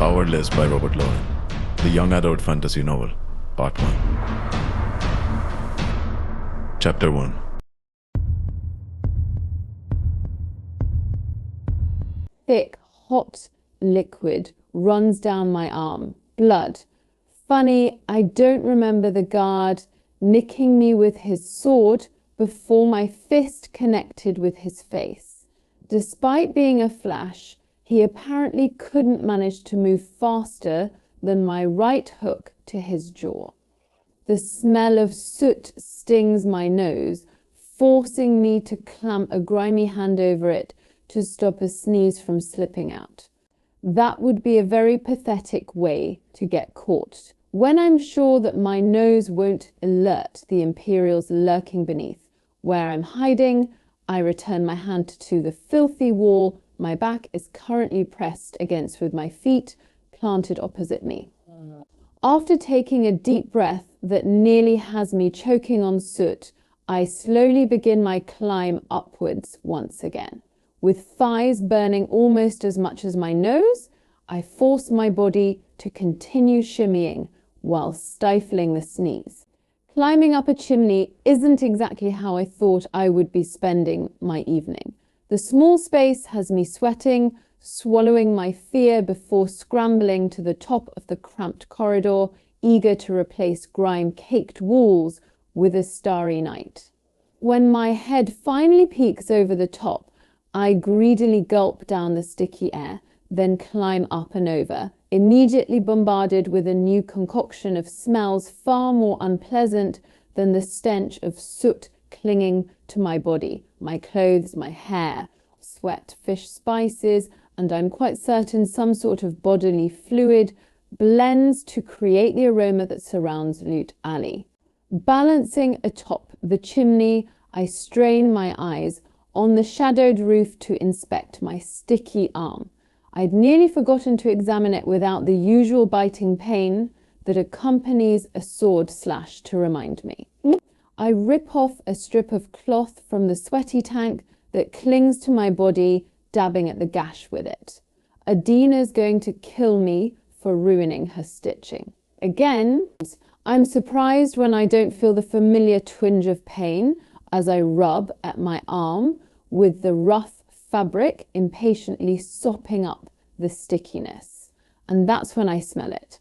Powerless by Robert Lowen. The Young Adult Fantasy Novel, Part 1. Chapter 1. Thick, hot liquid runs down my arm. Blood. Funny, I don't remember the guard nicking me with his sword before my fist connected with his face. Despite being a flash, he apparently couldn't manage to move faster than my right hook to his jaw. The smell of soot stings my nose, forcing me to clamp a grimy hand over it to stop a sneeze from slipping out. That would be a very pathetic way to get caught. When I'm sure that my nose won't alert the Imperials lurking beneath where I'm hiding, I return my hand to the filthy wall my back is currently pressed against with my feet planted opposite me. After taking a deep breath that nearly has me choking on soot, I slowly begin my climb upwards once again. With thighs burning almost as much as my nose, I force my body to continue shimmying while stifling the sneeze. Climbing up a chimney isn't exactly how I thought I would be spending my evening. The small space has me sweating, swallowing my fear before scrambling to the top of the cramped corridor, eager to replace grime-caked walls with a starry night. When my head finally peeks over the top, I greedily gulp down the sticky air, then climb up and over, immediately bombarded with a new concoction of smells far more unpleasant than the stench of soot clinging to my body, my clothes, my hair, sweat, fish spices, and I'm quite certain some sort of bodily fluid blends to create the aroma that surrounds Loot Alley. Balancing atop the chimney, I strain my eyes on the shadowed roof to inspect my sticky arm. I'd nearly forgotten to examine it without the usual biting pain that accompanies a sword slash to remind me. I rip off a strip of cloth from the sweaty tank that clings to my body, dabbing at the gash with it. Adina's going to kill me for ruining her stitching. Again, I'm surprised when I don't feel the familiar twinge of pain as I rub at my arm with the rough fabric impatiently sopping up the stickiness. And that's when I smell it.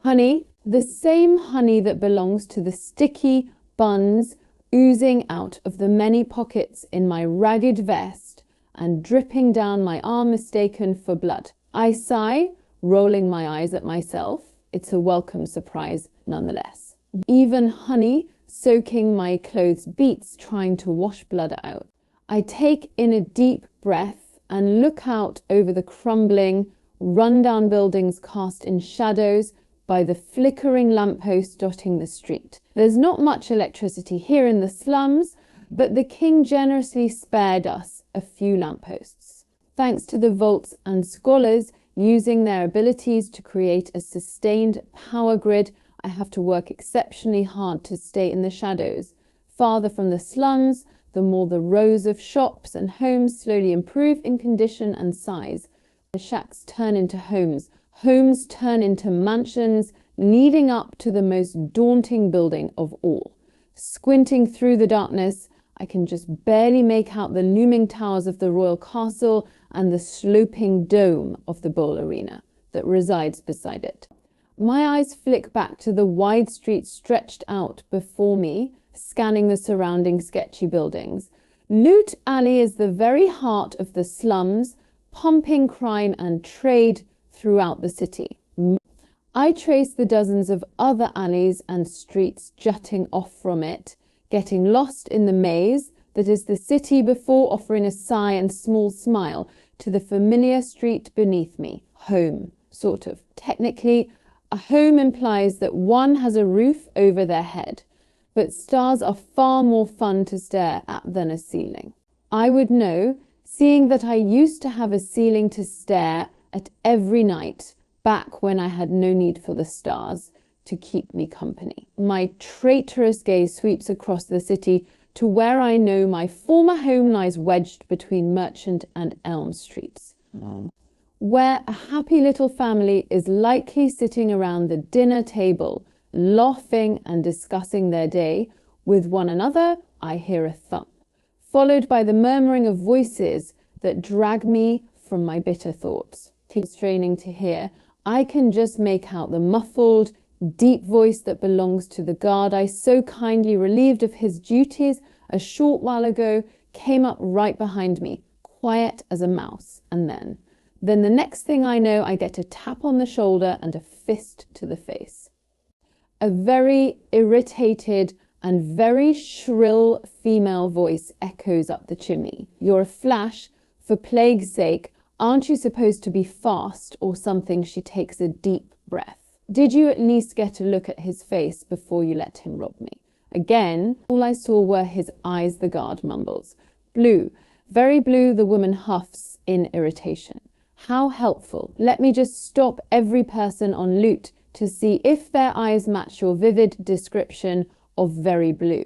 Honey, the same honey that belongs to the sticky buns oozing out of the many pockets in my ragged vest and dripping down my arm mistaken for blood. I sigh, rolling my eyes at myself. It's a welcome surprise nonetheless. Even honey soaking my clothes beats trying to wash blood out. I take in a deep breath and look out over the crumbling, run-down buildings cast in shadows by the flickering lampposts dotting the street. There's not much electricity here in the slums, but the king generously spared us a few lampposts. Thanks to the vaults and scholars using their abilities to create a sustained power grid, I have to work exceptionally hard to stay in the shadows. Farther from the slums, the more the rows of shops and homes slowly improve in condition and size. The shacks turn into homes. Homes turn into mansions, leading up to the most daunting building of all. Squinting through the darkness, I can just barely make out the looming towers of the royal castle and the sloping dome of the bowl arena that resides beside it. My eyes flick back to the wide street stretched out before me, scanning the surrounding sketchy buildings. Loot Alley is the very heart of the slums, pumping crime and trade throughout the city. I trace the dozens of other alleys and streets jutting off from it, getting lost in the maze that is the city before offering a sigh and small smile to the familiar street beneath me. Home, sort of. Technically, a home implies that one has a roof over their head, but stars are far more fun to stare at than a ceiling. I would know, seeing that I used to have a ceiling to stare at every night back when I had no need for the stars to keep me company. My traitorous gaze sweeps across the city to where I know my former home lies wedged between Merchant and Elm Streets. where a happy little family is likely sitting around the dinner table, laughing and discussing their day with one another, I hear a thump, followed by the murmuring of voices that drag me from my bitter thoughts. Straining to hear, I can just make out the muffled, deep voice that belongs to the guard I so kindly relieved of his duties a short while ago came up right behind me, quiet as a mouse, and then the next thing I know, I get a tap on the shoulder and a fist to the face. A very irritated and very shrill female voice echoes up the chimney. You're a flash, for plague's sake, aren't you supposed to be fast or something? She takes a deep breath. Did you at least get a look at his face before you let him rob me? Again, all I saw were his eyes, the guard mumbles. Blue, very blue, the woman huffs in irritation. How helpful. Let me just stop every person en route to see if their eyes match your vivid description of very blue.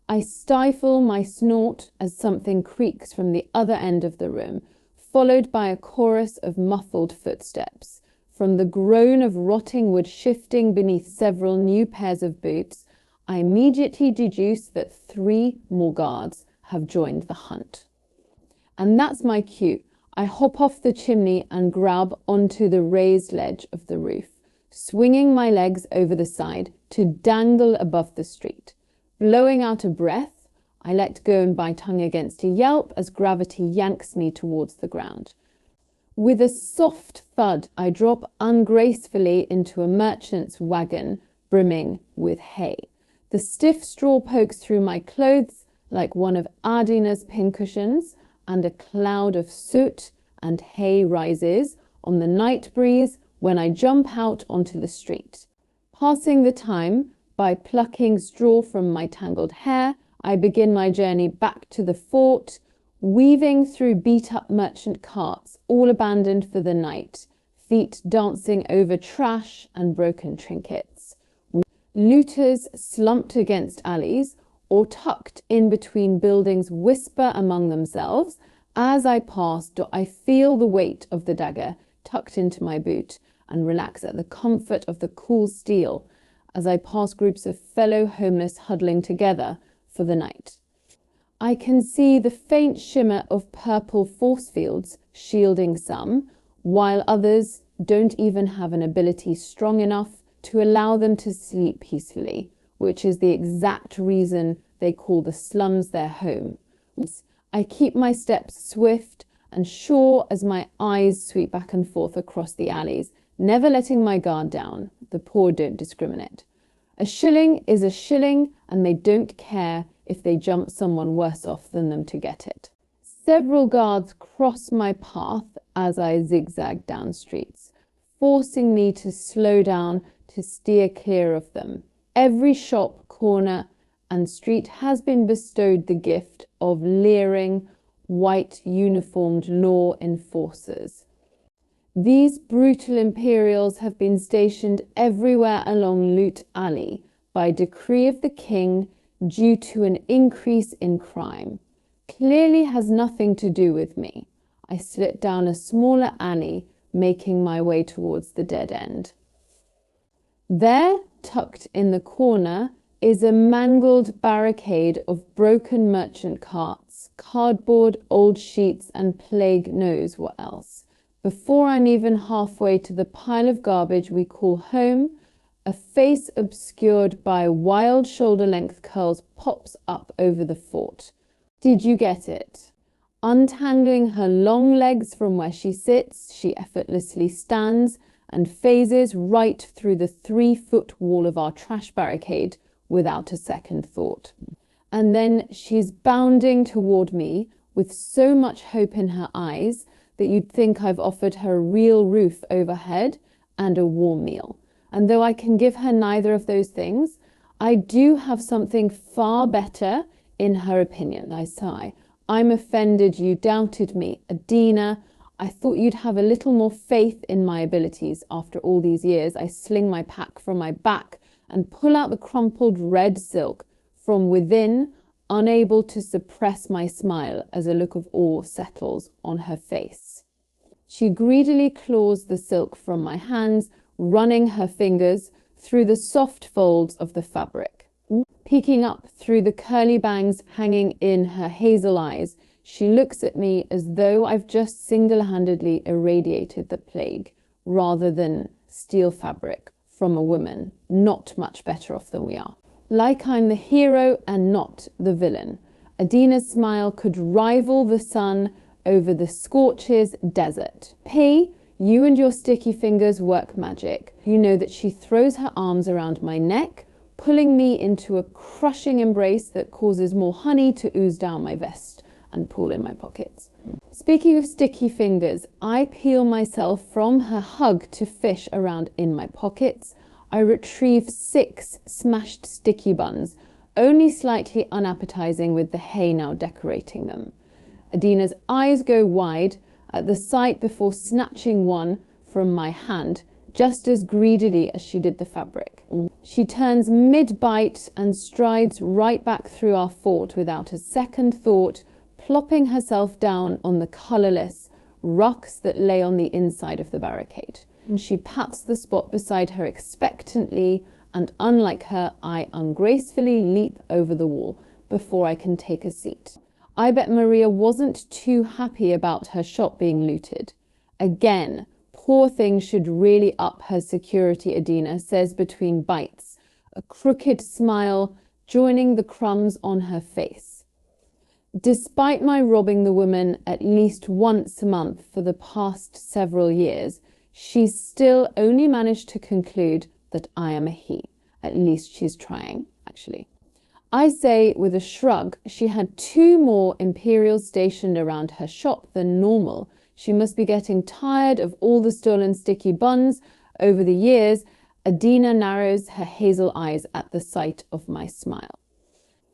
I stifle my snort as something creaks from the other end of the room, followed by a chorus of muffled footsteps. From the groan of rotting wood shifting beneath several new pairs of boots, I immediately deduce that 3 more guards have joined the hunt. And that's my cue. I hop off the chimney and grab onto the raised ledge of the roof, swinging my legs over the side to dangle above the street. Blowing out a breath, I let go and bite tongue against a yelp as gravity yanks me towards the ground. With a soft thud, I drop ungracefully into a merchant's wagon brimming with hay. The stiff straw pokes through my clothes like one of Ardina's pincushions, and a cloud of soot and hay rises on the night breeze when I jump out onto the street. Passing the time by plucking straw from my tangled hair, I begin my journey back to the fort, weaving through beat-up merchant carts, all abandoned for the night, feet dancing over trash and broken trinkets. Looters slumped against alleys, or tucked in between buildings whisper among themselves. As I pass, I feel the weight of the dagger tucked into my boot and relax at the comfort of the cool steel as I pass groups of fellow homeless huddling together for the night. I can see the faint shimmer of purple force fields shielding some, while others don't even have an ability strong enough to allow them to sleep peacefully, which is the exact reason they call the slums their home. I keep my steps swift and sure as my eyes sweep back and forth across the alleys, never letting my guard down. The poor don't discriminate. A shilling is a shilling, and they don't care if they jump someone worse off than them to get it. Several guards cross my path as I zigzag down streets, forcing me to slow down to steer clear of them. Every shop, corner, and street has been bestowed the gift of leering, white uniformed law enforcers. These brutal Imperials have been stationed everywhere along Loot Alley by decree of the king due to an increase in crime. Clearly has nothing to do with me. I slip down a smaller alley, making my way towards the dead end. There, tucked in the corner, is a mangled barricade of broken merchant carts, cardboard, old sheets, and plague knows what else. Before I'm even halfway to the pile of garbage we call home, a face obscured by wild shoulder-length curls pops up over the fort. Did you get it? Untangling her long legs from where she sits, she effortlessly stands and phases right through the 3-foot wall of our trash barricade without a second thought. And then she's bounding toward me with so much hope in her eyes that you'd think I've offered her a real roof overhead and a warm meal. And though I can give her neither of those things, I do have something far better in her opinion. I sigh. I'm offended you doubted me. Adina, I thought you'd have a little more faith in my abilities. After all these years, I sling my pack from my back and pull out the crumpled red silk from within, unable to suppress my smile as a look of awe settles on her face. She greedily claws the silk from my hands, running her fingers through the soft folds of the fabric. Peeking up through the curly bangs hanging in her hazel eyes, she looks at me as though I've just single-handedly irradiated the plague, rather than steal fabric from a woman, not much better off than we are. Like I'm the hero and not the villain. Adina's smile could rival the sun over the scorches desert. P, you and your sticky fingers work magic. You know that she throws her arms around my neck, pulling me into a crushing embrace that causes more honey to ooze down my vest and pool in my pockets. Speaking of sticky fingers, I peel myself from her hug to fish around in my pockets. I retrieve 6 smashed sticky buns, only slightly unappetizing with the hay now decorating them. Adina's eyes go wide at the sight before snatching one from my hand, just as greedily as she did the fabric. She turns mid-bite and strides right back through our fort without a second thought, plopping herself down on the colourless rocks that lay on the inside of the barricade. She pats the spot beside her expectantly, and unlike her, I ungracefully leap over the wall before I can take a seat. I bet Maria wasn't too happy about her shop being looted. Again, poor thing should really up her security, Adina says between bites, a crooked smile joining the crumbs on her face. Despite my robbing the woman at least once a month for the past several years, she's still only managed to conclude that I am a he. At least she's trying, actually. I say with a shrug, she had 2 more Imperials stationed around her shop than normal. She must be getting tired of all the stolen sticky buns over the years. Adina narrows her hazel eyes at the sight of my smile.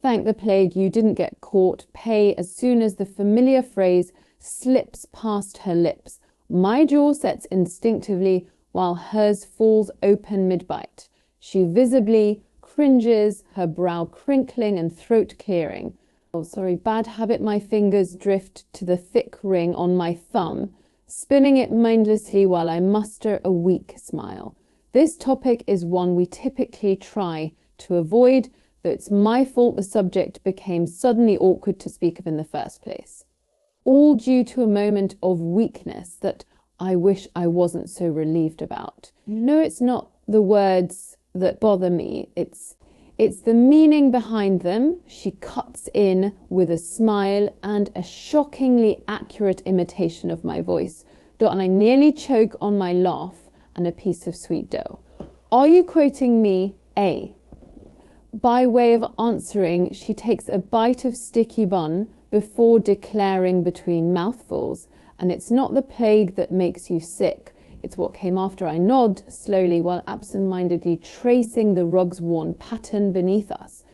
Thank the plague you didn't get caught, Pay, as soon as the familiar phrase slips past her lips. My jaw sets instinctively while hers falls open mid-bite. She visibly cringes, her brow crinkling and throat clearing. Oh, sorry, bad habit. My fingers drift to the thick ring on my thumb, spinning it mindlessly while I muster a weak smile. This topic is one we typically try to avoid, though it's my fault the subject became suddenly awkward to speak of in the first place. All due to a moment of weakness that I wish I wasn't so relieved about. No, it's not the words that bother me. It's the meaning behind them. She cuts in with a smile and a shockingly accurate imitation of my voice. And I nearly choke on my laugh and a piece of sweet dough. Are you quoting me, A? By way of answering, she takes a bite of sticky bun before declaring between mouthfuls, and it's not the plague that makes you sick. It's what came after. I nod slowly while absent-mindedly tracing the rugs-worn pattern beneath us.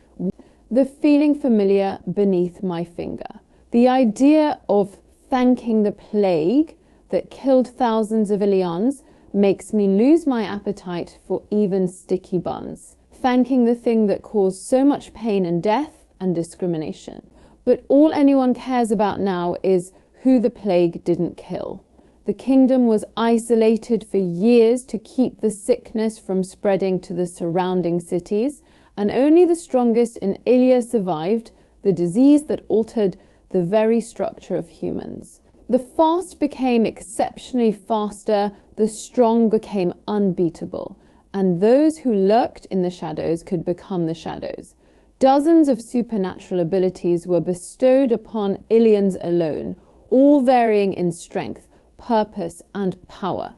The feeling familiar beneath my finger. The idea of thanking the plague that killed thousands of Ilyans makes me lose my appetite for even sticky buns. Thanking the thing that caused so much pain and death and discrimination. But all anyone cares about now is who the plague didn't kill. The kingdom was isolated for years to keep the sickness from spreading to the surrounding cities, and only the strongest in Ilya survived the disease that altered the very structure of humans. The fast became exceptionally faster, the strong became unbeatable, and those who lurked in the shadows could become the shadows. Dozens of supernatural abilities were bestowed upon Ilyans alone, all varying in strength, purpose and power.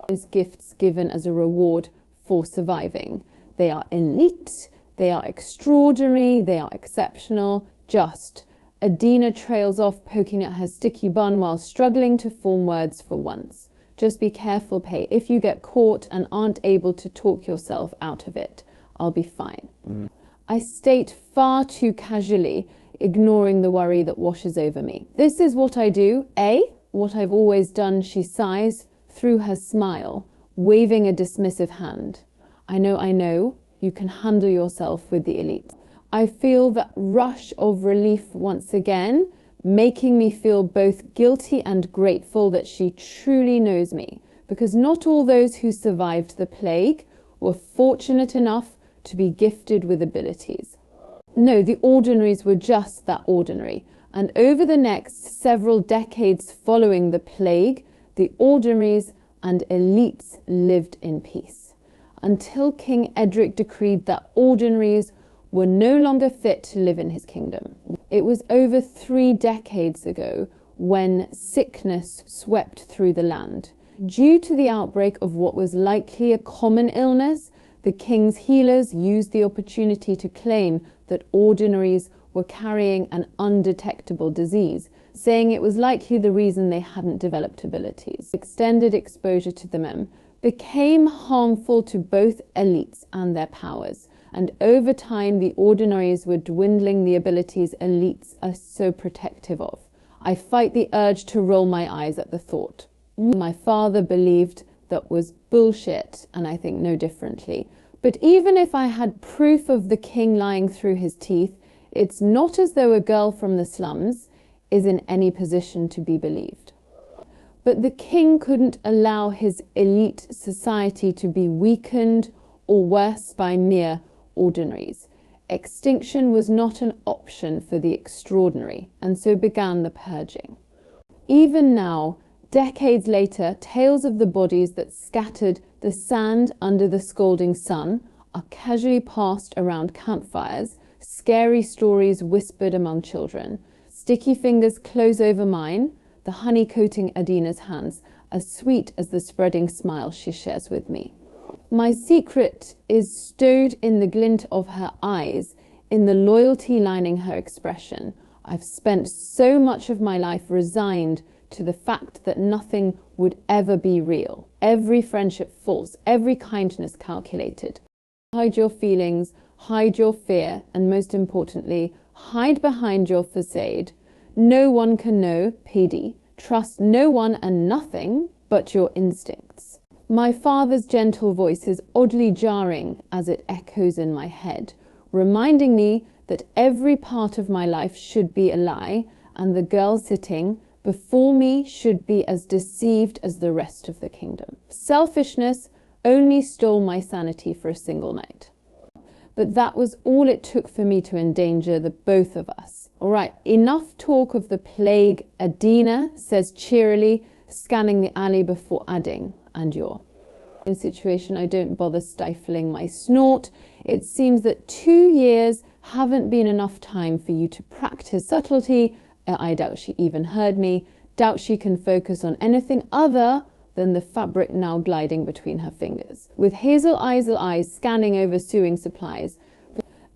Those gifts given as a reward for surviving. They are elite, they are extraordinary, they are exceptional, just. Adina trails off, poking at her sticky bun while struggling to form words for once. Just be careful, Pay. If you get caught and aren't able to talk yourself out of it, I'll be fine. I state far too casually, ignoring the worry that washes over me. This is what I do, A? What I've always done, she sighs through her smile, waving a dismissive hand. I know, you can handle yourself with the elite. I feel that rush of relief once again, making me feel both guilty and grateful that she truly knows me, because not all those who survived the plague were fortunate enough to be gifted with abilities. No, the Ordinaries were just that ordinary, and over the next several decades following the plague, the Ordinaries and elites lived in peace, until King Edric decreed that Ordinaries were no longer fit to live in his kingdom. It was over 3 decades ago when sickness swept through the land. Due to the outbreak of what was likely a common illness, the king's healers used the opportunity to claim that Ordinaries were carrying an undetectable disease, saying it was likely the reason they hadn't developed abilities. Extended exposure to them became harmful to both elites and their powers, and over time the Ordinaries were dwindling the abilities elites are so protective of. I fight the urge to roll my eyes at the thought. My father believed that was bullshit, and I think no differently. But even if I had proof of the king lying through his teeth, it's not as though a girl from the slums is in any position to be believed. But the king couldn't allow his elite society to be weakened or worse by mere ordinaries. Extinction was not an option for the extraordinary, and so began the purging. Even now, decades later, tales of the bodies that scattered the sand under the scalding sun are casually passed around campfires, scary stories whispered among children. Sticky fingers close over mine, the honey coating Adina's hands, as sweet as the spreading smile she shares with me. My secret is stowed in the glint of her eyes, in the loyalty lining her expression. I've spent so much of my life resigned to the fact that nothing would ever be real. Every friendship false, every kindness calculated. Hide your feelings, hide your fear, and most importantly, hide behind your facade. No one can know, Paedyn. Trust no one and nothing but your instincts. My father's gentle voice is oddly jarring as it echoes in my head, reminding me that every part of my life should be a lie, and the girl sitting before me should be as deceived as the rest of the kingdom. Selfishness only stole my sanity for a single night. But that was all it took for me to endanger the both of us. All right, enough talk of the plague, Adina says cheerily, scanning the alley before adding, and you're. In a situation, I don't bother stifling my snort. It seems that 2 years haven't been enough time for you to practice subtlety. I doubt she even heard me. Doubt she can focus on anything other than the fabric now gliding between her fingers. With hazel eyes scanning over sewing supplies,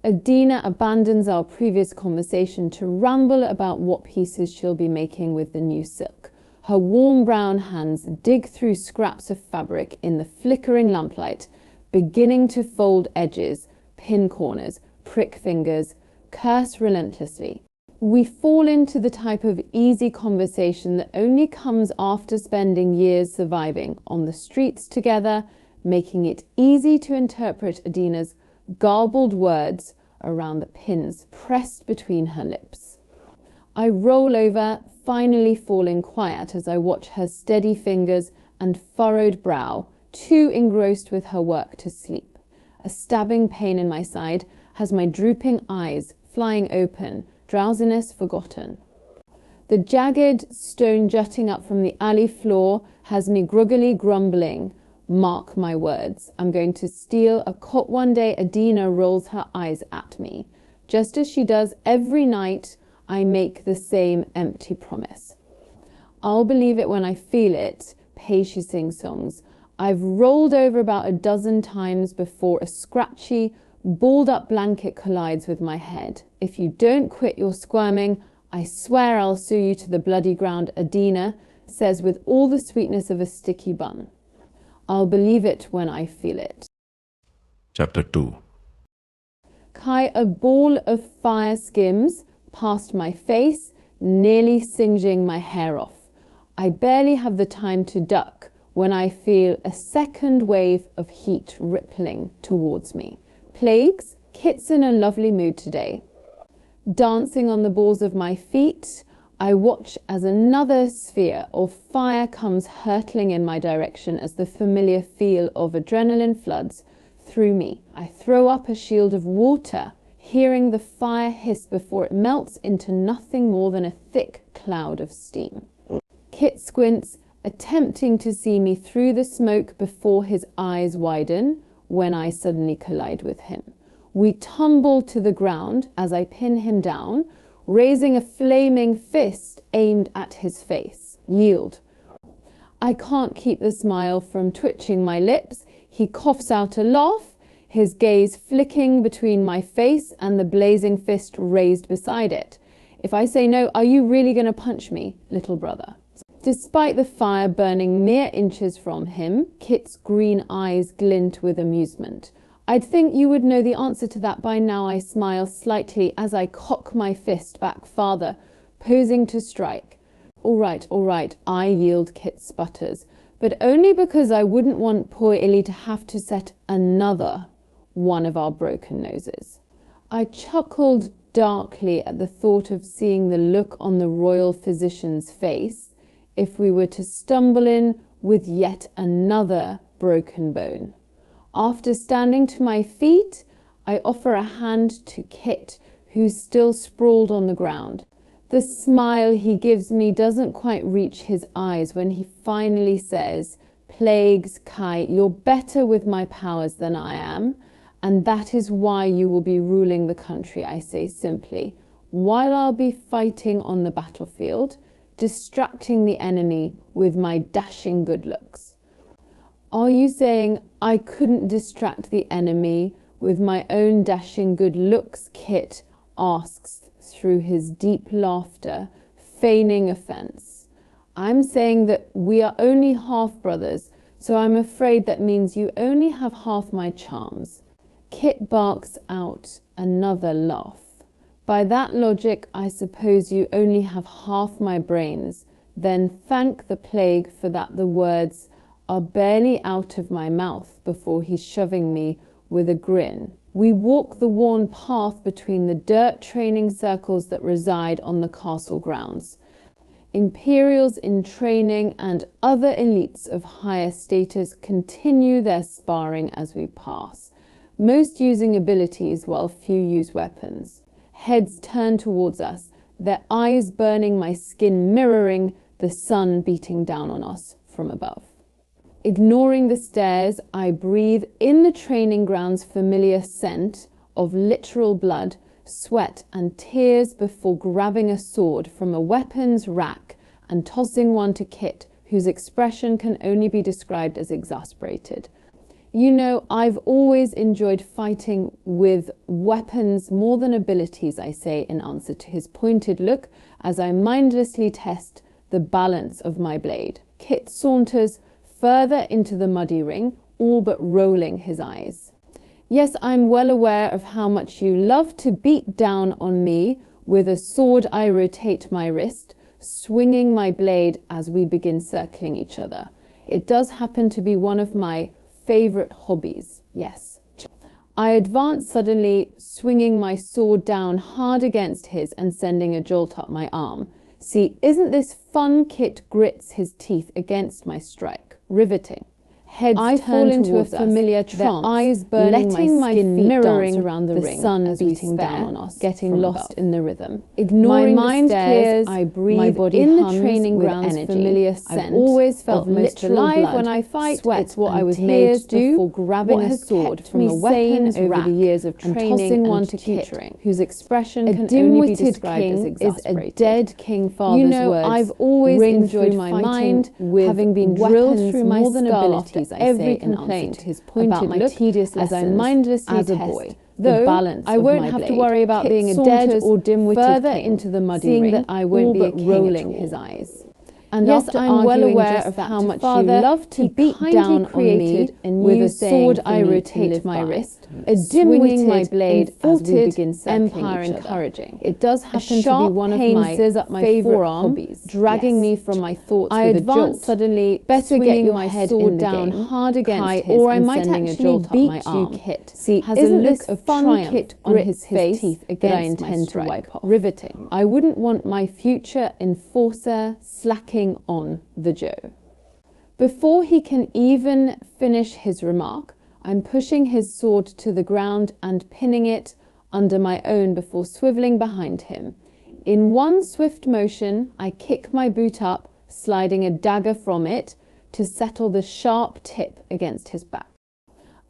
Adina abandons our previous conversation to ramble about what pieces she'll be making with the new silk. Her warm brown hands dig through scraps of fabric in the flickering lamplight, beginning to fold edges, pin corners, prick fingers, curse relentlessly. We fall into the type of easy conversation that only comes after spending years surviving on the streets together, making it easy to interpret Adina's garbled words around the pins pressed between her lips. I roll over, finally falling quiet as I watch her steady fingers and furrowed brow, too engrossed with her work to sleep. A stabbing pain in my side has my drooping eyes flying open, drowsiness forgotten. The jagged stone jutting up from the alley floor has me groggily grumbling. Mark my words, I'm going to steal a cot one day. Adina rolls her eyes at me. Just as she does every night, I make the same empty promise. I'll believe it when I feel it, she sings songs. I've rolled over about a dozen times before a scratchy, balled up blanket collides with my head. If you don't quit your squirming, I swear I'll sue you to the bloody ground, Adina says with all the sweetness of a sticky bun. I'll believe it when I feel it. Chapter 2. Kai, a ball of fire skims past my face, nearly singeing my hair off. I barely have the time to duck when I feel a second wave of heat rippling towards me. Plagues, Kit's in a lovely mood today. Dancing on the balls of my feet, I watch as another sphere of fire comes hurtling in my direction as the familiar feel of adrenaline floods through me. I throw up a shield of water, hearing the fire hiss before it melts into nothing more than a thick cloud of steam. Kit squints, attempting to see me through the smoke before his eyes widen when I suddenly collide with him. We tumble to the ground as I pin him down, raising a flaming fist aimed at his face. Yield. I can't keep the smile from twitching my lips. He coughs out a laugh, his gaze flicking between my face and the blazing fist raised beside it. If I say no, are you really going to punch me, little brother? Despite the fire burning mere inches from him, Kit's green eyes glint with amusement. I'd think you would know the answer to that by now. I smile slightly as I cock my fist back farther, posing to strike. All right, I yield, Kit sputters, but only because I wouldn't want poor Illy to have to set another one of our broken noses. I chuckled darkly at the thought of seeing the look on the royal physician's face if we were to stumble in with yet another broken bone. After standing to my feet, I offer a hand to Kit, who's still sprawled on the ground. The smile he gives me doesn't quite reach his eyes when he finally says, "Plagues, Kai, you're better with my powers than I am, and that is why you will be ruling the country," I say simply, "while I'll be fighting on the battlefield, distracting the enemy with my dashing good looks." Are you saying I couldn't distract the enemy with my own dashing good looks? Kit asks through his deep laughter, feigning offense. I'm saying that we are only half-brothers, so I'm afraid that means you only have half my charms. Kit barks out another laugh. By that logic, I suppose you only have half my brains. Then thank the plague for that the words are barely out of my mouth before he's shoving me with a grin. We walk the worn path between the dirt training circles that reside on the castle grounds. Imperials in training and other elites of higher status continue their sparring as we pass, most using abilities while few use weapons. Heads turn towards us, their eyes burning my skin, mirroring the sun beating down on us from above. Ignoring the stares, I breathe in the training ground's familiar scent of literal blood, sweat and tears before grabbing a sword from a weapons rack and tossing one to Kit, whose expression can only be described as exasperated. You know, I've always enjoyed fighting with weapons more than abilities, I say in answer to his pointed look as I mindlessly test the balance of my blade. Kit saunters further into the muddy ring, all but rolling his eyes. Yes, I'm well aware of how much you love to beat down on me. With a sword, I rotate my wrist, swinging my blade as we begin circling each other. It does happen to be one of my favorite hobbies, yes. I advance suddenly, swinging my sword down hard against his and sending a jolt up my arm. See, isn't this fun? Kit grits his teeth against my strike. Riveting. Heads I fall into a familiar trance, eyes burning, letting my skin mirroring around the ring, sun beating down on us, getting lost in the rhythm. Ignoring my mind clears, I breathe my body in the training ground's familiar scent. I've always felt most alive when I fight. It's what I was made to do before grabbing a sword from a weapons over the years of training and tossing one to Kit, whose expression can only be described as exasperated. Is a dead king father's words. I've always enjoyed my mind with having been drilled through my skull every complaint his pointed about my tedious as I mindlessly as a boy. Though I won't have to worry about being a dead or dim-witted further into the muddy ring, that I won't be rolling his eyes. And yes, after I'm well arguing aware just of that how to much father, you love to he beat kindly down created on me with with a a sword sword I I rotate rotate my my wrist, a swinging my dim-witted, blade as we begin imported, circling empire each other. encouraging. It does A happen to be sharp one of pain my scissors up my favorite forearm, hobbies, dragging me yes. from my thoughts I with a advance jolt. suddenly, Better get swinging your my head sword in the down game, hard against Kai, his, or I and might sending a actually jolt up my beat you, arm. Kit. See, Has isn't a look this of fun triumph Kit on grits his face teeth that I against my intend to strike. wipe off. Riveting. I wouldn't want my future enforcer slacking on the Joe. Before he can even finish his remark, I'm pushing his sword to the ground and pinning it under my own before swiveling behind him. In one swift motion, I kick my boot up, sliding a dagger from it to settle the sharp tip against his back.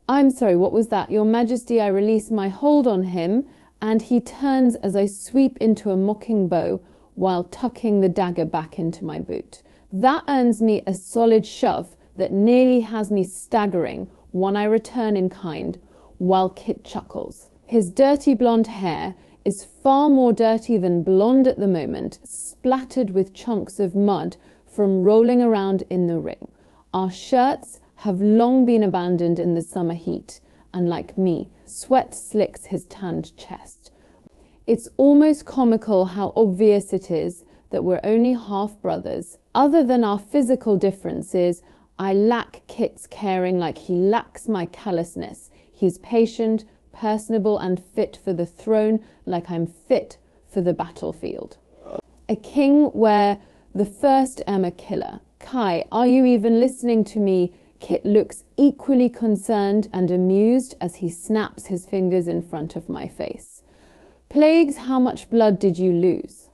I'm sorry, what was that? Your Majesty, I release my hold on him, and he turns as I sweep into a mocking bow while tucking the dagger back into my boot. That earns me a solid shove that nearly has me staggering, one I return in kind, while Kit chuckles. His dirty blonde hair is far more dirty than blonde at the moment, splattered with chunks of mud from rolling around in the ring. Our shirts have long been abandoned in the summer heat, and like me, sweat slicks his tanned chest. It's almost comical how obvious it is that we're only half brothers. Other than our physical differences, I lack Kit's caring like he lacks my callousness. He's patient, personable, and fit for the throne like I'm fit for the battlefield. A king where the first am a killer. Kai, are you even listening to me? Kit looks equally concerned and amused as he snaps his fingers in front of my face. Plagues, how much blood did you lose?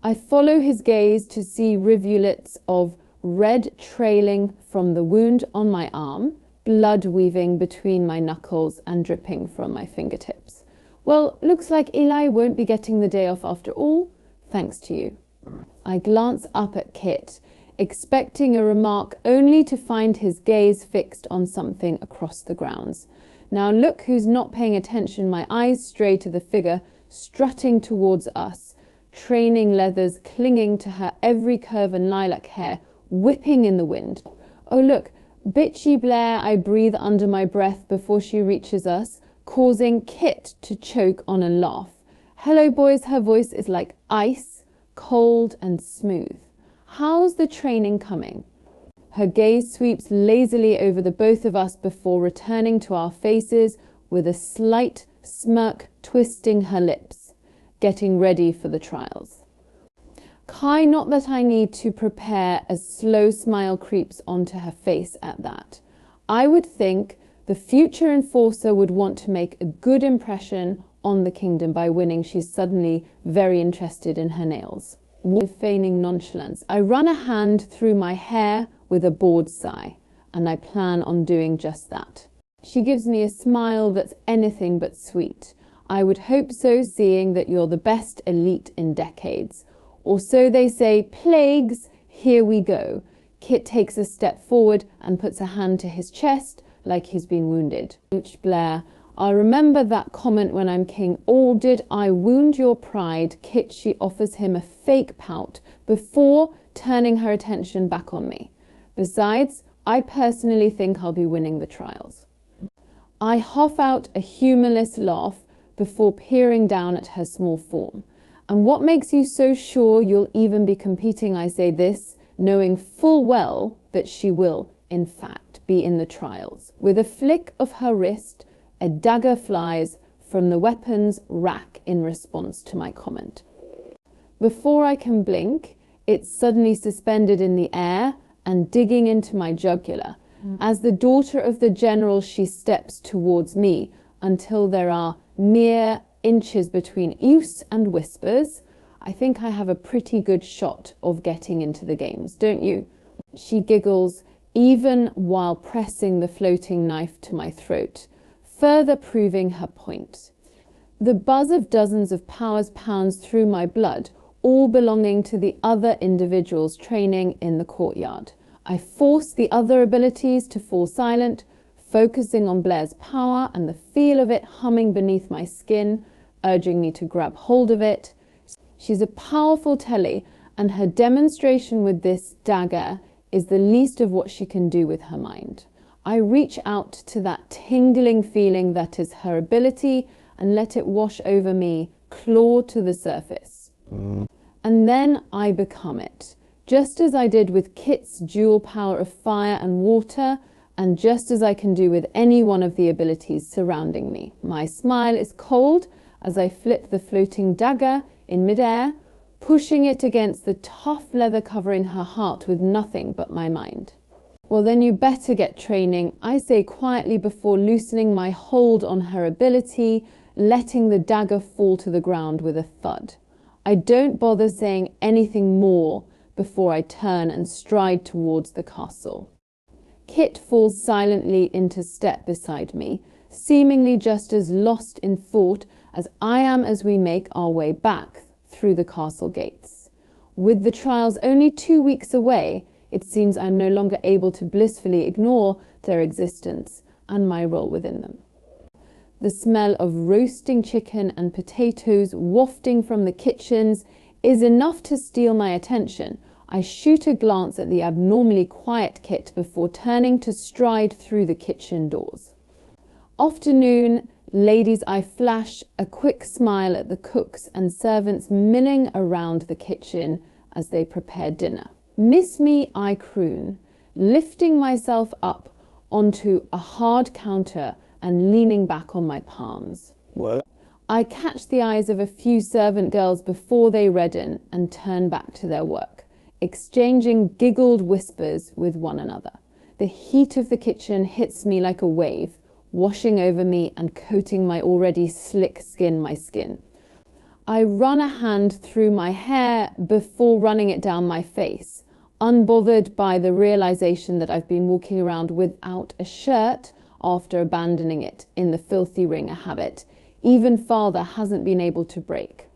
I follow his gaze to see rivulets of red trailing from the wound on my arm, blood weaving between my knuckles and dripping from my fingertips. Well, looks like Eli won't be getting the day off after all, thanks to you. I glance up at Kit, expecting a remark only to find his gaze fixed on something across the grounds. Now look who's not paying attention. My eyes stray to the figure strutting towards us, training leathers clinging to her every curve and lilac hair, whipping in the wind. Oh look, bitchy Blair, I breathe under my breath before she reaches us, causing Kit to choke on a laugh. Hello boys, her voice is like ice, cold and smooth. How's the training coming? Her gaze sweeps lazily over the both of us before returning to our faces with a slight smirk twisting her lips, getting ready for the trials. Kai, not that I need to prepare, a slow smile creeps onto her face at that. I would think the future enforcer would want to make a good impression on the kingdom by winning. She's suddenly very interested in her nails. With feigning nonchalance, I run a hand through my hair with a bored sigh, and I plan on doing just that. She gives me a smile that's anything but sweet. I would hope so, seeing that you're the best elite in decades. Or so they say. Plagues, here we go. Kit takes a step forward and puts a hand to his chest like he's been wounded. Blair, I remember that comment when I'm king. Or did I wound your pride? Kit, she offers him a fake pout before turning her attention back on me. Besides, I personally think I'll be winning the trials. I huff out a humorless laugh before peering down at her small form. And what makes you so sure you'll even be competing? I say this, knowing full well that she will, in fact, be in the trials. With a flick of her wrist, a dagger flies from the weapon's rack in response to my comment. Before I can blink, it's suddenly suspended in the air and digging into my jugular. As the daughter of the general, she steps towards me until there are mere inches between use and whispers. I think I have a pretty good shot of getting into the games, don't you? She giggles, even while pressing the floating knife to my throat, further proving her point. The buzz of dozens of powers pounds through my blood, all belonging to the other individuals training in the courtyard. I force the other abilities to fall silent, focusing on Blair's power and the feel of it humming beneath my skin, urging me to grab hold of it. She's a powerful telly, and her demonstration with this dagger is the least of what she can do with her mind. I reach out to that tingling feeling that is her ability and let it wash over me, claw to the surface. And then I become it, just as I did with Kit's dual power of fire and water, and just as I can do with any one of the abilities surrounding me. My smile is cold as I flip the floating dagger in midair, pushing it against the tough leather covering her heart with nothing but my mind. Well, then you better get training, I say quietly before loosening my hold on her ability, letting the dagger fall to the ground with a thud. I don't bother saying anything more before I turn and stride towards the castle. Kit falls silently into step beside me, seemingly just as lost in thought as I am as we make our way back through the castle gates. With the trials only 2 weeks away, it seems I'm no longer able to blissfully ignore their existence and my role within them. The smell of roasting chicken and potatoes wafting from the kitchens is enough to steal my attention. I shoot a glance at the abnormally quiet Kit before turning to stride through the kitchen doors. Afternoon, ladies, I flash a quick smile at the cooks and servants milling around the kitchen as they prepare dinner. Miss me, I croon, lifting myself up onto a hard counter and leaning back on my palms. What? I catch the eyes of a few servant girls before they redden and turn back to their work, exchanging giggled whispers with one another. The heat of the kitchen hits me like a wave, washing over me and coating my already slick skin, my skin. I run a hand through my hair before running it down my face, unbothered by the realization that I've been walking around without a shirt after abandoning it in the filthy ring, a habit even father hasn't been able to break.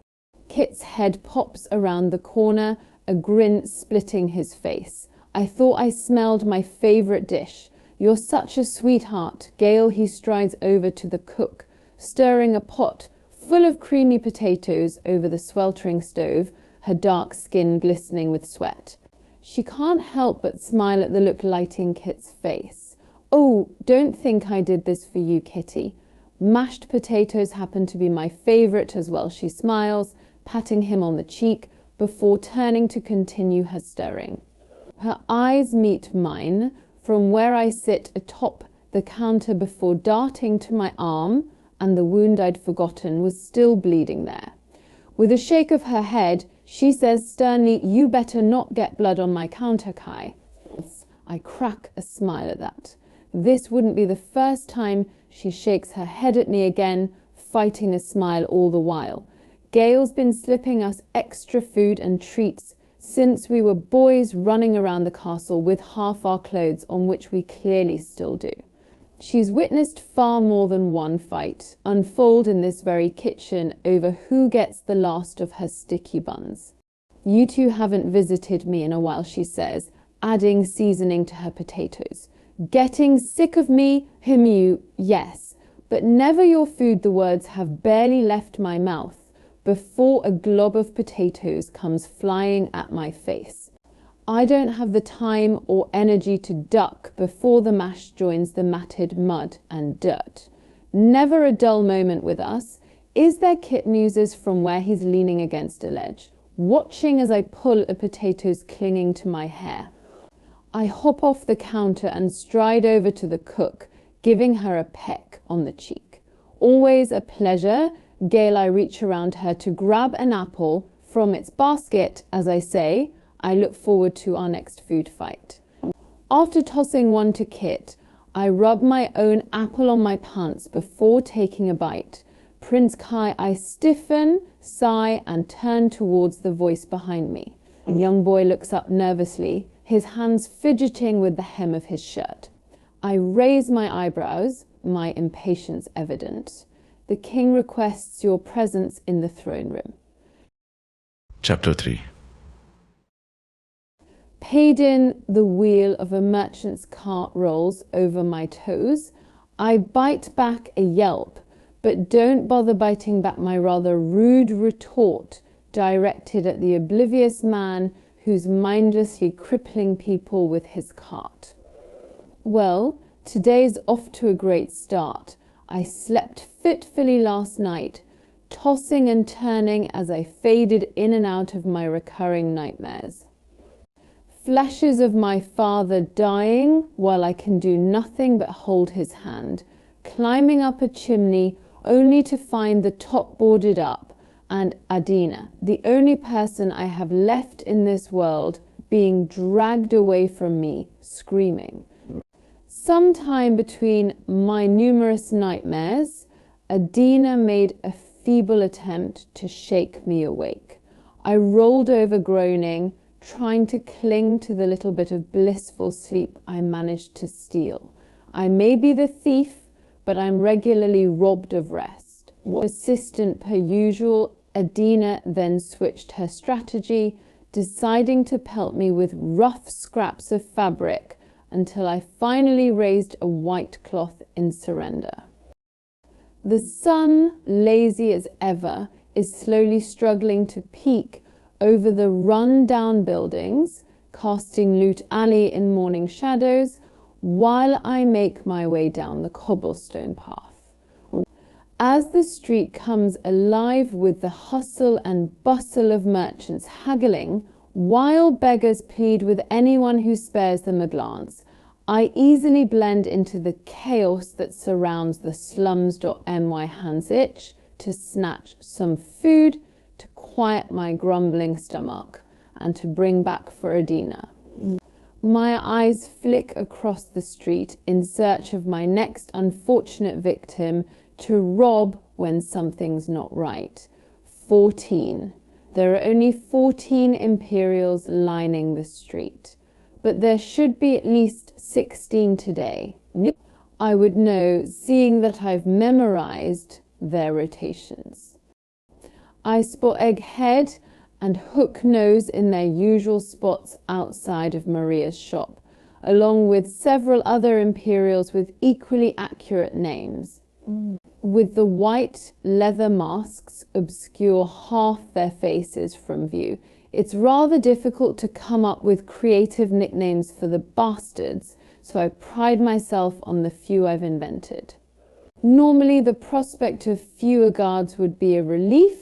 Kit's head pops around the corner, a grin splitting his face. I thought I smelled my favorite dish. You're such a sweetheart, Gale. He strides over to the cook, stirring a pot full of creamy potatoes over the sweltering stove, her dark skin glistening with sweat. She can't help but smile at the look lighting Kit's face. Oh, don't think I did this for you, Kitty. Mashed potatoes happen to be my favorite as well, she smiles, patting him on the cheek before turning to continue her stirring. Her eyes meet mine from where I sit atop the counter before darting to my arm, and the wound I'd forgotten was still bleeding there. With a shake of her head, she says sternly, "You better not get blood on my counter, Kai." I crack a smile at that. This wouldn't be the first time she shakes her head at me again, fighting a smile all the while. Gale's been slipping us extra food and treats since we were boys running around the castle with half our clothes on, which we clearly still do. She's witnessed far more than one fight unfold in this very kitchen over who gets the last of her sticky buns. You two haven't visited me in a while, she says, adding seasoning to her potatoes. Getting sick of me, him you, yes, but never your food. The words have barely left my mouth before a glob of potatoes comes flying at my face. I don't have the time or energy to duck before the mash joins the matted mud and dirt. Never a dull moment with us. Is there, Kit muses from where he's leaning against a ledge, watching as I pull a potatoes clinging to my hair. I hop off the counter and stride over to the cook, giving her a peck on the cheek. Always a pleasure, Gale. I reach around her to grab an apple from its basket as I say, I look forward to our next food fight. After tossing one to Kit, I rub my own apple on my pants before taking a bite. Prince Kai, I stiffen, sigh, and turn towards the voice behind me. The young boy looks up nervously, his hands fidgeting with the hem of his shirt. I raise my eyebrows, my impatience evident. The king requests your presence in the throne room. Chapter 3. Paedyn, the wheel of a merchant's cart rolls over my toes. I bite back a yelp, but don't bother biting back my rather rude retort directed at the oblivious man who's mindlessly crippling people with his cart. Well, today's off to a great start. I slept fitfully last night, tossing and turning as I faded in and out of my recurring nightmares. Flashes of my father dying while I can do nothing but hold his hand, climbing up a chimney only to find the top boarded up, and Adina, the only person I have left in this world, being dragged away from me, screaming. Sometime between my numerous nightmares, Adina made a feeble attempt to shake me awake. I rolled over groaning, trying to cling to the little bit of blissful sleep I managed to steal. I may be the thief, but I'm regularly robbed of rest. Persistent per usual, Adina then switched her strategy, deciding to pelt me with rough scraps of fabric until I finally raised a white cloth in surrender. The sun, lazy as ever, is slowly struggling to peek over the run-down buildings, casting Loot Alley in morning shadows, while I make my way down the cobblestone path. As the street comes alive with the hustle and bustle of merchants haggling, while beggars plead with anyone who spares them a glance, I easily blend into the chaos that surrounds the slums.my hands itch to snatch some food, to quiet my grumbling stomach, and to bring back for Adina. My eyes flick across the street in search of my next unfortunate victim to rob when something's not right. 14. There are only 14 Imperials lining the street, but there should be at least 16 today. I would know, seeing that I've memorized their rotations. I spot Egghead and Hook Nose in their usual spots outside of Maria's shop, along with several other Imperials with equally accurate names. With the white leather masks obscure half their faces from view, it's rather difficult to come up with creative nicknames for the bastards, so I pride myself on the few I've invented. Normally, the prospect of fewer guards would be a relief,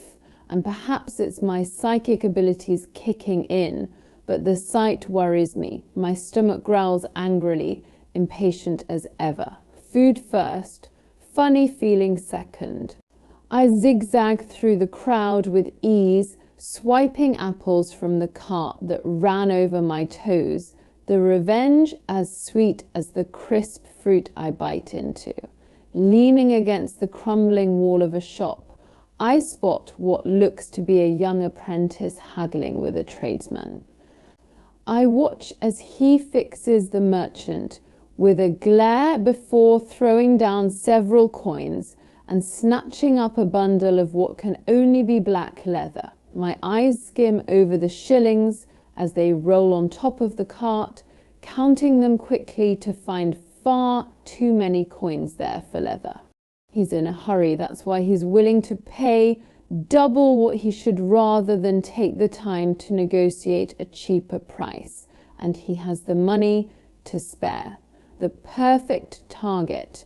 and perhaps it's my psychic abilities kicking in, but the sight worries me. My stomach growls angrily, impatient as ever. Food first, funny feeling second. I zigzag through the crowd with ease, swiping apples from the cart that ran over my toes, the revenge as sweet as the crisp fruit I bite into. Leaning against the crumbling wall of a shop, I spot what looks to be a young apprentice haggling with a tradesman. I watch as he fixes the merchant with a glare before throwing down several coins and snatching up a bundle of what can only be black leather. My eyes skim over the shillings as they roll on top of the cart, counting them quickly to find far too many coins there for leather. He's in a hurry, that's why he's willing to pay double what he should rather than take the time to negotiate a cheaper price. And he has the money to spare. The perfect target.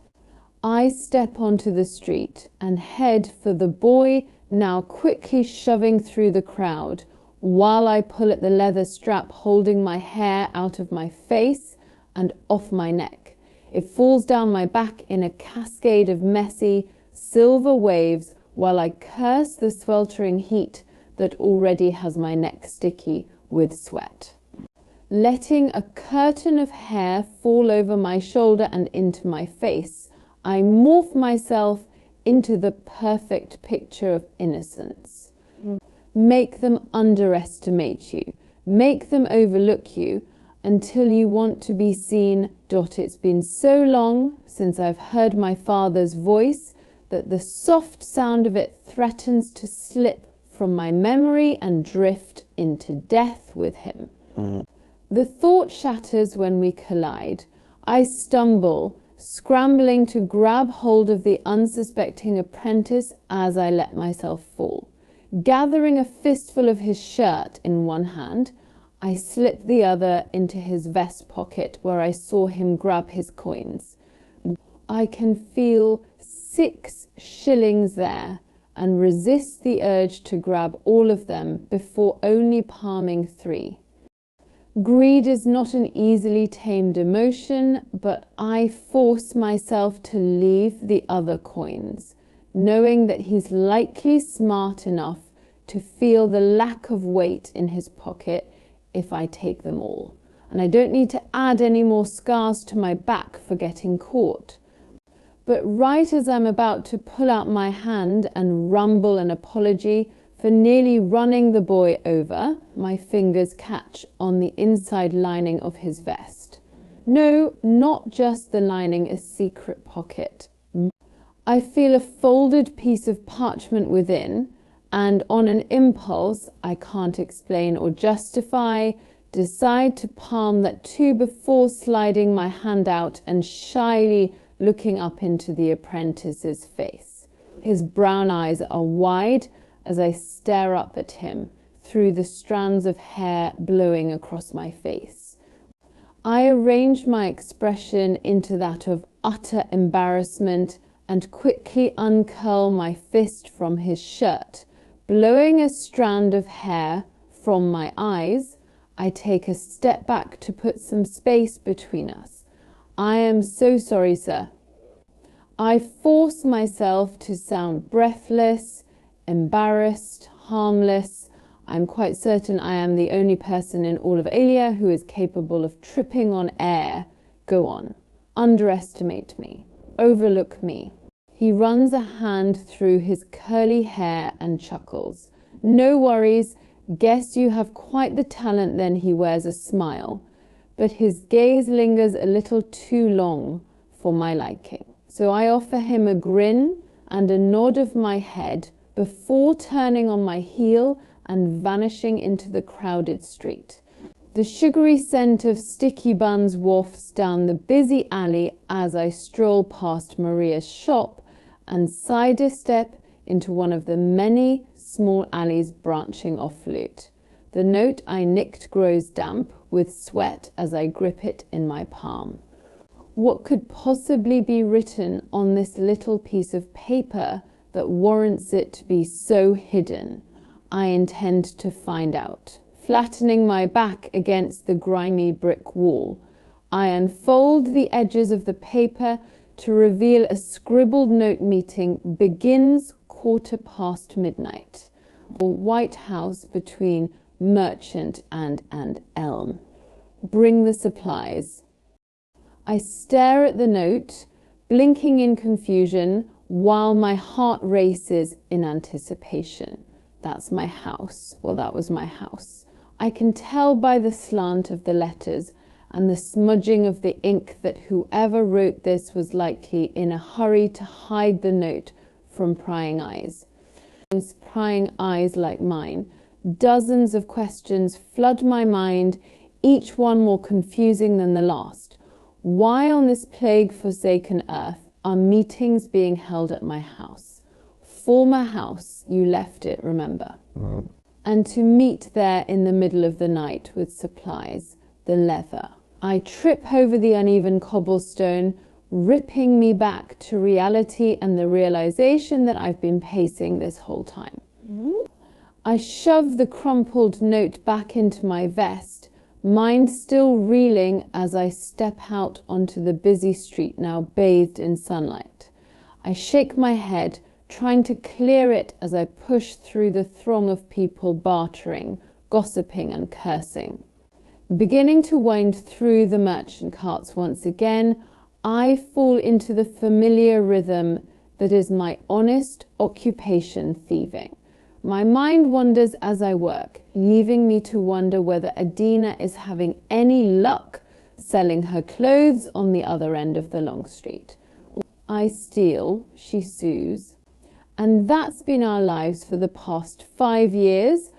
I step onto the street and head for the boy now quickly shoving through the crowd, while I pull at the leather strap holding my hair out of my face and off my neck. It falls down my back in a cascade of messy, silver waves while I curse the sweltering heat that already has my neck sticky with sweat. Letting a curtain of hair fall over my shoulder and into my face, I morph myself into the perfect picture of innocence. Make them underestimate you. Make them overlook you until you want to be seen. It's been so long since I've heard my father's voice that the soft sound of it threatens to slip from my memory and drift into death with him. The thought shatters when we collide. I stumble, scrambling to grab hold of the unsuspecting apprentice as I let myself fall. Gathering a fistful of his shirt in one hand, I slipped the other into his vest pocket where I saw him grab his coins. I can feel 6 shillings there and resist the urge to grab all of them before only palming 3. Greed is not an easily tamed emotion, but I force myself to leave the other coins, knowing that he's likely smart enough to feel the lack of weight in his pocket if I take them all. And I don't need to add any more scars to my back for getting caught. But right as I'm about to pull out my hand and rumble an apology for nearly running the boy over, my fingers catch on the inside lining of his vest. No, not just the lining, a secret pocket. I feel a folded piece of parchment within, and on an impulse I can't explain or justify, decide to palm that too before sliding my hand out and shyly looking up into the apprentice's face. His brown eyes are wide as I stare up at him through the strands of hair blowing across my face. I arrange my expression into that of utter embarrassment and quickly uncurl my fist from his shirt. Blowing a strand of hair from my eyes, I take a step back to put some space between us. I am so sorry, sir. I force myself to sound breathless, embarrassed, harmless. I'm quite certain I am the only person in all of Ilya who is capable of tripping on air. Go on. Underestimate me. Overlook me. He runs a hand through his curly hair and chuckles. No worries. Guess you have quite the talent then. He wears a smile. But his gaze lingers a little too long for my liking. So I offer him a grin and a nod of my head before turning on my heel and vanishing into the crowded street. The sugary scent of sticky buns wafts down the busy alley as I stroll past Maria's shop and sidestep into one of the many small alleys branching off Flute. The note I nicked grows damp with sweat as I grip it in my palm. What could possibly be written on this little piece of paper that warrants it to be so hidden? I intend to find out. Flattening my back against the grimy brick wall, I unfold the edges of the paper to reveal a scribbled note meeting begins 1:15 midnight. A White House between Merchant and Elm. Bring the supplies. I stare at the note, blinking in confusion, while my heart races in anticipation. That's my house. Well, that was my house. I can tell by the slant of the letters and the smudging of the ink that whoever wrote this was likely in a hurry to hide the note from prying eyes. Prying eyes like mine. Dozens of questions flood my mind, each one more confusing than the last. Why on this plague-forsaken earth are meetings being held at my house? Former house, you left it, remember? And to meet there in the middle of the night with supplies, the leather. I trip over the uneven cobblestone, ripping me back to reality and the realization that I've been pacing this whole time. I shove the crumpled note back into my vest, mind still reeling as I step out onto the busy street now bathed in sunlight. I shake my head, trying to clear it as I push through the throng of people bartering, gossiping and cursing. Beginning to wind through the merchant carts once again, I fall into the familiar rhythm that is my honest occupation, thieving. My mind wanders as I work, leaving me to wonder whether Adina is having any luck selling her clothes on the other end of the long street. I steal, she sues, and that's been our lives for the past 5 years.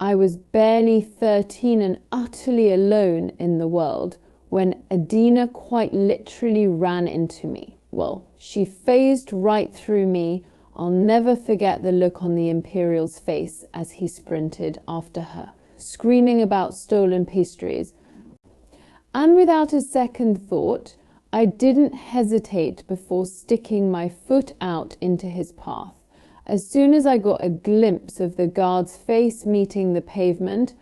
I was barely 13 and utterly alone in the world when Adina quite literally ran into me. Well, she phased right through me I'll never forget the look on the Imperial's face as he sprinted after her, screaming about stolen pastries. And without a second thought, I didn't hesitate before sticking my foot out into his path. As soon as I got a glimpse of the guard's face meeting the pavement,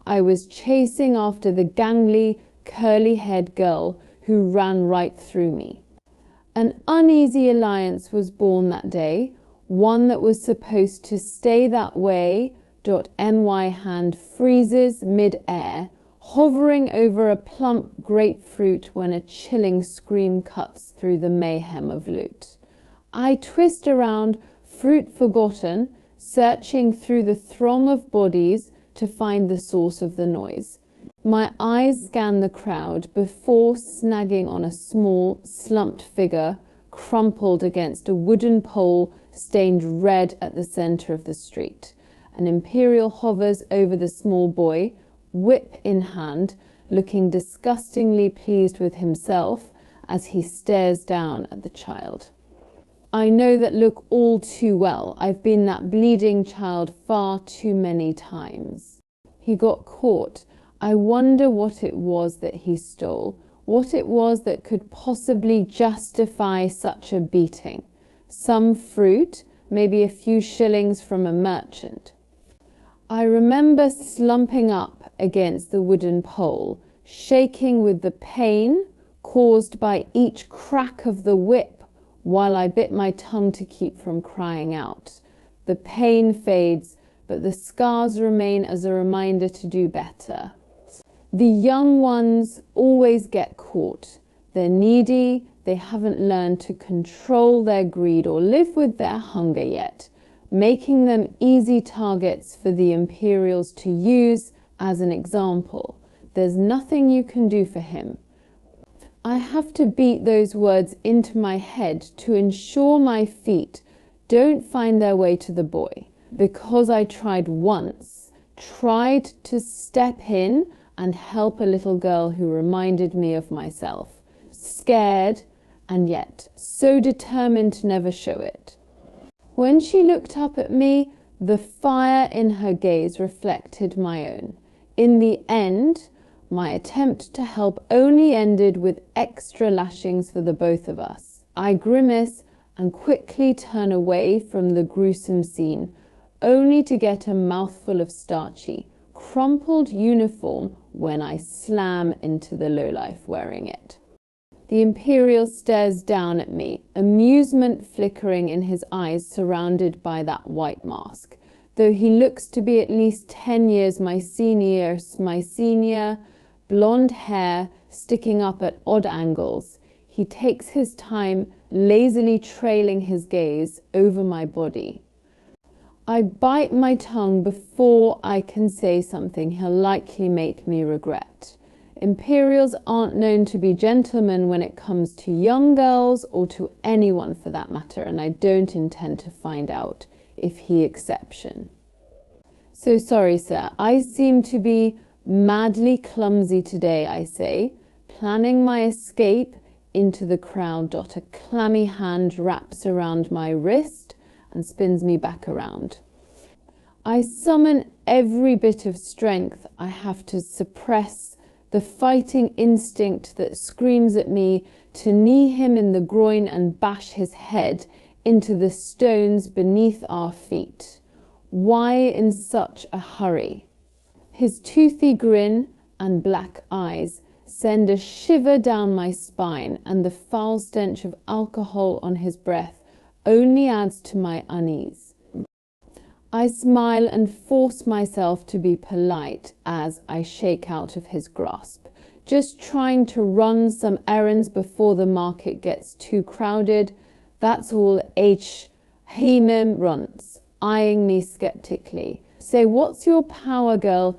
I was chasing after the gangly, curly-haired girl who ran right through me. An uneasy alliance was born that day, one that was supposed to stay that way. My hand freezes mid-air, hovering over a plump grapefruit when a chilling scream cuts through the mayhem of loot. I twist around, fruit forgotten, searching through the throng of bodies to find the source of the noise. My eyes scan the crowd before snagging on a small, slumped figure crumpled against a wooden pole stained red at the center of the street. An Imperial hovers over the small boy, whip in hand, looking disgustingly pleased with himself as he stares down at the child. I know that look all too well. I've been that bleeding child far too many times. He got caught. I wonder what it was that he stole, what it was that could possibly justify such a beating. Some fruit, maybe a few shillings from a merchant. I remember slumping up against the wooden pole, shaking with the pain caused by each crack of the whip while I bit my tongue to keep from crying out. The pain fades, but the scars remain as a reminder to do better. The young ones always get caught. They're needy, they haven't learned to control their greed or live with their hunger yet, making them easy targets for the Imperials to use as an example. There's nothing you can do for him. I have to beat those words into my head to ensure my feet don't find their way to the boy, because I tried once, tried to step in and help a little girl who reminded me of myself, scared and yet so determined to never show it. When she looked up at me, the fire in her gaze reflected my own. In the end, my attempt to help only ended with extra lashings for the both of us. I grimace and quickly turn away from the gruesome scene, only to get a mouthful of starchy, crumpled uniform when I slam into the lowlife wearing it. The Imperial stares down at me, amusement flickering in his eyes surrounded by that white mask. Though he looks to be at least 10 years my senior, blonde hair sticking up at odd angles, he takes his time lazily trailing his gaze over my body. I bite my tongue before I can say something he'll likely make me regret. Imperials aren't known to be gentlemen when it comes to young girls or to anyone for that matter, and I don't intend to find out if he exception. So sorry, sir. I seem to be madly clumsy today, I say, planning my escape into the crowd. A clammy hand wraps around my wrist and spins me back around. I summon every bit of strength I have to suppress the fighting instinct that screams at me to knee him in the groin and bash his head into the stones beneath our feet. Why in such a hurry? His toothy grin and black eyes send a shiver down my spine, and the foul stench of alcohol on his breath only adds to my unease. I smile and force myself to be polite as I shake out of his grasp, just trying to run some errands before the market gets too crowded. That's all Hemim runts, eyeing me skeptically. Say, what's your power, girl?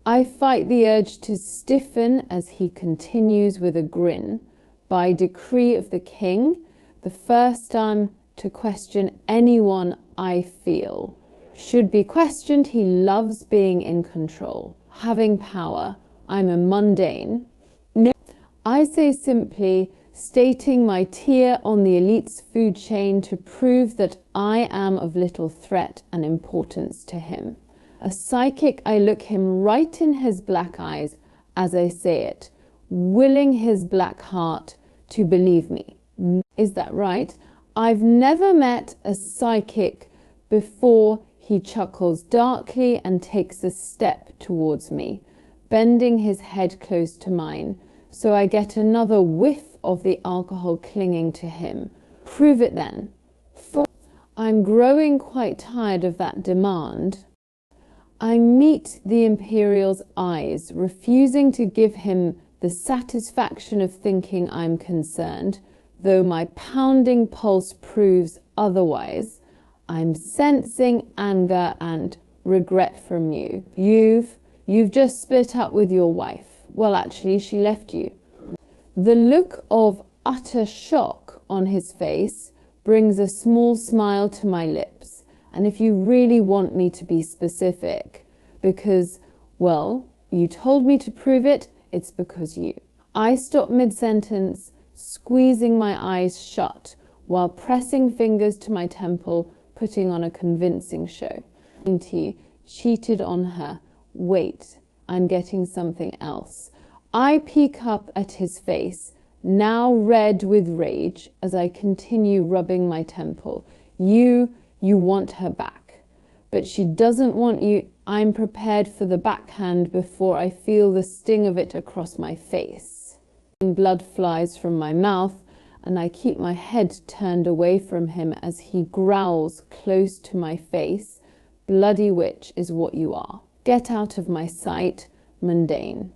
I fight the urge to stiffen as he continues with a grin. By decree of the king, the first time to question anyone I feel should be questioned. He loves being in control, having power. I'm a mundane. No, I say simply, stating my tier on the elite's food chain to prove that I am of little threat and importance to him. A psychic, I look him right in his black eyes as I say it, willing his black heart to believe me. Is that right? I've never met a psychic before. He chuckles darkly and takes a step towards me, bending his head close to mine, so I get another whiff of the alcohol clinging to him. Prove it then. I'm growing quite tired of that demand. I meet the Imperial's eyes, refusing to give him the satisfaction of thinking I'm concerned, though my pounding pulse proves otherwise. I'm sensing anger and regret from you. You've just split up with your wife. Well, actually, she left you. The look of utter shock on his face brings a small smile to my lips. And if you really want me to be specific, because, well, you told me to prove it, it's because you. I stop mid-sentence, squeezing my eyes shut while pressing fingers to my temple, putting on a convincing show. Cheated on her. Wait, I'm getting something else. I peek up at his face, now red with rage, as I continue rubbing my temple. You want her back, but she doesn't want you. I'm prepared for the backhand before I feel the sting of it across my face. Blood flies from my mouth, and I keep my head turned away from him as he growls close to my face. Bloody witch is what you are. Get out of my sight, mundane.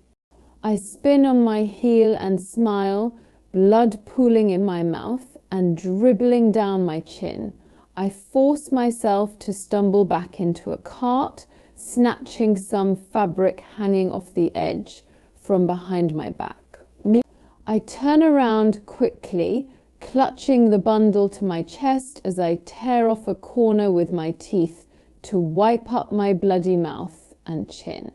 I spin on my heel and smile, blood pooling in my mouth and dribbling down my chin. I force myself to stumble back into a cart, snatching some fabric hanging off the edge from behind my back. I turn around quickly, clutching the bundle to my chest as I tear off a corner with my teeth to wipe up my bloody mouth and chin.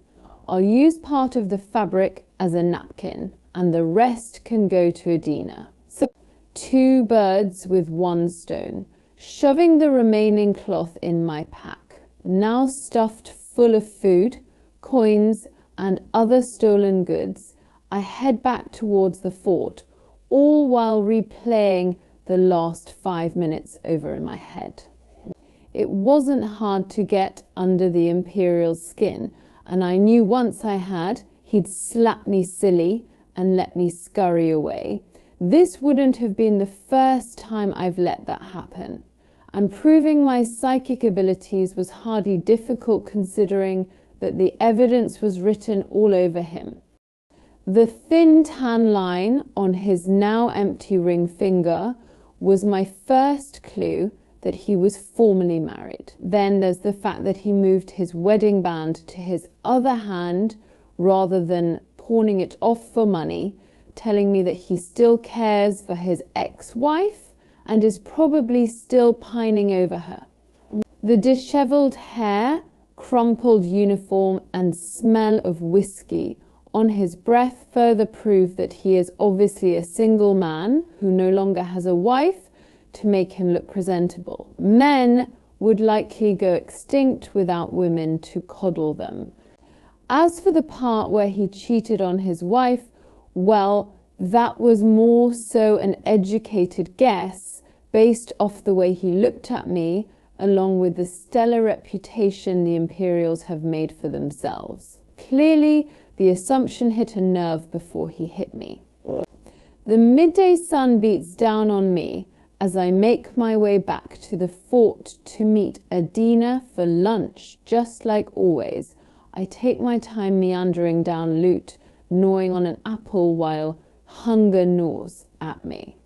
I'll use part of the fabric as a napkin, and the rest can go to Adina. So, 2 birds with 1 stone, shoving the remaining cloth in my pack, now stuffed full of food, coins, and other stolen goods. I head back towards the fort, all while replaying the last 5 minutes over in my head. It wasn't hard to get under the Imperial's skin, and I knew once I had, he'd slap me silly and let me scurry away. This wouldn't have been the first time I've let that happen, and proving my psychic abilities was hardly difficult considering that the evidence was written all over him. The thin tan line on his now empty ring finger was my first clue that he was formally married. Then there's the fact that he moved his wedding band to his other hand rather than pawning it off for money, telling me that he still cares for his ex-wife and is probably still pining over her. The disheveled hair, crumpled uniform, and smell of whiskey on his breath further prove that he is obviously a single man who no longer has a wife to make him look presentable. Men would likely go extinct without women to coddle them. As for the part where he cheated on his wife, well, that was more so an educated guess based off the way he looked at me, along with the stellar reputation the Imperials have made for themselves. Clearly, the assumption hit a nerve before he hit me. The midday sun beats down on me as I make my way back to the fort to meet Adina for lunch, just like always. I take my time meandering down loot, gnawing on an apple while hunger gnaws at me.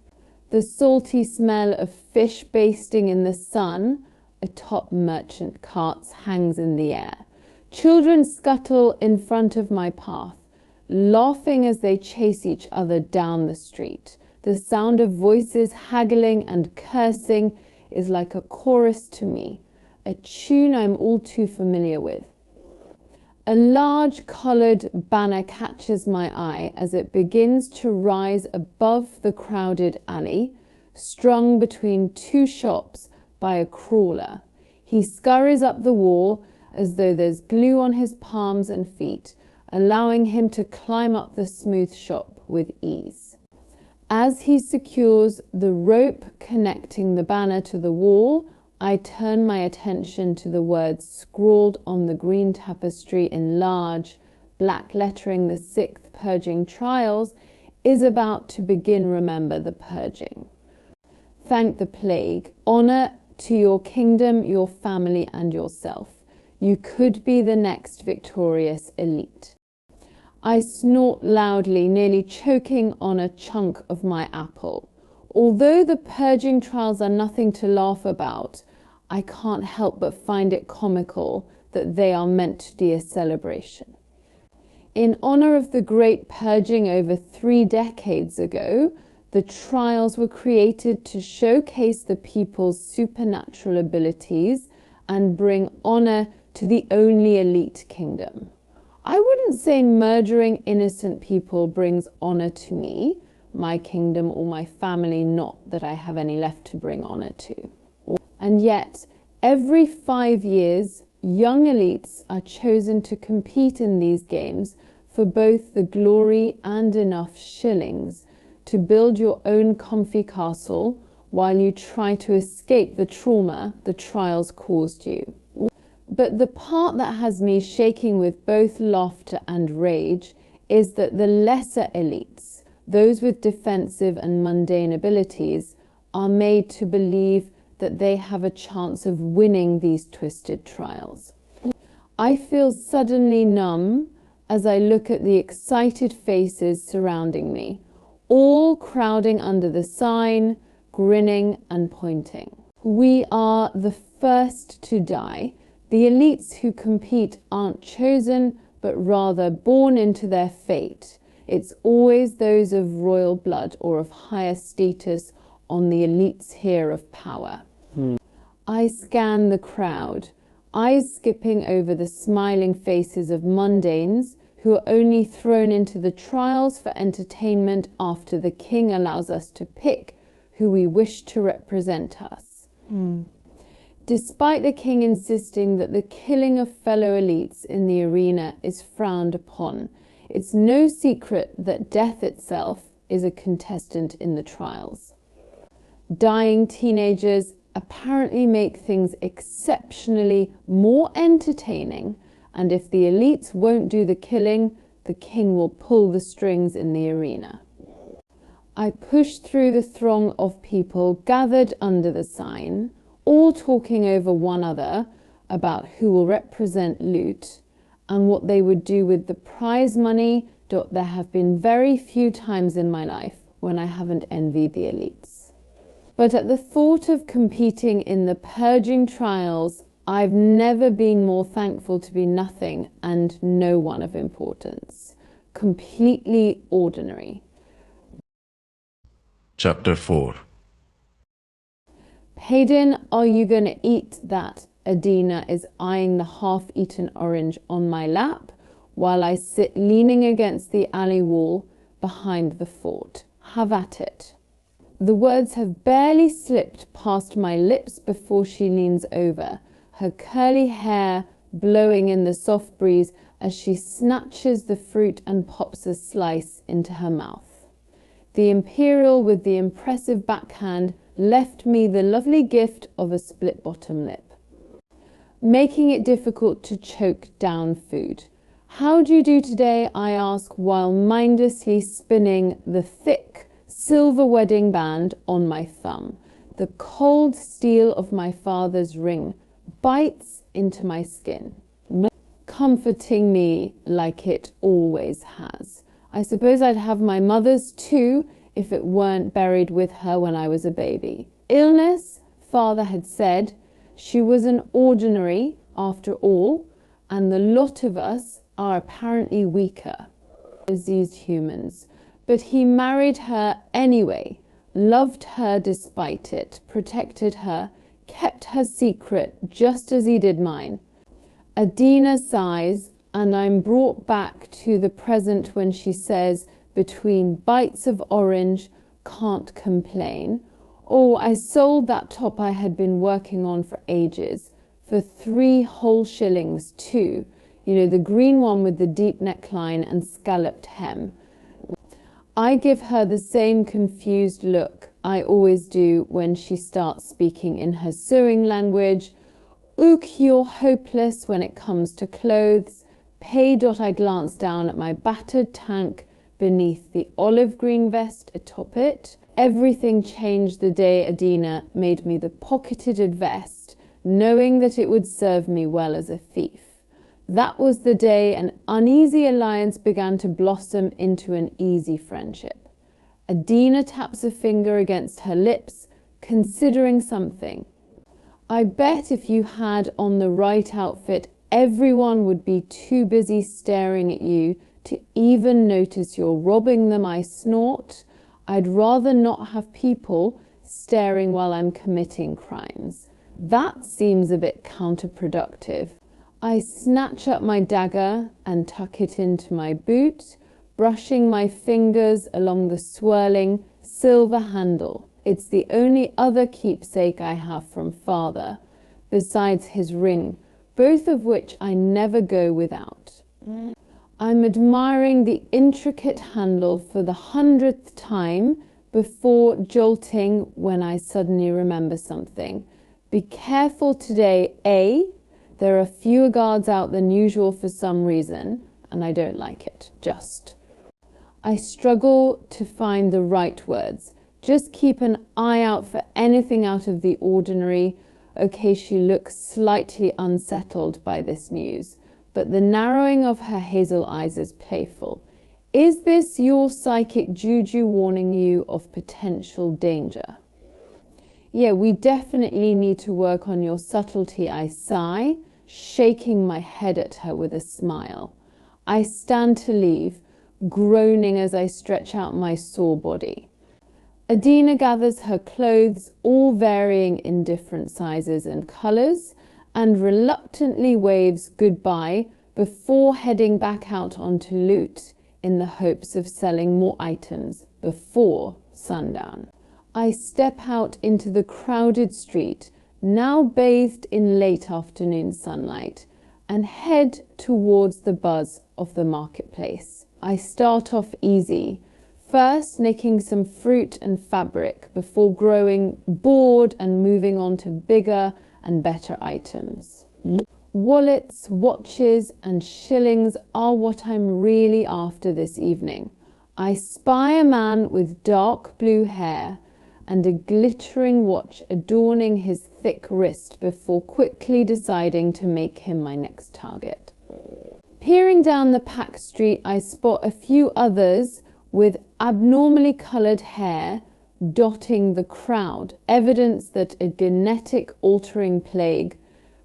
The salty smell of fish basting in the sun atop merchant carts hangs in the air. Children scuttle in front of my path, laughing as they chase each other down the street. The sound of voices haggling and cursing is like a chorus to me, a tune I'm all too familiar with. A large coloured banner catches my eye as it begins to rise above the crowded alley, strung between two shops by a crawler. He scurries up the wall as though there's glue on his palms and feet, allowing him to climb up the smooth shop with ease. As he secures the rope connecting the banner to the wall, I turn my attention to the words scrawled on the green tapestry in large black lettering. The sixth purging trials is about to begin. Remember the purging. Thank the plague. Honor to your kingdom, your family, and yourself. You could be the next victorious elite. I snort loudly, nearly choking on a chunk of my apple. Although the purging trials are nothing to laugh about, I can't help but find it comical that they are meant to be a celebration. In honor of the great purging over 3 decades ago, the trials were created to showcase the people's supernatural abilities and bring honor to the only elite kingdom. I wouldn't say murdering innocent people brings honor to me, my kingdom, or my family, not that I have any left to bring honor to. And yet, every 5 years, young elites are chosen to compete in these games for both the glory and enough shillings to build your own comfy castle while you try to escape the trauma the trials caused you. But the part that has me shaking with both laughter and rage is that the lesser elites, those with defensive and mundane abilities, are made to believe that they have a chance of winning these twisted trials. I feel suddenly numb as I look at the excited faces surrounding me, all crowding under the sign, grinning and pointing. We are the first to die. The elites who compete aren't chosen, but rather born into their fate. It's always those of royal blood or of higher status on the elites here of power. I scan the crowd, eyes skipping over the smiling faces of mundanes who are only thrown into the trials for entertainment after the king allows us to pick who we wish to represent us. Despite the king insisting that the killing of fellow elites in the arena is frowned upon, it's no secret that death itself is a contestant in the trials. Dying teenagers apparently make things exceptionally more entertaining, and if the elites won't do the killing, the king will pull the strings in the arena. I push through the throng of people gathered under the sign, all talking over one another about who will represent loot and what they would do with the prize money. There have been very few times in my life when I haven't envied the elites. But at the thought of competing in the purging trials, I've never been more thankful to be nothing and no one of importance. Completely ordinary. Chapter 4. Paedyn, are you going to eat that? Adina is eyeing the half-eaten orange on my lap while I sit leaning against the alley wall behind the fort. Have at it. The words have barely slipped past my lips before she leans over, her curly hair blowing in the soft breeze as she snatches the fruit and pops a slice into her mouth. The imperial with the impressive backhand left me the lovely gift of a split bottom lip, making it difficult to choke down food. How do you do today? I ask while mindlessly spinning the thick silver wedding band on my thumb. The cold steel of my father's ring bites into my skin, comforting me like it always has. I suppose I'd have my mother's too if it weren't buried with her when I was a baby. Illness, father had said. She was an ordinary after all, and the lot of us are apparently weaker as these humans. But he married her anyway, loved her despite it, protected her, kept her secret just as he did mine. Adina sighs, and I'm brought back to the present when she says, between bites of orange, can't complain. Oh, I sold that top I had been working on for ages for 3 whole shillings too. You know, the green one with the deep neckline and scalloped hem. I give her the same confused look I always do when she starts speaking in her sewing language. Ook, you're hopeless when it comes to clothes. Pay. I glance down at my battered tank beneath the olive green vest atop it. Everything changed the day Adina made me the pocketed vest, knowing that it would serve me well as a thief. That was the day an uneasy alliance began to blossom into an easy friendship. Adina taps a finger against her lips, considering something. I bet if you had on the right outfit, everyone would be too busy staring at you to even notice you're robbing them, I snort. I'd rather not have people staring while I'm committing crimes. That seems a bit counterproductive. I snatch up my dagger and tuck it into my boot, brushing my fingers along the swirling silver handle. It's the only other keepsake I have from father, besides his ring, both of which I never go without. I'm admiring the intricate handle for the 100th time before jolting when I suddenly remember something. Be careful today, A. There are fewer guards out than usual for some reason, and I don't like it, just. I struggle to find the right words. Just keep an eye out for anything out of the ordinary. Okay, she looks slightly unsettled by this news, but the narrowing of her hazel eyes is playful. Is this your psychic juju warning you of potential danger? Yeah, we definitely need to work on your subtlety, I sigh, shaking my head at her with a smile. I stand to leave, groaning as I stretch out my sore body. Adina gathers her clothes, all varying in different sizes and colours, and reluctantly waves goodbye before heading back out onto loot in the hopes of selling more items before sundown. I step out into the crowded street, now bathed in late afternoon sunlight, and head towards the buzz of the marketplace. I start off easy, first nicking some fruit and fabric before growing bored and moving on to bigger and better items. Wallets, watches, and shillings are what I'm really after this evening. I spy a man with dark blue hair and a glittering watch adorning his thick wrist before quickly deciding to make him my next target. Peering down the packed street, I spot a few others with abnormally coloured hair dotting the crowd, evidence that a genetic altering plague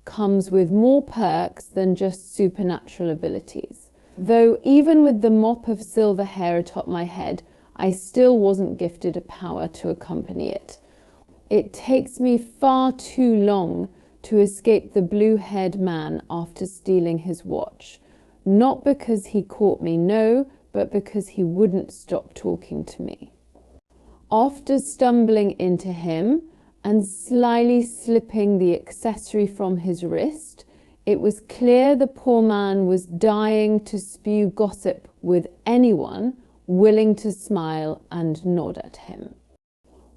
comes with more perks than just supernatural abilities. Though even with the mop of silver hair atop my head, I still wasn't gifted a power to accompany it. It takes me far too long to escape the blue-haired man after stealing his watch. Not because he caught me, no, but because he wouldn't stop talking to me. After stumbling into him and slyly slipping the accessory from his wrist, it was clear the poor man was dying to spew gossip with anyone willing to smile and nod at him.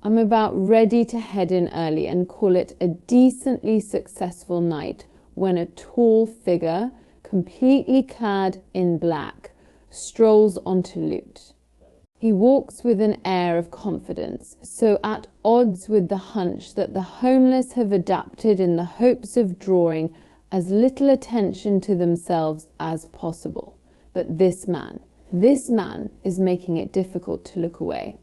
I'm about ready to head in early and call it a decently successful night when a tall figure, completely clad in black, strolls onto loot. He walks with an air of confidence, so at odds with the hunch that the homeless have adapted in the hopes of drawing as little attention to themselves as possible. But this man is making it difficult to look away.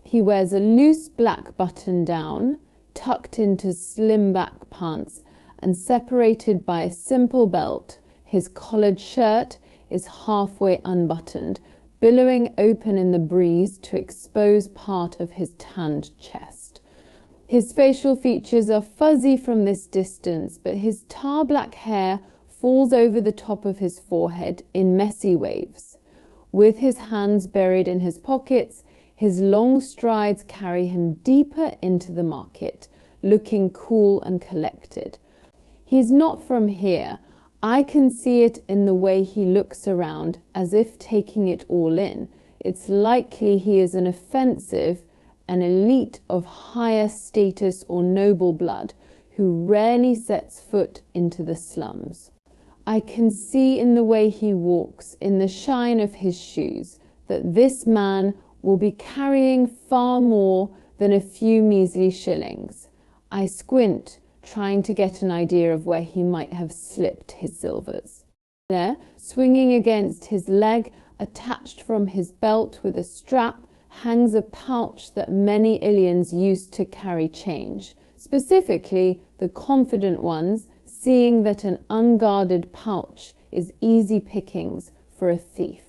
He wears a loose black button-down, tucked into slim back pants and separated by a simple belt. His collared shirt is halfway unbuttoned, billowing open in the breeze to expose part of his tanned chest. His facial features are fuzzy from this distance, but his tar black hair falls over the top of his forehead in messy waves. With his hands buried in his pockets, his long strides carry him deeper into the market, looking cool and collected. He's not from here. I can see it in the way he looks around, as if taking it all in. It's likely he is an offensive, an elite of higher status or noble blood, who rarely sets foot into the slums. I can see in the way he walks, in the shine of his shoes, that this man will be carrying far more than a few measly shillings. I squint, trying to get an idea of where he might have slipped his silvers. There, swinging against his leg, attached from his belt with a strap, hangs a pouch that many Ilyans used to carry change. Specifically, the confident ones, seeing that an unguarded pouch is easy pickings for a thief.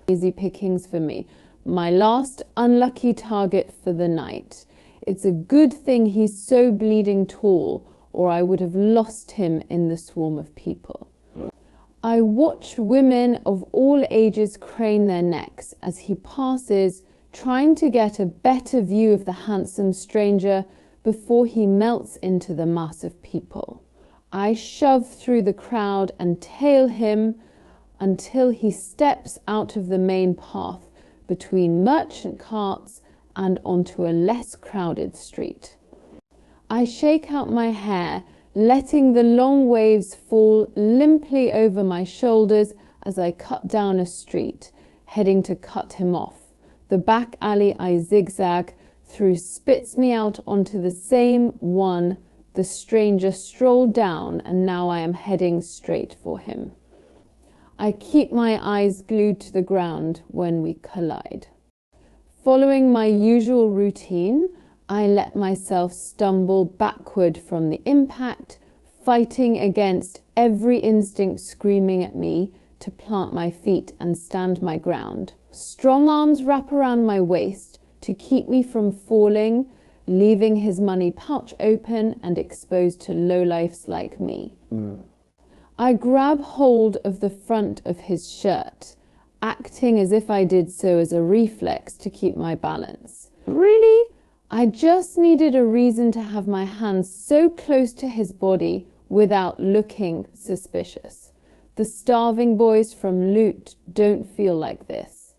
Easy pickings for me. My last unlucky target for the night. It's a good thing he's so bleeding tall, or I would have lost him in the swarm of people. I watch women of all ages crane their necks as he passes, trying to get a better view of the handsome stranger before he melts into the mass of people. I shove through the crowd and tail him until he steps out of the main path between merchant carts and onto a less crowded street. I shake out my hair, letting the long waves fall limply over my shoulders as I cut down a street, heading to cut him off. The back alley I zigzag through spits me out onto the same one the stranger strolled down, and now I am heading straight for him. I keep my eyes glued to the ground when we collide. Following my usual routine, I let myself stumble backward from the impact, fighting against every instinct screaming at me to plant my feet and stand my ground. Strong arms wrap around my waist to keep me from falling, leaving his money pouch open and exposed to lowlifes like me. I grab hold of the front of his shirt, acting as if I did so as a reflex to keep my balance. Really? I just needed a reason to have my hands so close to his body without looking suspicious. The starving boys from Loot don't feel like this.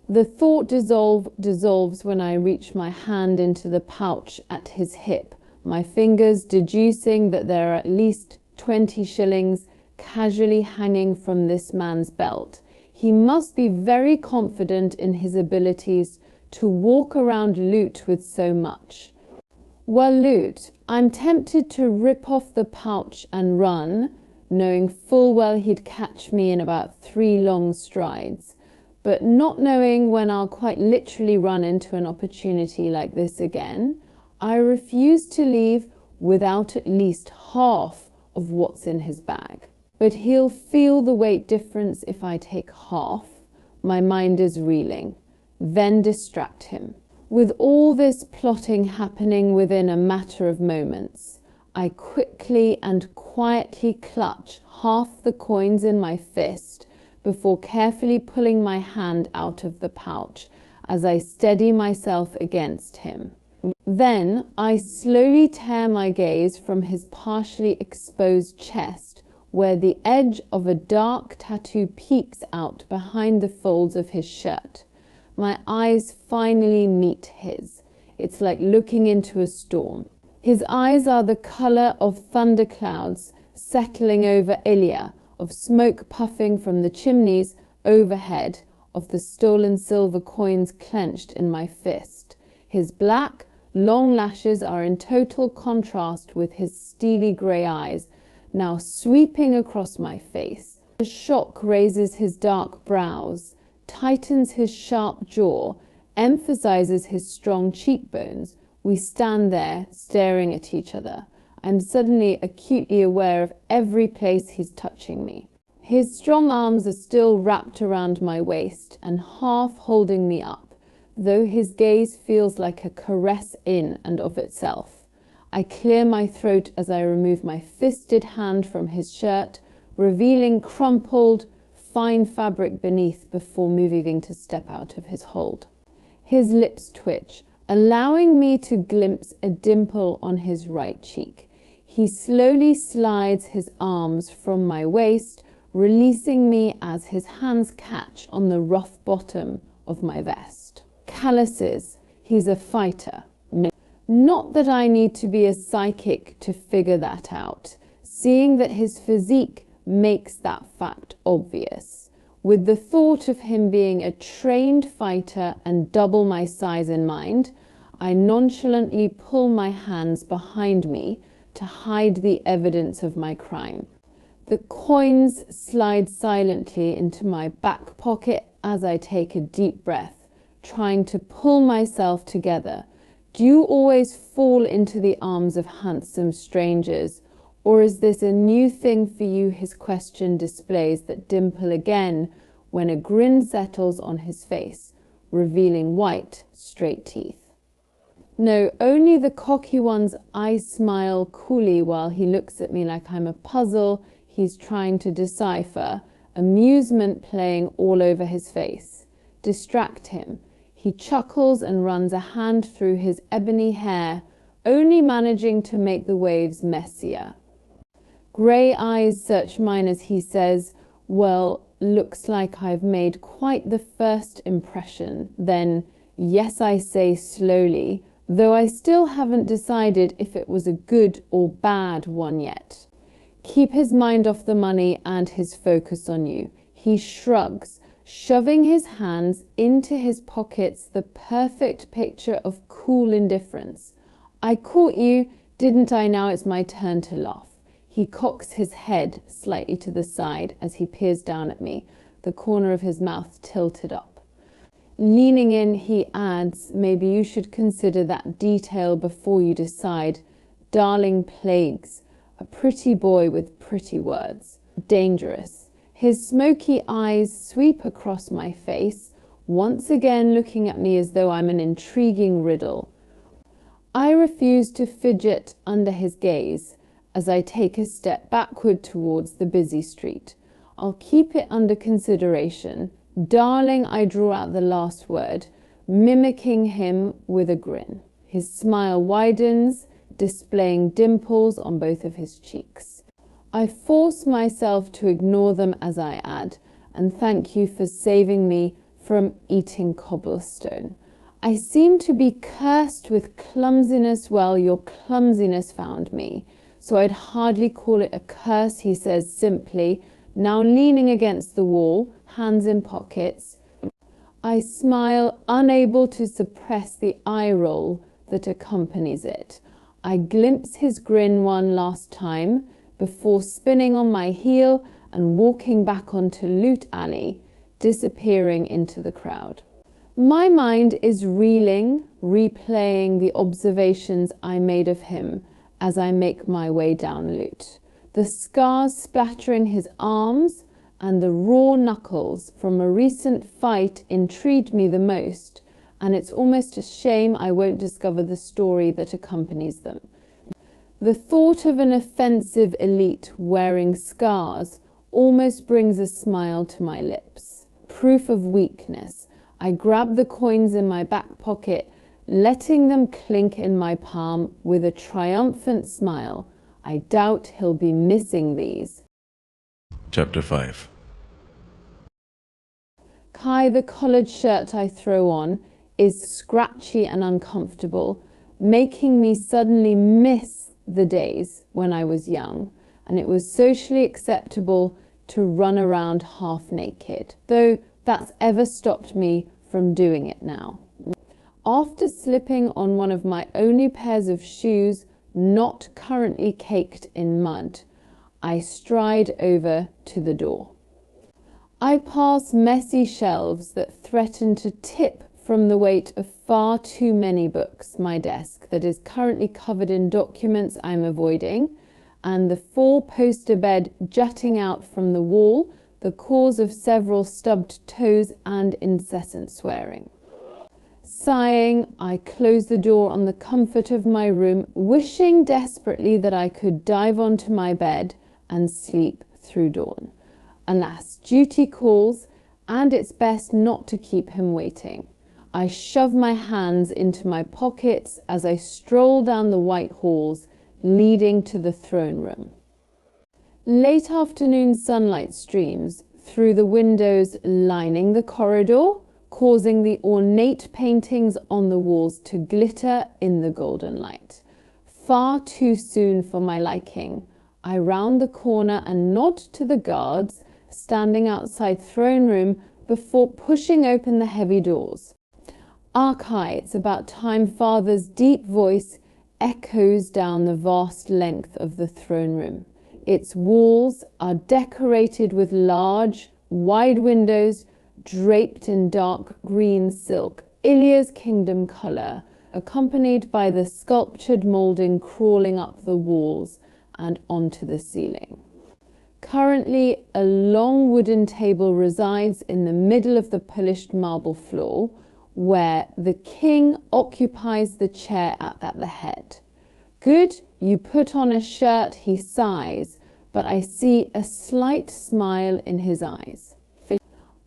The thought dissolves when I reach my hand into the pouch at his hip, my fingers deducing that there are at least 20 shillings casually hanging from this man's belt. He must be very confident in his abilities to walk around Loot with so much. Well, Loot, I'm tempted to rip off the pouch and run, knowing full well he'd catch me in about 3 long strides, but not knowing when I'll quite literally run into an opportunity like this again, I refuse to leave without at least half of what's in his bag. But he'll feel the weight difference if I take half. My mind is reeling. Then distract him. With all this plotting happening within a matter of moments, I quickly and quietly clutch half the coins in my fist before carefully pulling my hand out of the pouch as I steady myself against him. Then I slowly tear my gaze from his partially exposed chest, where the edge of a dark tattoo peeks out behind the folds of his shirt. My eyes finally meet his. It's like looking into a storm. His eyes are the color of thunderclouds settling over Ilya, of smoke puffing from the chimneys overhead, of the stolen silver coins clenched in my fist. His black, long lashes are in total contrast with his steely grey eyes, now sweeping across my face. The shock raises his dark brows, tightens his sharp jaw, emphasizes his strong cheekbones. We stand there, staring at each other. I'm suddenly acutely aware of every place he's touching me. His strong arms are still wrapped around my waist and half holding me up, though his gaze feels like a caress in and of itself. I clear my throat as I remove my fisted hand from his shirt, revealing crumpled, fine fabric beneath before moving to step out of his hold. His lips twitch, allowing me to glimpse a dimple on his right cheek. He slowly slides his arms from my waist, releasing me as his hands catch on the rough bottom of my vest. Calluses, he's a fighter. Not that I need to be a psychic to figure that out, seeing that his physique makes that fact obvious. With the thought of him being a trained fighter and double my size in mind, I nonchalantly pull my hands behind me to hide the evidence of my crime. The coins slide silently into my back pocket as I take a deep breath, trying to pull myself together. Do you always fall into the arms of handsome strangers, or is this a new thing for you? His question displays that dimple again when a grin settles on his face, revealing white, straight teeth. No, only the cocky ones. I smile coolly while he looks at me like I'm a puzzle he's trying to decipher, amusement playing all over his face. Distract him. He chuckles and runs a hand through his ebony hair, only managing to make the waves messier. Grey eyes search mine as he says, "Well, looks like I've made quite the first impression." Then, yes, I say slowly, though I still haven't decided if it was a good or bad one yet. Keep his mind off the money and his focus on you. He shrugs, shoving his hands into his pockets, the perfect picture of cool indifference. I caught you, didn't I? Now it's my turn to laugh. He cocks his head slightly to the side as he peers down at me, the corner of his mouth tilted up. Leaning in, he adds, "Maybe you should consider that detail before you decide. Darling plagues, a pretty boy with pretty words. Dangerous." His smoky eyes sweep across my face, once again looking at me as though I'm an intriguing riddle. I refuse to fidget under his gaze as I take a step backward towards the busy street. I'll keep it under consideration. Darling, I draw out the last word, mimicking him with a grin. His smile widens, displaying dimples on both of his cheeks. I force myself to ignore them as I add, "And thank you for saving me from eating cobblestone. I seem to be cursed with clumsiness. Well, your clumsiness found me, so I'd hardly call it a curse," he says simply, now leaning against the wall, hands in pockets. I smile, unable to suppress the eye roll that accompanies it. I glimpse his grin one last time before spinning on my heel and walking back onto Loot Alley, disappearing into the crowd. My mind is reeling, replaying the observations I made of him as I make my way down Loot. The scars splattering his arms and the raw knuckles from a recent fight intrigued me the most, and it's almost a shame I won't discover the story that accompanies them. The thought of an offensive elite wearing scars almost brings a smile to my lips. Proof of weakness. I grab the coins in my back pocket, letting them clink in my palm with a triumphant smile. I doubt he'll be missing these. Chapter 5. Kai, the collared shirt I throw on, is scratchy and uncomfortable, making me suddenly miss the days when I was young and it was socially acceptable to run around half naked, though that's ever stopped me from doing it now. After slipping on one of my only pairs of shoes not currently caked in mud, I stride over to the door. I pass messy shelves that threaten to tip from the weight of far too many books, my desk that is currently covered in documents I'm avoiding, and the four-poster bed jutting out from the wall, the cause of several stubbed toes and incessant swearing. Sighing, I close the door on the comfort of my room, wishing desperately that I could dive onto my bed and sleep through dawn. Alas, duty calls, and it's best not to keep him waiting. I shove my hands into my pockets as I stroll down the white halls leading to the throne room. Late afternoon sunlight streams through the windows lining the corridor, causing the ornate paintings on the walls to glitter in the golden light. Far too soon for my liking, I round the corner and nod to the guards standing outside throne room before pushing open the heavy doors. Archai, it's about time Father's deep voice echoes down the vast length of the throne room. Its walls are decorated with large, wide windows draped in dark green silk, Ilya's kingdom colour, accompanied by the sculptured moulding crawling up the walls and onto the ceiling. Currently, a long wooden table resides in the middle of the polished marble floor, where the king occupies the chair at the head. Good, you put on a shirt, he sighs, but I see a slight smile in his eyes.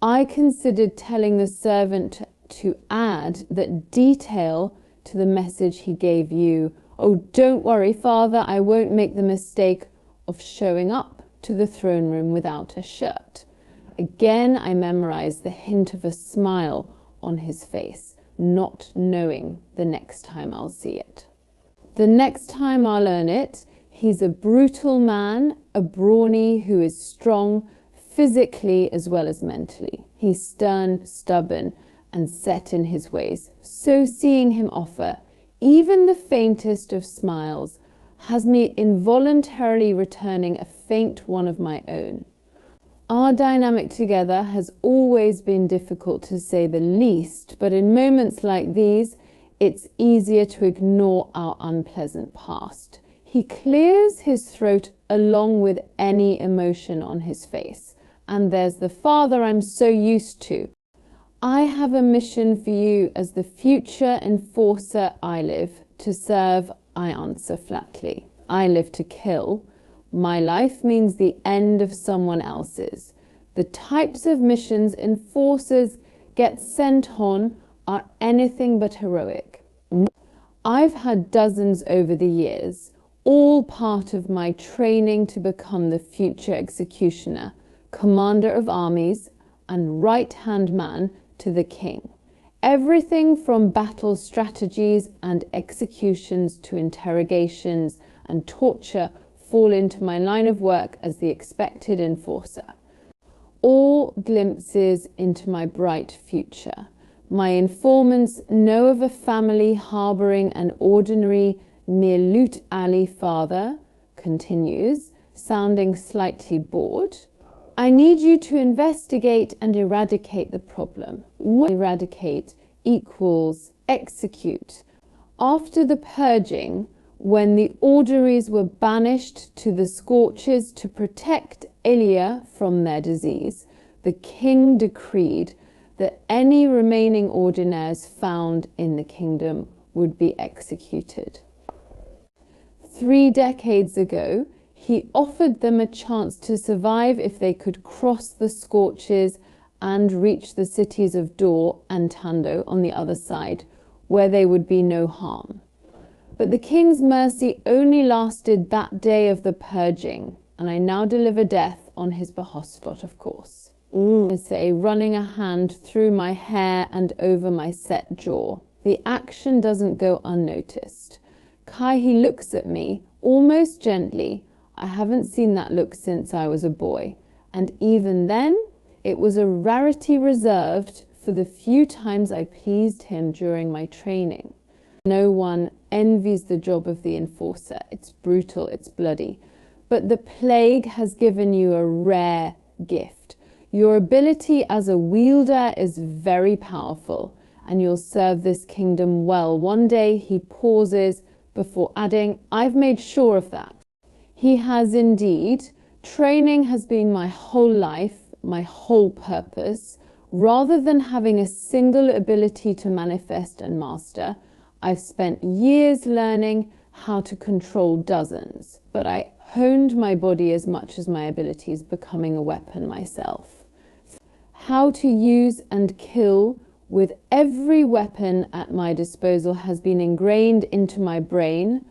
I considered telling the servant to add that detail to the message he gave you. Oh, don't worry, Father, I won't make the mistake of showing up to the throne room without a shirt. Again, I memorized the hint of a smile on his face, not knowing the next time I'll see it. The next time I'll learn it, he's a brutal man, a brawny who is strong physically as well as mentally. He's stern, stubborn, and set in his ways. So seeing him offer even the faintest of smiles has me involuntarily returning a faint one of my own. Our dynamic together has always been difficult to say the least, but in moments like these, it's easier to ignore our unpleasant past. He clears his throat along with any emotion on his face. And there's the father I'm so used to. I have a mission for you as the future enforcer I live to serve, I answer flatly. I live to kill. My life means the end of someone else's. The types of missions enforcers get sent on are anything but heroic. I've had dozens over the years, all part of my training to become the future executioner, commander of armies, and right-hand man to the king. Everything from battle strategies and executions to interrogations and torture fall into my line of work as the expected enforcer. All glimpses into my bright future. My informants know of a family harboring an ordinary near Loot Alley father, continues, sounding slightly bored. I need you to investigate and eradicate the problem. Eradicate equals execute. After the purging, when the Ordinaries were banished to the scorches to protect Ilya from their disease, the king decreed that any remaining Ordinaries found in the kingdom would be executed. 3 decades ago, he offered them a chance to survive if they could cross the scorches and reach the cities of Dor and Tando on the other side, where they would be no harm. But the king's mercy only lasted that day of the purging, and I now deliver death on his behest, of course. I say, running a hand through my hair and over my set jaw. The action doesn't go unnoticed. He looks at me, almost gently. I haven't seen that look since I was a boy, and even then, it was a rarity reserved for the few times I pleased him during my training. No one envies the job of the enforcer. It's brutal, it's bloody. But the plague has given you a rare gift. Your ability as a wielder is very powerful, and you'll serve this kingdom well. One day he pauses before adding, I've made sure of that. He has indeed. Training has been my whole life, my whole purpose. Rather than having a single ability to manifest and master, I've spent years learning how to control dozens. But I honed my body as much as my abilities, becoming a weapon myself. How to use and kill with every weapon at my disposal has been ingrained into my brain,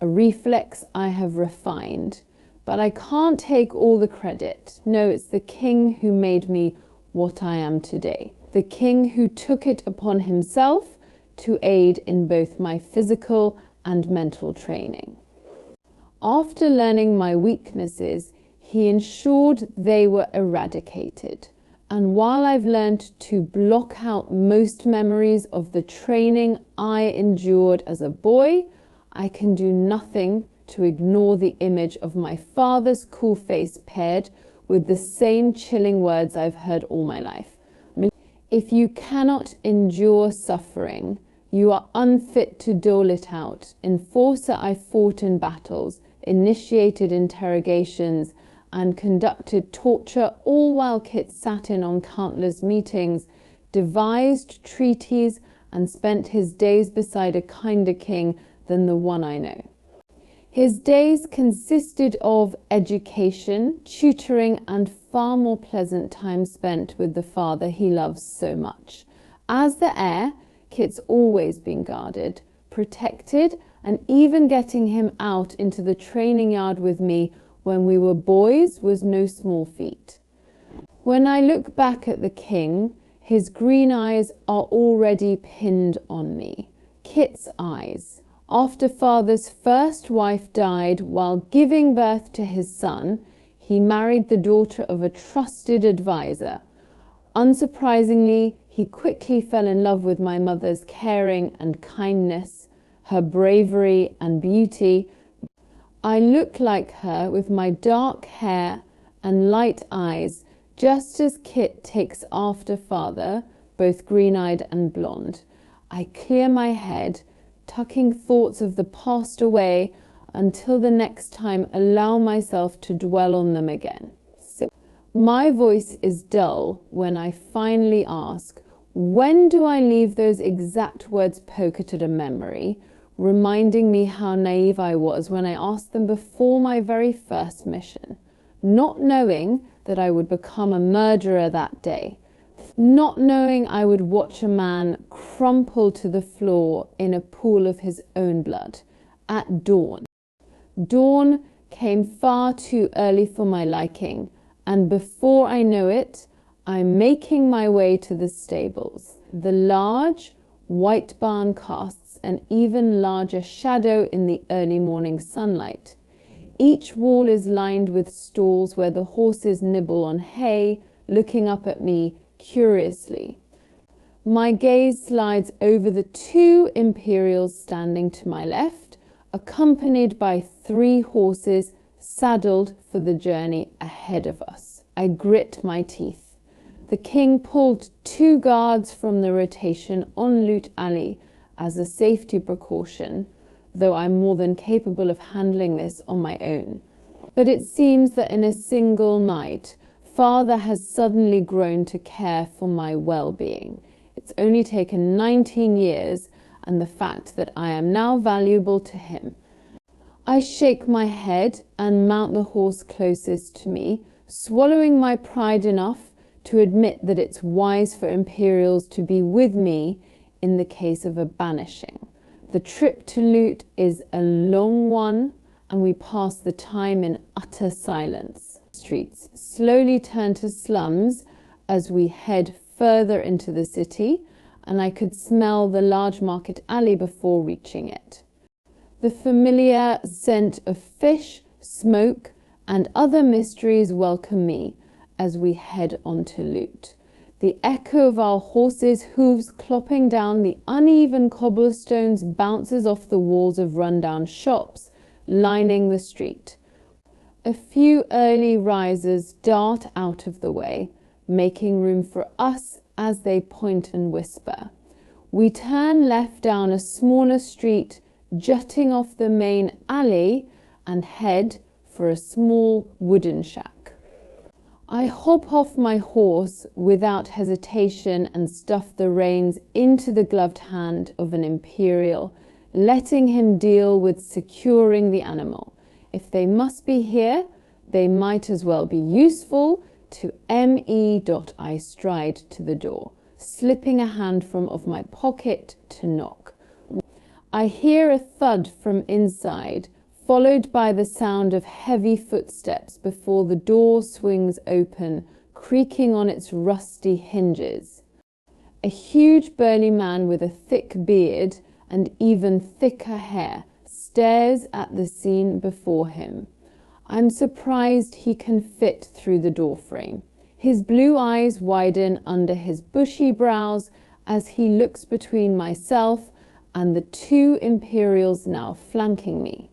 a reflex I have refined. But I can't take all the credit. No, it's the king who made me what I am today. The king who took it upon himself to aid in both my physical and mental training. After learning my weaknesses, he ensured they were eradicated. And while I've learned to block out most memories of the training I endured as a boy, I can do nothing to ignore the image of my father's cool face paired with the same chilling words I've heard all my life. If you cannot endure suffering, you are unfit to dole it out. Enforcer, I fought in battles, initiated interrogations, and conducted torture, all while Kit sat in on countless meetings, devised treaties, and spent his days beside a kinder king than the one I know. His days consisted of education, tutoring, and far more pleasant time spent with the father he loves so much. As the heir, Kit's always been guarded, protected, and even getting him out into the training yard with me when we were boys was no small feat. When I look back at the king, his green eyes are already pinned on me. Kit's eyes. After father's first wife died while giving birth to his son, he married the daughter of a trusted advisor. Unsurprisingly, he quickly fell in love with my mother's caring and kindness, her bravery and beauty. I look like her with my dark hair and light eyes, just as Kit takes after father, both green-eyed and blonde. I clear my head, tucking thoughts of the past away until the next time allow myself to dwell on them again. So, my voice is dull when I finally ask, when do I leave those exact words pocket at a memory, reminding me how naive I was when I asked them before my very first mission, not knowing that I would become a murderer that day, not knowing I would watch a man crumple to the floor in a pool of his own blood at dawn. Dawn came far too early for my liking, and before I know it, I'm making my way to the stables. The large white barn casts an even larger shadow in the early morning sunlight. Each wall is lined with stalls where the horses nibble on hay, looking up at me curiously. My gaze slides over the two imperials standing to my left, accompanied by 3 horses saddled for the journey ahead of us. I grit my teeth. The king pulled 2 guards from the rotation en route alley as a safety precaution, though I'm more than capable of handling this on my own. But it seems that in a single night, father has suddenly grown to care for my well-being. It's only taken 19 years and the fact that I am now valuable to him. I shake my head and mount the horse closest to me, swallowing my pride enough to admit that it's wise for Imperials to be with me in the case of a banishing. The trip to Lute is a long one, and we pass the time in utter silence. Streets slowly turn to slums as we head further into the city, and I could smell the large market alley before reaching it. The familiar scent of fish, smoke, and other mysteries welcome me as we head on to Lute. The echo of our horses' hooves clopping down the uneven cobblestones bounces off the walls of rundown shops lining the street. A few early risers dart out of the way, making room for us as they point and whisper. We turn left down a smaller street jutting off the main alley and head for a small wooden shack. I hop off my horse without hesitation and stuff the reins into the gloved hand of an Imperial, letting him deal with securing the animal. If they must be here, they might as well be useful. To me. I stride to the door, slipping a hand from of my pocket to knock. I hear a thud from inside, followed by the sound of heavy footsteps before the door swings open, creaking on its rusty hinges. A huge burly man with a thick beard and even thicker hair stares at the scene before him. I'm surprised he can fit through the doorframe. His blue eyes widen under his bushy brows as he looks between myself and the two Imperials now flanking me.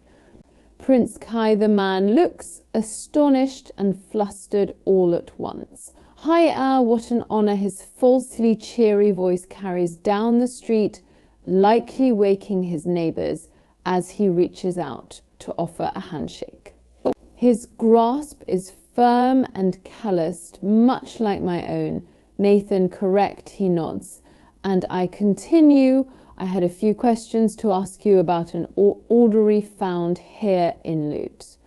Prince Kai the man looks astonished and flustered all at once. Hi, what an honour, his falsely cheery voice carries down the street, likely waking his neighbours as he reaches out to offer a handshake. His grasp is firm and calloused, much like my own. Nathan, correct, he nods. And I continue. I had a few questions to ask you about an orderly found here in loot.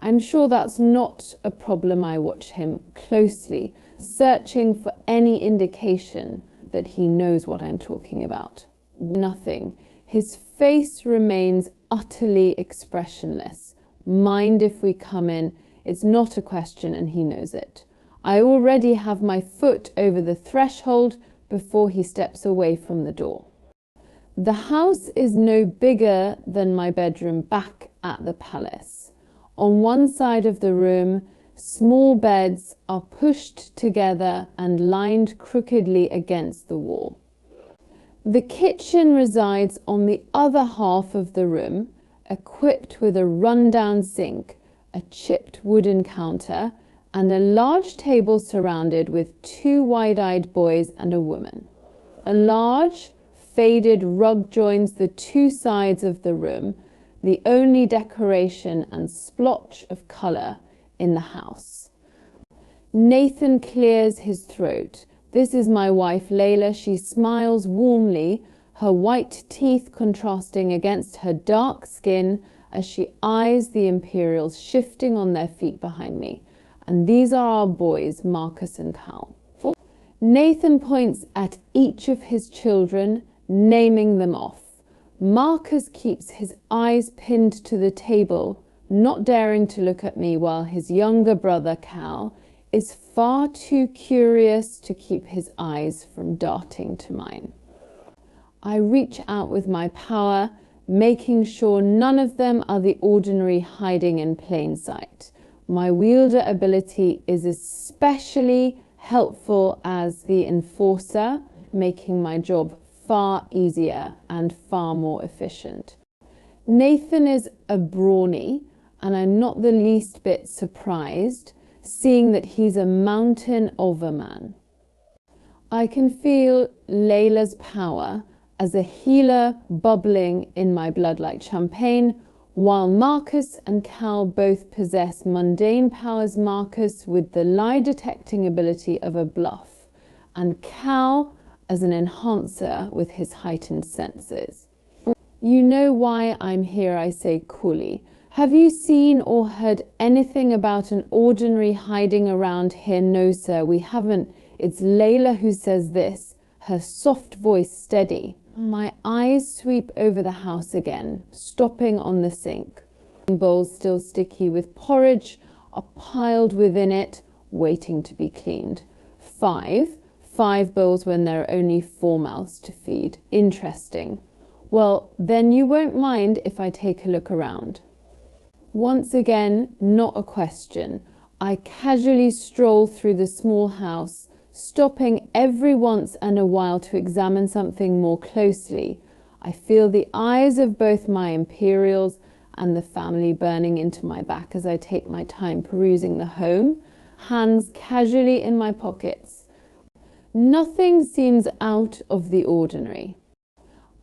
I'm sure that's not a problem. I watch him closely, searching for any indication that he knows what I'm talking about. Nothing. His face remains utterly expressionless. Mind if we come in? It's not a question and he knows it. I already have my foot over the threshold before he steps away from the door. The house is no bigger than my bedroom back at the palace. On one side of the room, small beds are pushed together and lined crookedly against the wall. The kitchen resides on the other half of the room, equipped with a rundown sink, a chipped wooden counter, and a large table surrounded with two wide-eyed boys and a woman. A large, faded rug joins the two sides of the room, the only decoration and splotch of colour in the house. Nathan clears his throat. This is my wife, Layla. She smiles warmly, her white teeth contrasting against her dark skin as she eyes the Imperials shifting on their feet behind me. And these are our boys, Marcus and Cal. Nathan points at each of his children, naming them off. Marcus keeps his eyes pinned to the table, not daring to look at me, while his younger brother, Cal, is far too curious to keep his eyes from darting to mine. I reach out with my power, making sure none of them are the ordinary hiding in plain sight. My wielder ability is especially helpful as the enforcer, making my job far easier and far more efficient. Nathan is a brawny, and I'm not the least bit surprised, seeing that he's a mountain of a man. I can feel Layla's power as a healer bubbling in my blood like champagne, while Marcus and Cal both possess mundane powers, Marcus with the lie-detecting ability of a bluff, and Cal as an enhancer with his heightened senses. You know why I'm here, I say coolly. Have you seen or heard anything about an ordinary hiding around here? No, sir, we haven't. It's Layla who says this, her soft voice steady. My eyes sweep over the house again, stopping on the sink. Bowls still sticky with porridge are piled within it, waiting to be cleaned. Five bowls when there are only 4 mouths to feed. Interesting. Well, then you won't mind if I take a look around. Once again, not a question. I casually stroll through the small house, stopping every once and a while to examine something more closely. I feel the eyes of both my Imperials and the family burning into my back as I take my time perusing the home, hands casually in my pockets. Nothing seems out of the ordinary.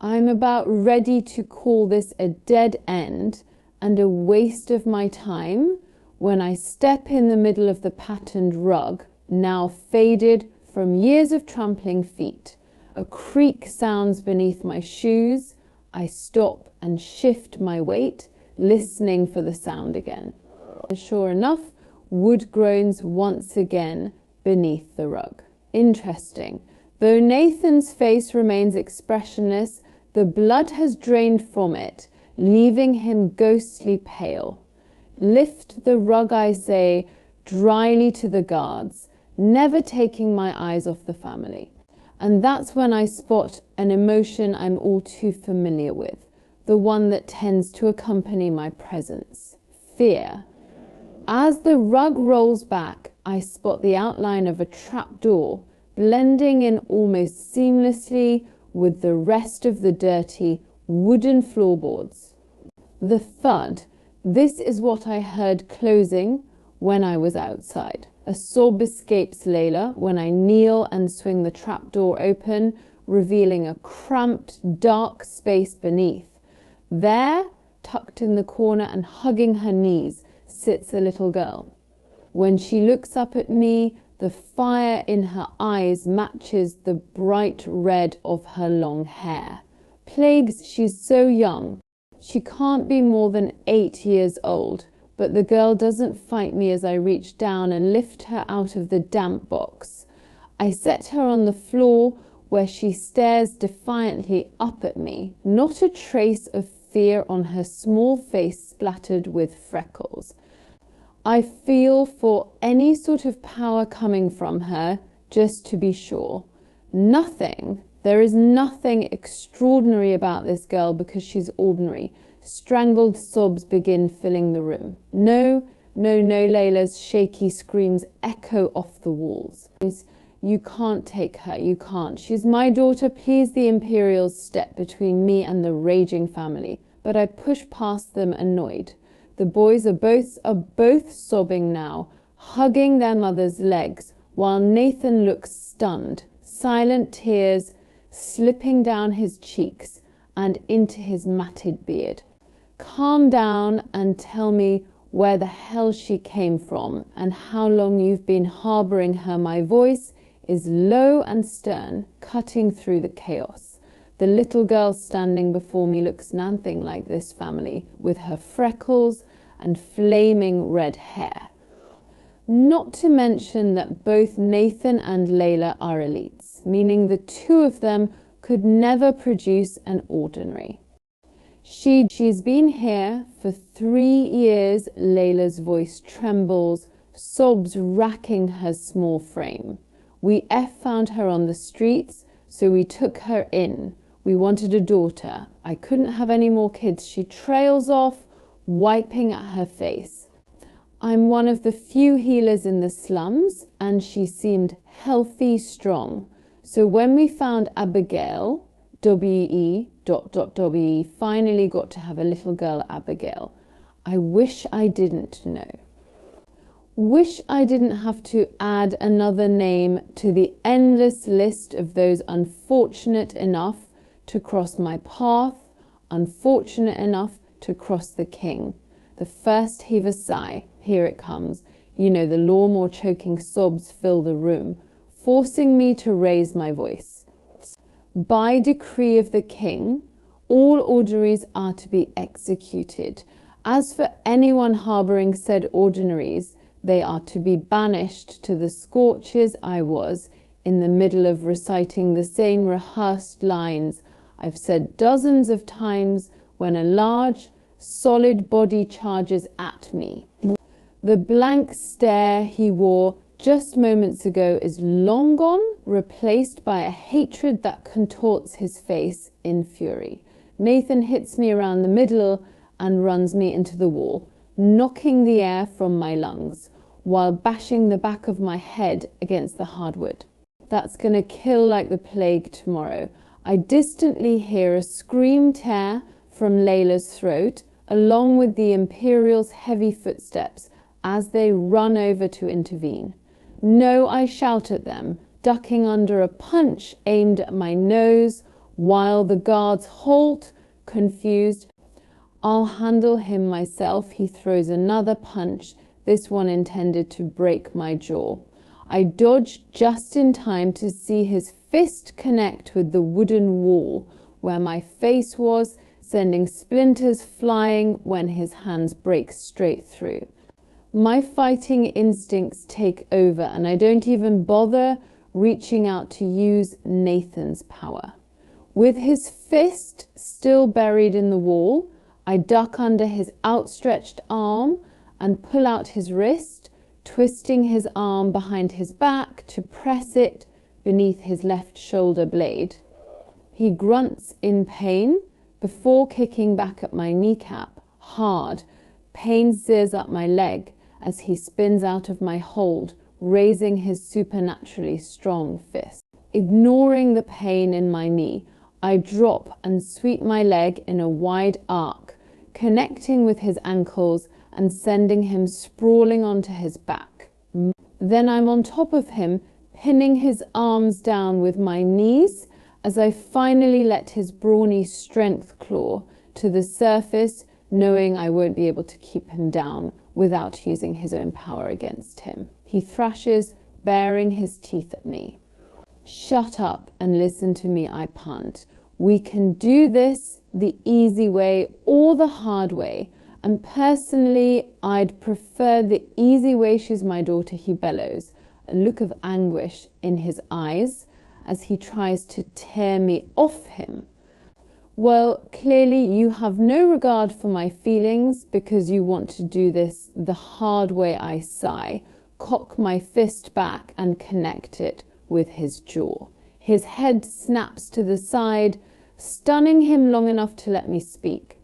I'm about ready to call this a dead end and a waste of my time when I step in the middle of the patterned rug, now faded from years of trampling feet. A creak sounds beneath my shoes. I stop and shift my weight, listening for the sound again. And sure enough, wood groans once again beneath the rug. Interesting. Though Nathan's face remains expressionless, the blood has drained from it, leaving him ghostly pale. Lift the rug, I say, dryly to the guards, never taking my eyes off the family. And that's when I spot an emotion I'm all too familiar with, the one that tends to accompany my presence: fear. As the rug rolls back, I spot the outline of a trapdoor, blending in almost seamlessly with the rest of the dirty wooden floorboards. The thud. This is what I heard closing when I was outside. A sob escapes Layla when I kneel and swing the trapdoor open, revealing a cramped, dark space beneath. There, tucked in the corner and hugging her knees, sits a little girl. When she looks up at me, the fire in her eyes matches the bright red of her long hair. Plagues, she's so young. She can't be more than 8 years old, but the girl doesn't fight me as I reach down and lift her out of the damp box. I set her on the floor where she stares defiantly up at me, not a trace of fear on her small face splattered with freckles. I feel for any sort of power coming from her, just to be sure. There is nothing extraordinary about this girl because she's ordinary. Strangled sobs begin filling the room. No, Layla's shaky screams echo off the walls. You can't take her, you can't. She's my daughter, please. The Imperials step between me and the raging family. But I push past them, annoyed. The boys are both sobbing now, hugging their mother's legs, while Nathan looks stunned, silent tears slipping down his cheeks and into his matted beard. Calm down and tell me where the hell she came from and how long you've been harboring her. My voice is low and stern, cutting through the chaos. The little girl standing before me looks nothing like this family, with her freckles and flaming red hair. Not to mention that both Nathan and Layla are elites, meaning the two of them could never produce an ordinary. She's been here for 3 years. Layla's voice trembles, sobs racking her small frame. We found her on the streets, so we took her in. We wanted a daughter. I couldn't have any more kids. She trails off, wiping at her face. I'm one of the few healers in the slums, and she seemed healthy, strong. So when we found Abigail, W-E ... finally got to have a little girl, Abigail. I wish I didn't know. Wish I didn't have to add another name to the endless list of those unfortunate enough to cross my path, unfortunate enough to cross the king. The first heave a sigh. Here it comes. You know, the lawnmower choking sobs fill the room, forcing me to raise my voice. By decree of the king, all ordinaries are to be executed. As for anyone harboring said ordinaries, they are to be banished to the scorches. I was in the middle of reciting the same rehearsed lines I've said dozens of times when a large, solid body charges at me. The blank stare he wore just moments ago is long gone, replaced by a hatred that contorts his face in fury. Nathan hits me around the middle and runs me into the wall, knocking the air from my lungs while bashing the back of my head against the hardwood. That's gonna kill like the plague tomorrow. I distantly hear a scream tear from Layla's throat, along with the Imperials' heavy footsteps as they run over to intervene. No, I shout at them, ducking under a punch aimed at my nose, while the guards halt, confused. I'll handle him myself. He throws another punch, this one intended to break my jaw. I dodge just in time to see his fist connect with the wooden wall where my face was, sending splinters flying when his hands break straight through. My fighting instincts take over, and I don't even bother reaching out to use Nathan's power. With his fist still buried in the wall, I duck under his outstretched arm and pull out his wrist, twisting his arm behind his back to press it beneath his left shoulder blade. He grunts in pain before kicking back at my kneecap, hard. Pain sears up my leg as he spins out of my hold, raising his supernaturally strong fist. Ignoring the pain in my knee, I drop and sweep my leg in a wide arc, connecting with his ankles and sending him sprawling onto his back. Then I'm on top of him, pinning his arms down with my knees as I finally let his brawny strength claw to the surface, knowing I won't be able to keep him down without using his own power against him. He thrashes, baring his teeth at me. "Shut up and listen to me," I pant. "We can do this the easy way or the hard way. And personally, I'd prefer the easy way. She's my daughter," he bellows, a look of anguish in his eyes as he tries to tear me off him. "Well, clearly you have no regard for my feelings because you want to do this the hard way," I sigh, cock my fist back and connect it with his jaw. His head snaps to the side, stunning him long enough to let me speak.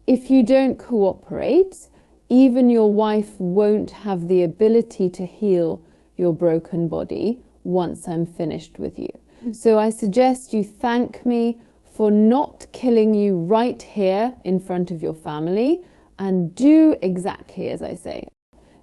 "If you don't cooperate, even your wife won't have the ability to heal your broken body once I'm finished with you. So I suggest you thank me for not killing you right here in front of your family and do exactly as I say."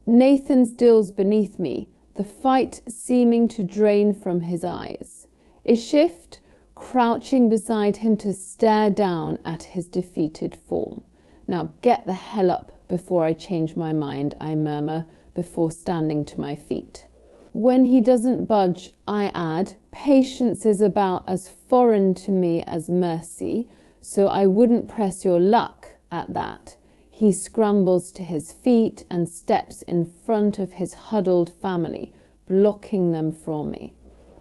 Nathan stills beneath me, the fight seeming to drain from his eyes. I shift, crouching beside him to stare down at his defeated form. "Now get the hell up before I change my mind," I murmur before standing to my feet. When he doesn't budge, I add, "Patience is about as foreign to me as mercy, so I wouldn't press your luck at that." He scrambles to his feet and steps in front of his huddled family, blocking them from me,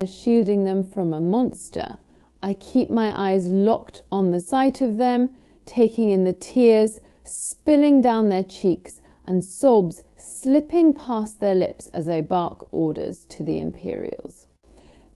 shielding them from a monster. I keep my eyes locked on the sight of them, taking in the tears spilling down their cheeks and sobs slipping past their lips as I bark orders to the Imperials.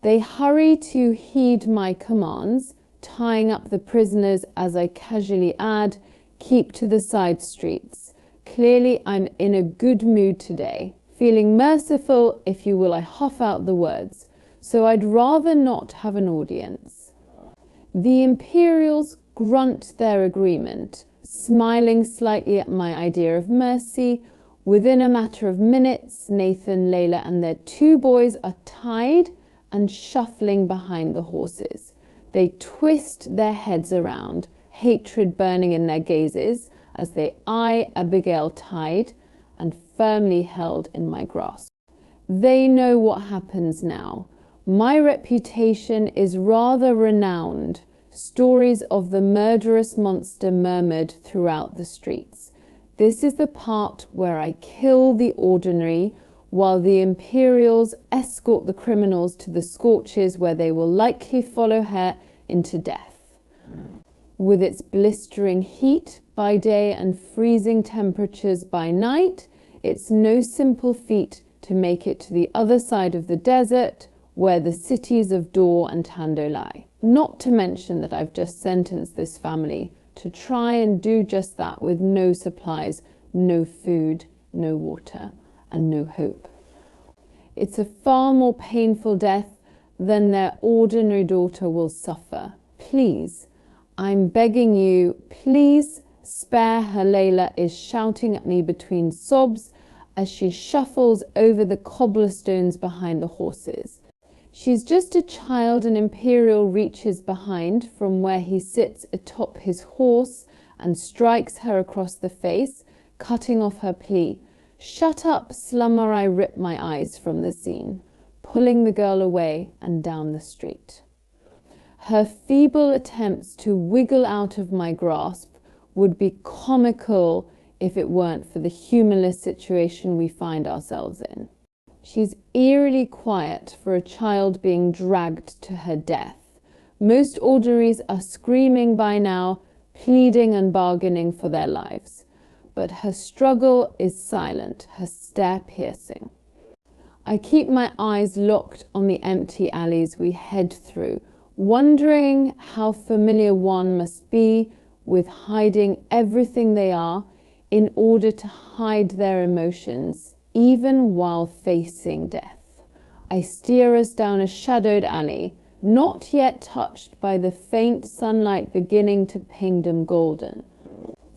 They hurry to heed my commands, tying up the prisoners as I casually add, "Keep to the side streets." Clearly I'm in a good mood today, feeling merciful, if you will. I huff out the words, "So I'd rather not have an audience." The Imperials grunt their agreement, smiling slightly at my idea of mercy. Within a matter of minutes, Nathan, Layla, and their 2 boys are tied and shuffling behind the horses. They twist their heads around, hatred burning in their gazes as they eye Abigail tied and firmly held in my grasp. They know what happens now. My reputation is rather renowned. Stories of the murderous monster murmured throughout the streets. This is the part where I kill the ordinary, while the Imperials escort the criminals to the scorches where they will likely follow her into death. With its blistering heat by day and freezing temperatures by night, it's no simple feat to make it to the other side of the desert where the cities of Dor and Tando lie. Not to mention that I've just sentenced this family to try and do just that with no supplies, no food, no water, and no hope. It's a far more painful death than their ordinary daughter will suffer. Please, I'm begging you, please spare her. Layla is shouting at me between sobs as she shuffles over the cobblestones behind the horses. She's just a child, and Imperial reaches behind from where he sits atop his horse and strikes her across the face, cutting off her plea. "Shut up, slummer!" I rip my eyes from the scene, pulling the girl away and down the street. Her feeble attempts to wiggle out of my grasp would be comical if it weren't for the humorless situation we find ourselves in. She's eerily quiet for a child being dragged to her death. Most Ordinaries are screaming by now, pleading and bargaining for their lives. But her struggle is silent, her stare piercing. I keep my eyes locked on the empty alleys we head through, wondering how familiar one must be with hiding everything they are in order to hide their emotions, even while facing death. I steer us down a shadowed alley, not yet touched by the faint sunlight beginning to ping golden.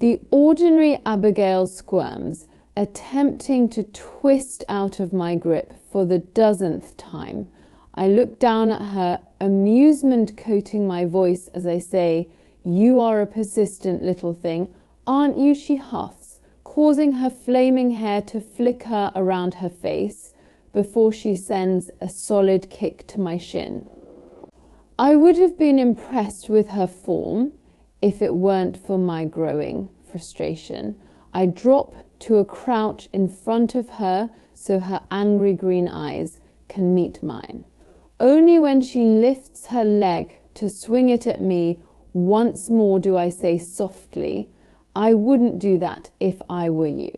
The ordinary Abigail squirms, attempting to twist out of my grip for the dozenth time. I look down at her, amusement coating my voice as I say, "You are a persistent little thing, aren't you?" She huffs, causing her flaming hair to flicker around her face before she sends a solid kick to my shin. I would have been impressed with her form if it weren't for my growing frustration. I drop to a crouch in front of her so her angry green eyes can meet mine. Only when she lifts her leg to swing it at me once more do I say softly, "I wouldn't do that if I were you."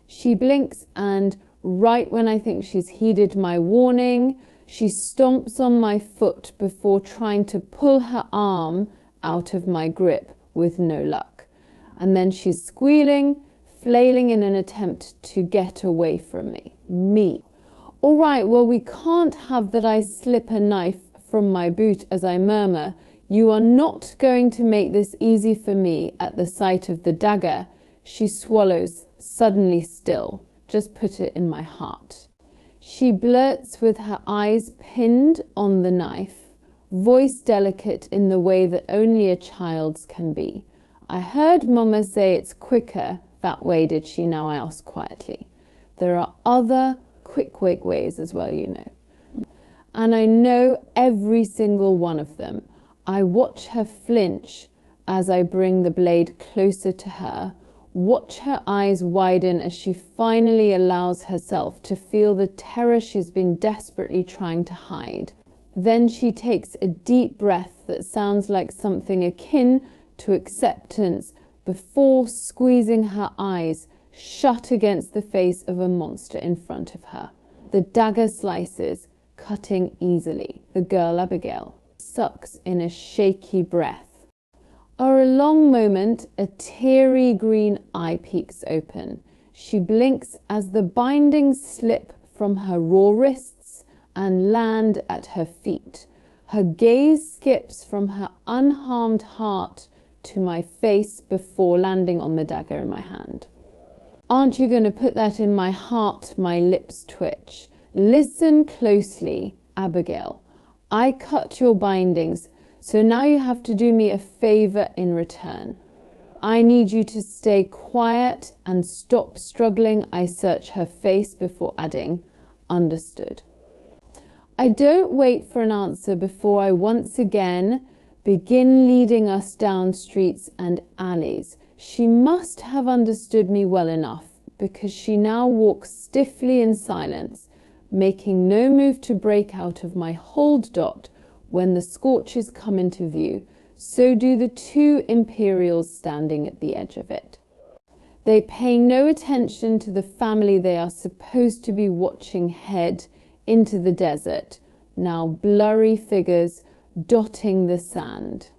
She blinks, and right when I think she's heeded my warning, she stomps on my foot before trying to pull her arm out of my grip with no luck. And then she's squealing, flailing in an attempt to get away from me. Me. All right, well, we can't have that I slip a knife from my boot as I murmur, "You are not going to make this easy for me," at the sight of the dagger. She swallows, suddenly still. Just put it in my heart. She blurts with her eyes pinned on the knife, voice delicate in the way that only a child's can be. "I heard Mama say it's quicker that way, did she?" Now I ask quietly. There are other quick ways as well, you know. And I know every single one of them. I watch her flinch as I bring the blade closer to her, watch her eyes widen as she finally allows herself to feel the terror she's been desperately trying to hide. Then she takes a deep breath that sounds like something akin to acceptance before squeezing her eyes shut against the face of a monster in front of her. The dagger slices, cutting easily. The girl Abigail sucks in a shaky breath. For a long moment, a teary green eye peeks open. She blinks as the bindings slip from her raw wrists and land at her feet. Her gaze skips from her unharmed heart to my face before landing on the dagger in my hand. "Aren't you going to put that in my heart?" My lips twitch. "Listen closely, Abigail. I cut your bindings, so now you have to do me a favor in return. I need you to stay quiet and stop struggling." I search her face before adding, "Understood." I don't wait for an answer before I once again begin leading us down streets and alleys. She must have understood me well enough, because she now walks stiffly in silence, making no move to break out of my hold dot when the scorches come into view. So do the two Imperials standing at the edge of it. They pay no attention to the family they are supposed to be watching head into the desert, now blurry figures dotting the sand.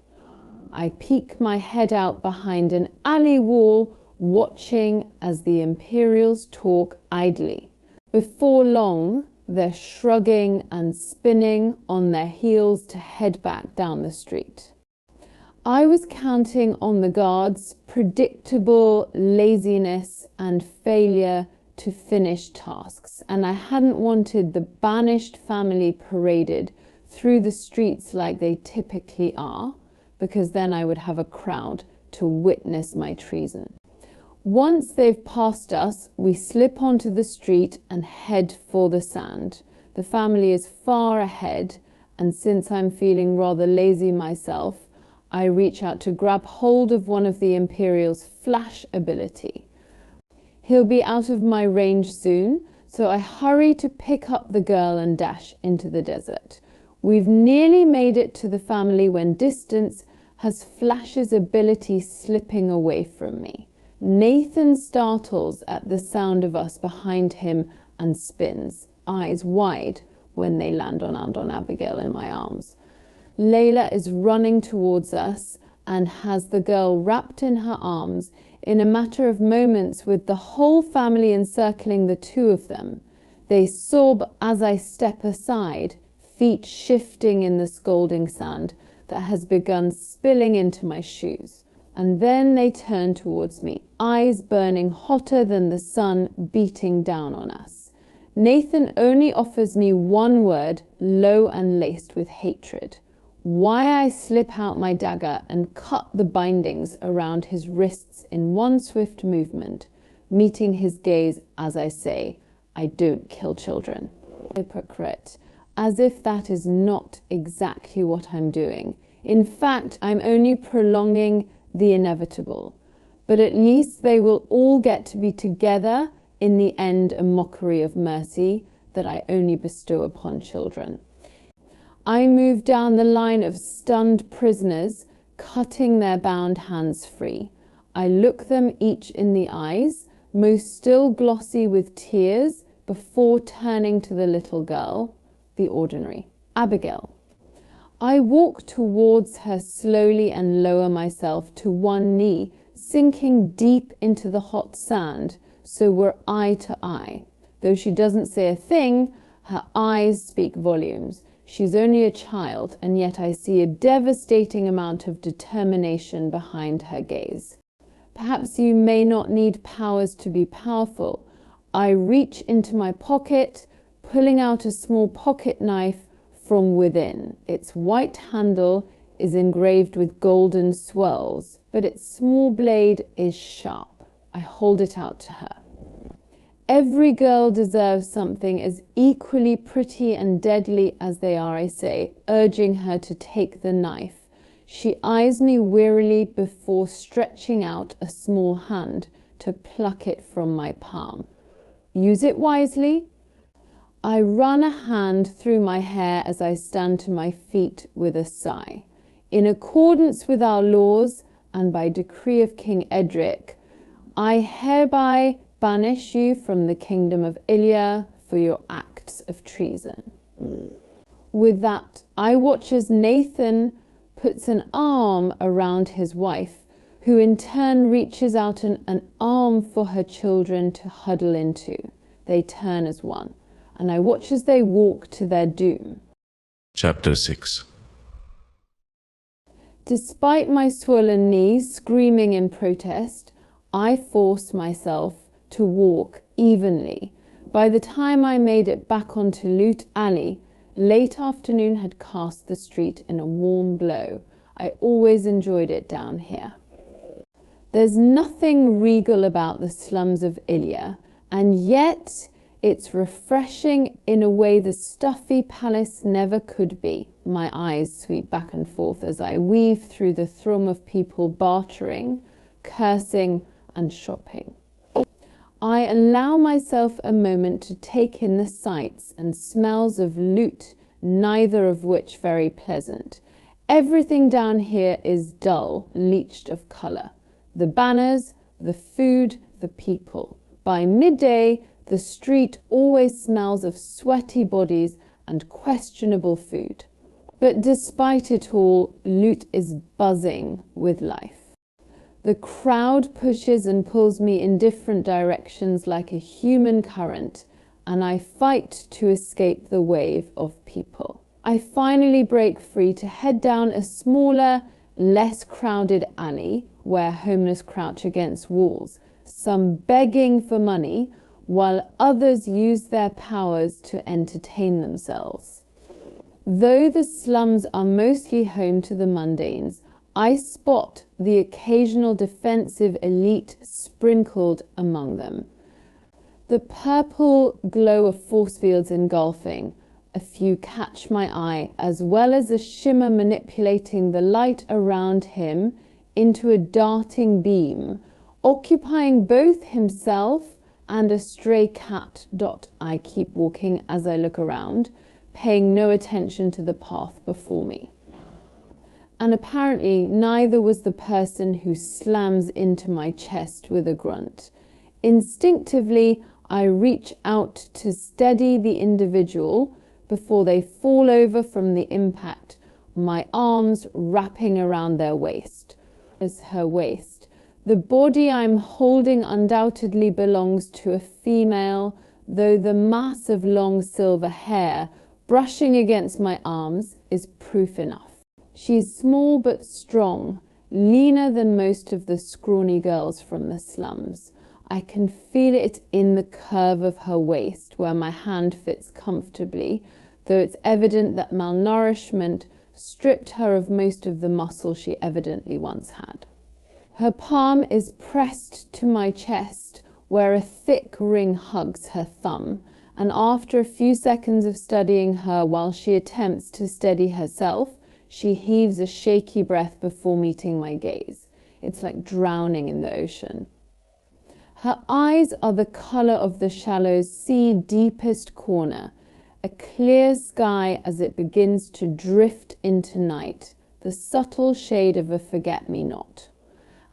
I peek my head out behind an alley wall, watching as the Imperials talk idly. Before long, they're shrugging and spinning on their heels to head back down the street. I was counting on the guards' predictable laziness and failure to finish tasks, and I hadn't wanted the banished family paraded through the streets like they typically are, because then I would have a crowd to witness my treason. Once they've passed us, we slip onto the street and head for the sand. The family is far ahead, and since I'm feeling rather lazy myself, I reach out to grab hold of one of the Imperial's flash ability. He'll be out of my range soon, so I hurry to pick up the girl and dash into the desert. We've nearly made it to the family when distance has Flash's ability slipping away from me. Nathan startles at the sound of us behind him and spins, eyes wide, when they land on Abigail in my arms. Layla is running towards us and has the girl wrapped in her arms in a matter of moments, with the whole family encircling the two of them. They sob as I step aside, feet shifting in the scalding sand that has begun spilling into my shoes. And then they turn towards me, eyes burning hotter than the sun beating down on us. Nathan only offers me one word, low and laced with hatred. Why I slip out my dagger and cut the bindings around his wrists in one swift movement, meeting his gaze as I say, I don't kill children. Hypocrite, as if that is not exactly what I'm doing. In fact, I'm only prolonging the inevitable. But at least they will all get to be together in the end, a mockery of mercy that I only bestow upon children. I move down the line of stunned prisoners, cutting their bound hands free. I look them each in the eyes, most still glossy with tears, before turning to the little girl, the ordinary, Abigail. I walk towards her slowly and lower myself to one knee, sinking deep into the hot sand, so we're eye to eye. Though she doesn't say a thing, her eyes speak volumes. She's only a child, and yet I see a devastating amount of determination behind her gaze. Perhaps you may not need powers to be powerful. I reach into my pocket, pulling out a small pocket knife from within. Its white handle is engraved with golden swirls, but its small blade is sharp. I hold it out to her. Every girl deserves something as equally pretty and deadly as they are, I say, urging her to take the knife. She eyes me wearily before stretching out a small hand to pluck it from my palm. Use it wisely. I run a hand through my hair as I stand to my feet with a sigh. In accordance with our laws and by decree of King Edric, I hereby banish you from the kingdom of Ilya for your acts of treason. With that, I watch as Nathan puts an arm around his wife, who in turn reaches out an arm for her children to huddle into. They turn as one, and I watch as they walk to their doom. Chapter 6. Despite my swollen knees screaming in protest, I forced myself to walk evenly. By the time I made it back onto Loot Alley, late afternoon had cast the street in a warm glow. I always enjoyed it down here. There's nothing regal about the slums of Ilya, and yet it's refreshing in a way the stuffy palace never could be. My eyes sweep back and forth as I weave through the throng of people bartering, cursing, and shopping. I allow myself a moment to take in the sights and smells of loot, neither of which very pleasant. Everything down here is dull, leached of colour. The banners, the food, the people. By midday, the street always smells of sweaty bodies and questionable food. But despite it all, Loot is buzzing with life. The crowd pushes and pulls me in different directions like a human current, and I fight to escape the wave of people. I finally break free to head down a smaller, less crowded alley where homeless crouch against walls, some begging for money, while others use their powers to entertain themselves. Though the slums are mostly home to the mundanes, I spot the occasional defensive elite sprinkled among them. The purple glow of force fields engulfing, A few catch my eye, as well as a shimmer manipulating the light around him into a darting beam, occupying both himself and a stray cat. I keep walking as I look around, paying no attention to the path before me. And apparently neither was the person who slams into my chest with a grunt. Instinctively, I reach out to steady the individual before they fall over from the impact, my arms wrapping around their waist. As her waist. The body I'm holding undoubtedly belongs to a female, though the mass of long silver hair brushing against my arms is proof enough. She is small but strong, leaner than most of the scrawny girls from the slums. I can feel it in the curve of her waist, where my hand fits comfortably, though it's evident that malnourishment stripped her of most of the muscle she evidently once had. Her palm is pressed to my chest, where a thick ring hugs her thumb, and after a few seconds of studying her while she attempts to steady herself, she heaves a shaky breath before meeting my gaze. It's like drowning in the ocean. Her eyes are the color of the shallow sea deepest corner, a clear sky as it begins to drift into night, the subtle shade of a forget-me-not.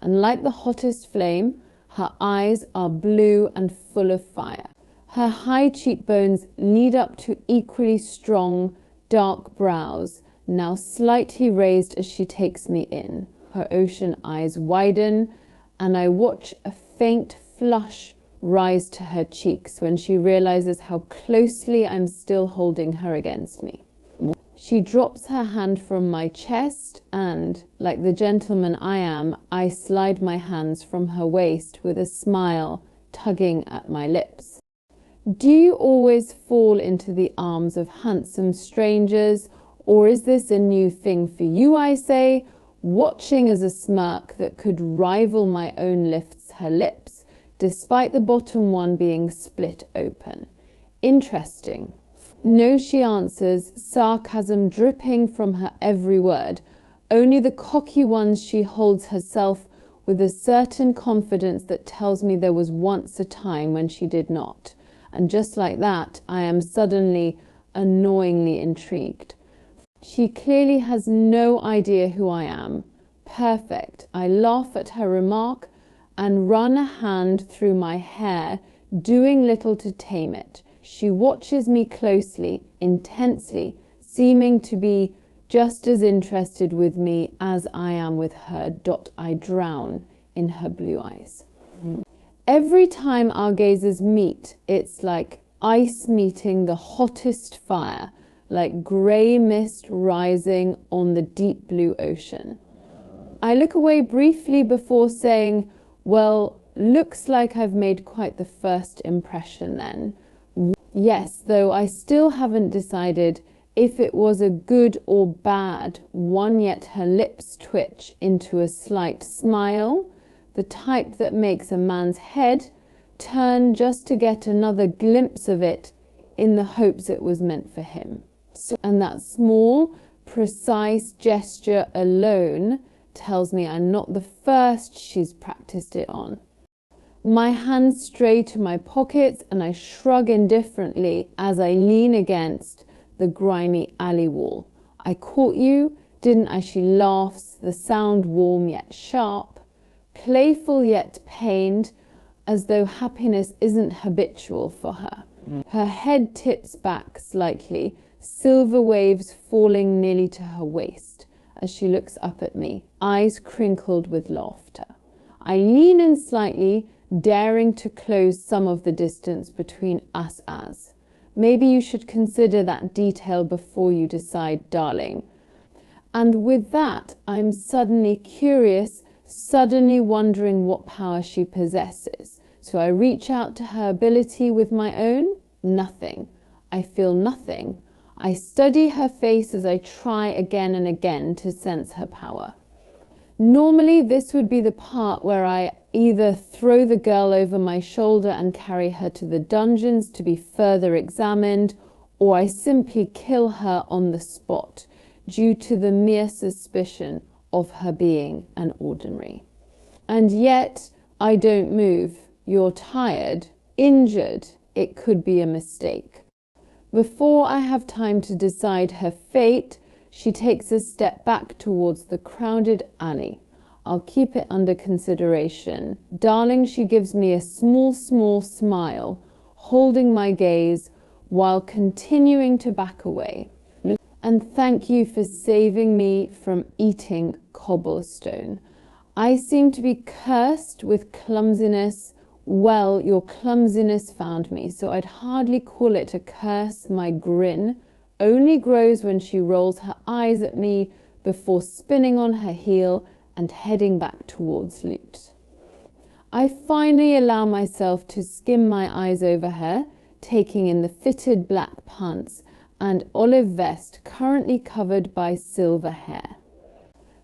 And like the hottest flame, her eyes are blue and full of fire. Her high cheekbones lead up to equally strong, dark brows, now slightly raised as she takes me in. Her ocean eyes widen, and I watch a faint flush rise to her cheeks when she realizes how closely I'm still holding her against me. She drops her hand from my chest and, like the gentleman I am, I slide my hands from her waist with a smile tugging at my lips. Do you always fall into the arms of handsome strangers, or is this a new thing for you, I say, watching as a smirk that could rival my own lifts her lips, despite the bottom one being split open. Interesting. No, she answers, sarcasm dripping from her every word, only the cocky ones she holds herself with a certain confidence that tells me there was once a time when she did not. And just like that, I am suddenly annoyingly intrigued. She clearly has no idea who I am. Perfect. I laugh at her remark and run a hand through my hair, doing little to tame it. She watches me closely, intensely, seeming to be just as interested with me as I am with her. I drown in her blue eyes. Every time our gazes meet, it's like ice meeting the hottest fire, like grey mist rising on the deep blue ocean. I look away briefly before saying, well, looks like I've made quite the first impression then. Yes, though I still haven't decided if it was a good or bad one, yet her lips twitch into a slight smile, the type that makes a man's head turn just to get another glimpse of it in the hopes it was meant for him. And that small, precise gesture alone tells me I'm not the first she's practiced it on. My hands stray to my pockets and I shrug indifferently as I lean against the grimy alley wall. I caught you, didn't I? She laughs, the sound warm yet sharp, playful yet pained, as though happiness isn't habitual for her. Her head tips back slightly, silver waves falling nearly to her waist as she looks up at me, eyes crinkled with laughter. I lean in slightly, daring to close some of the distance between us as. Maybe you should consider that detail before you decide, darling. And with that, I'm suddenly curious, suddenly wondering what power she possesses. So I reach out to her ability with my own. Nothing. I feel nothing. I study her face as I try again and again to sense her power. Normally, this would be the part where I either throw the girl over my shoulder and carry her to the dungeons to be further examined, or I simply kill her on the spot due to the mere suspicion of her being an ordinary. And yet I don't move. You're tired, injured. It could be a mistake. Before I have time to decide her fate, she takes a step back towards the crowded alley. I'll keep it under consideration. Darling, she gives me a small smile, holding my gaze while continuing to back away. And thank you for saving me from eating cobblestone. I seem to be cursed with clumsiness. Well, your clumsiness found me, so I'd hardly call it a curse. My grin only grows when she rolls her eyes at me before spinning on her heel and heading back towards Loot. I finally allow myself to skim my eyes over her, taking in the fitted black pants and olive vest currently covered by silver hair.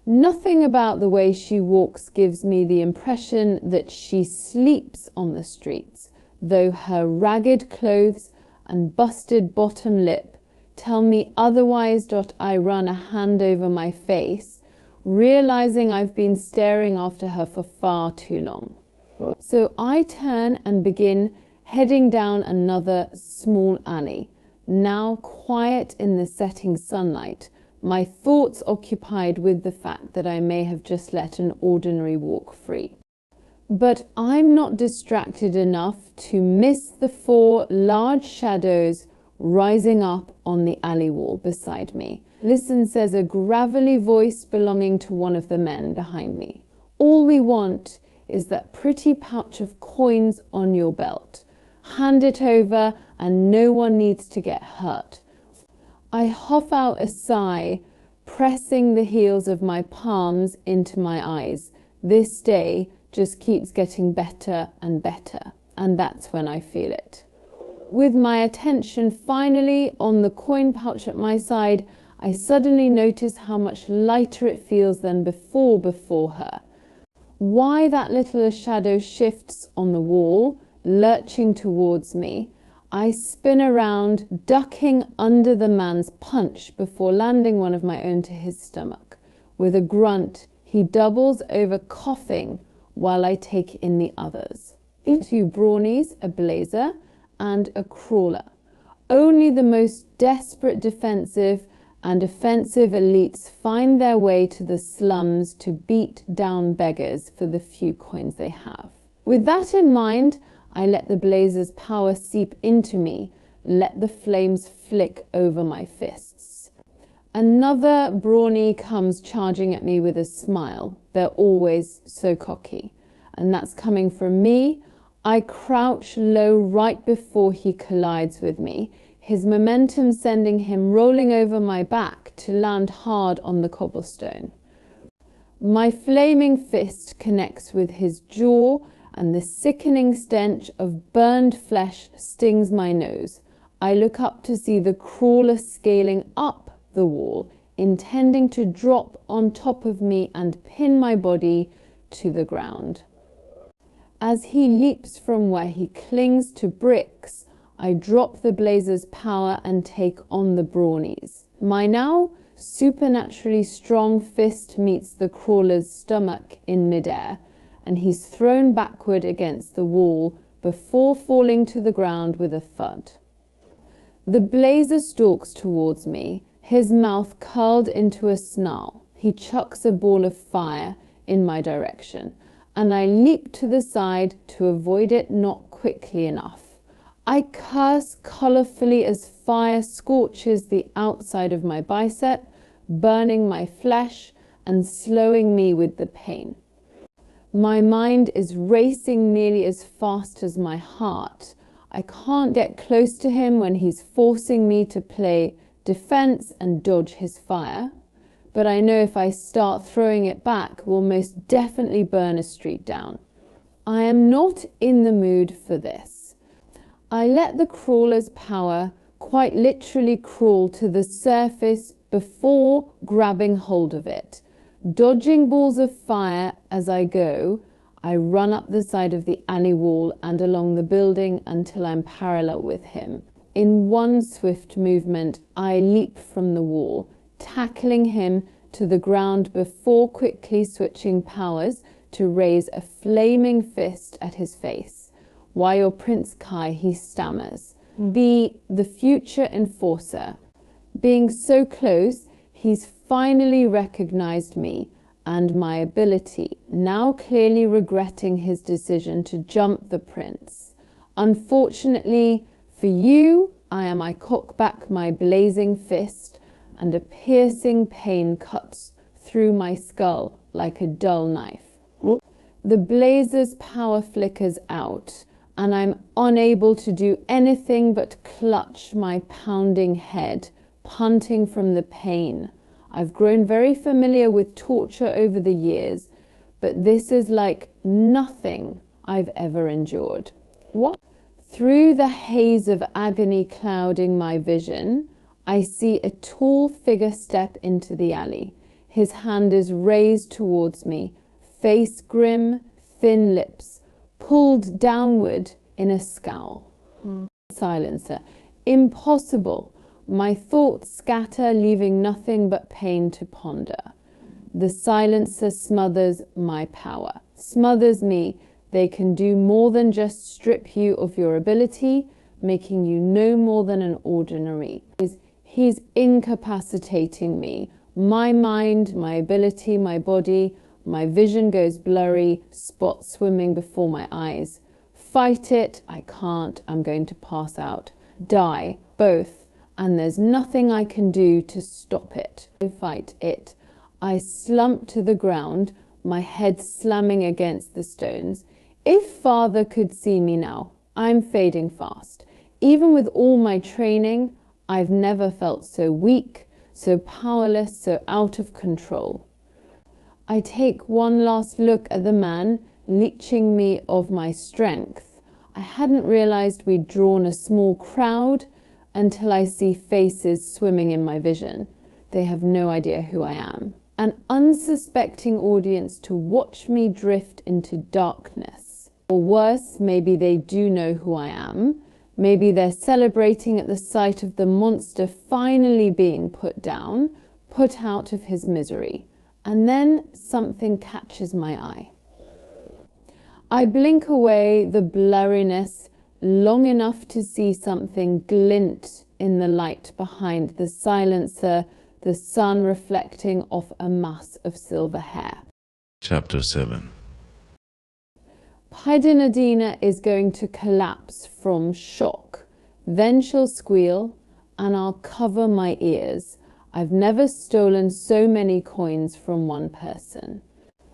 Nothing about the way she walks gives me the impression that she sleeps on the streets, though her ragged clothes and busted bottom lip tell me otherwise. I run a hand over my face, realizing I've been staring after her for far too long. So I turn and begin heading down another small alley, now quiet in the setting sunlight, my thoughts occupied with the fact that I may have just let an ordinary walk free. But I'm not distracted enough to miss the 4 large shadows rising up on the alley wall beside me. Listen, says a gravelly voice belonging to one of the men behind me. All we want is that pretty pouch of coins on your belt. Hand it over and no one needs to get hurt. I huff out a sigh, pressing the heels of my palms into my eyes. This day just keeps getting better and better, and that's when I feel it. With my attention finally on the coin pouch at my side, I suddenly notice how much lighter it feels than before her. Why that little shadow shifts on the wall, lurching towards me. I spin around, ducking under the man's punch before landing one of my own to his stomach. With a grunt, he doubles over, coughing, while I take in the others. 2 brawnies, a blazer, and a crawler. Only the most desperate defensive and offensive elites find their way to the slums to beat down beggars for the few coins they have. With that in mind, I let the blazer's power seep into me, let the flames flick over my fists. Another brawny comes charging at me with a smile. They're always so cocky. And that's coming from me. I crouch low right before he collides with me, his momentum sending him rolling over my back to land hard on the cobblestone. My flaming fist connects with his jaw, and the sickening stench of burned flesh stings my nose. I look up to see the crawler scaling up the wall, intending to drop on top of me and pin my body to the ground. As he leaps from where he clings to bricks, I drop the blazer's power and take on the brawnies. My now supernaturally strong fist meets the crawler's stomach in midair, and he's thrown backward against the wall before falling to the ground with a thud. The blazer stalks towards me, his mouth curled into a snarl. He chucks a ball of fire in my direction, and I leap to the side to avoid it not quickly enough. I curse colorfully as fire scorches the outside of my bicep, burning my flesh and slowing me with the pain. My mind is racing nearly as fast as my heart. I can't get close to him when he's forcing me to play defense and dodge his fire, but I know if I start throwing it back, we'll most definitely burn a street down. I am not in the mood for this. I let the crawler's power quite literally crawl to the surface before grabbing hold of it. Dodging balls of fire as I go, I run up the side of the alley wall and along the building until I'm parallel with him. In one swift movement, I leap from the wall, tackling him to the ground before quickly switching powers to raise a flaming fist at his face. While Prince Kai, he stammers, be the future enforcer. Being so close, he's finally recognized me and my ability, now clearly regretting his decision to jump the prince. Unfortunately for you, I cock back my blazing fist, and a piercing pain cuts through my skull like a dull knife. The blazer's power flickers out, and I'm unable to do anything but clutch my pounding head, panting from the pain. I've grown very familiar with torture over the years, but this is like nothing I've ever endured. What? Through the haze of agony clouding my vision, I see a tall figure step into the alley. His hand is raised towards me, face grim, thin lips, pulled downward in a scowl. Silencer. Impossible. My thoughts scatter, leaving nothing but pain to ponder. The silencer smothers my power, smothers me. They can do more than just strip you of your ability, making you no more than an ordinary. He's incapacitating me. My mind, my ability, my body, my vision goes blurry, spots swimming before my eyes. Fight it, I can't, I'm going to pass out. Die, both, and there's nothing I can do to stop it. I fight it. I slump to the ground, my head slamming against the stones. If Father could see me now, I'm fading fast. Even with all my training, I've never felt so weak, so powerless, so out of control. I take one last look at the man, leeching me of my strength. I hadn't realized we'd drawn a small crowd until I see faces swimming in my vision. They have no idea who I am. An unsuspecting audience to watch me drift into darkness. Or worse, maybe they do know who I am. Maybe they're celebrating at the sight of the monster finally being put down, put out of his misery. And then something catches my eye. I blink away the blurriness long enough to see something glint in the light behind the silencer, the sun reflecting off a mass of silver hair. Chapter 7. Paedyn is going to collapse from shock. Then she'll squeal, and I'll cover my ears. I've never stolen so many coins from one person.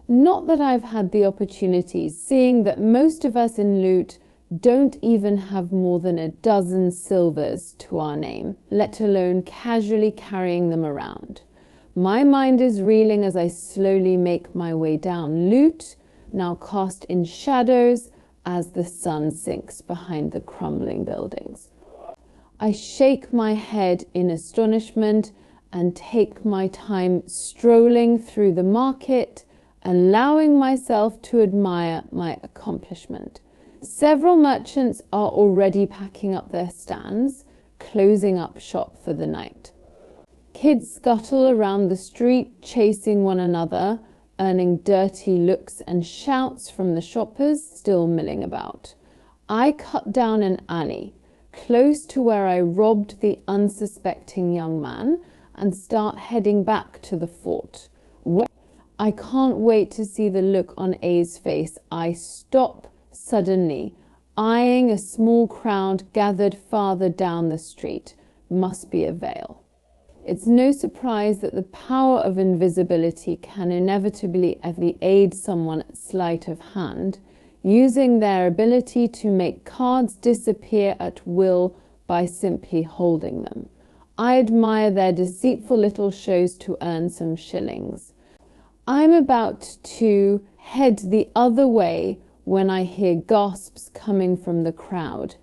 Not that I've had the opportunities, seeing that most of us in loot don't even have more than a dozen silvers to our name, let alone casually carrying them around. My mind is reeling as I slowly make my way down. Loot, now cast in shadows as the sun sinks behind the crumbling buildings. I shake my head in astonishment and take my time strolling through the market, allowing myself to admire my accomplishment. Several merchants are already packing up their stands, closing up shop for the night. Kids scuttle around the street, chasing one another, earning dirty looks and shouts from the shoppers still milling about. I cut down an alley, close to where I robbed the unsuspecting young man, and start heading back to the fort. I can't wait to see the look on A's face. I stop suddenly, eyeing a small crowd gathered farther down the street. Must be a veil. It's no surprise that the power of invisibility can inevitably aid someone at sleight of hand, using their ability to make cards disappear at will by simply holding them. I admire their deceitful little shows to earn some shillings. I'm about to head the other way when I hear gasps coming from the crowd,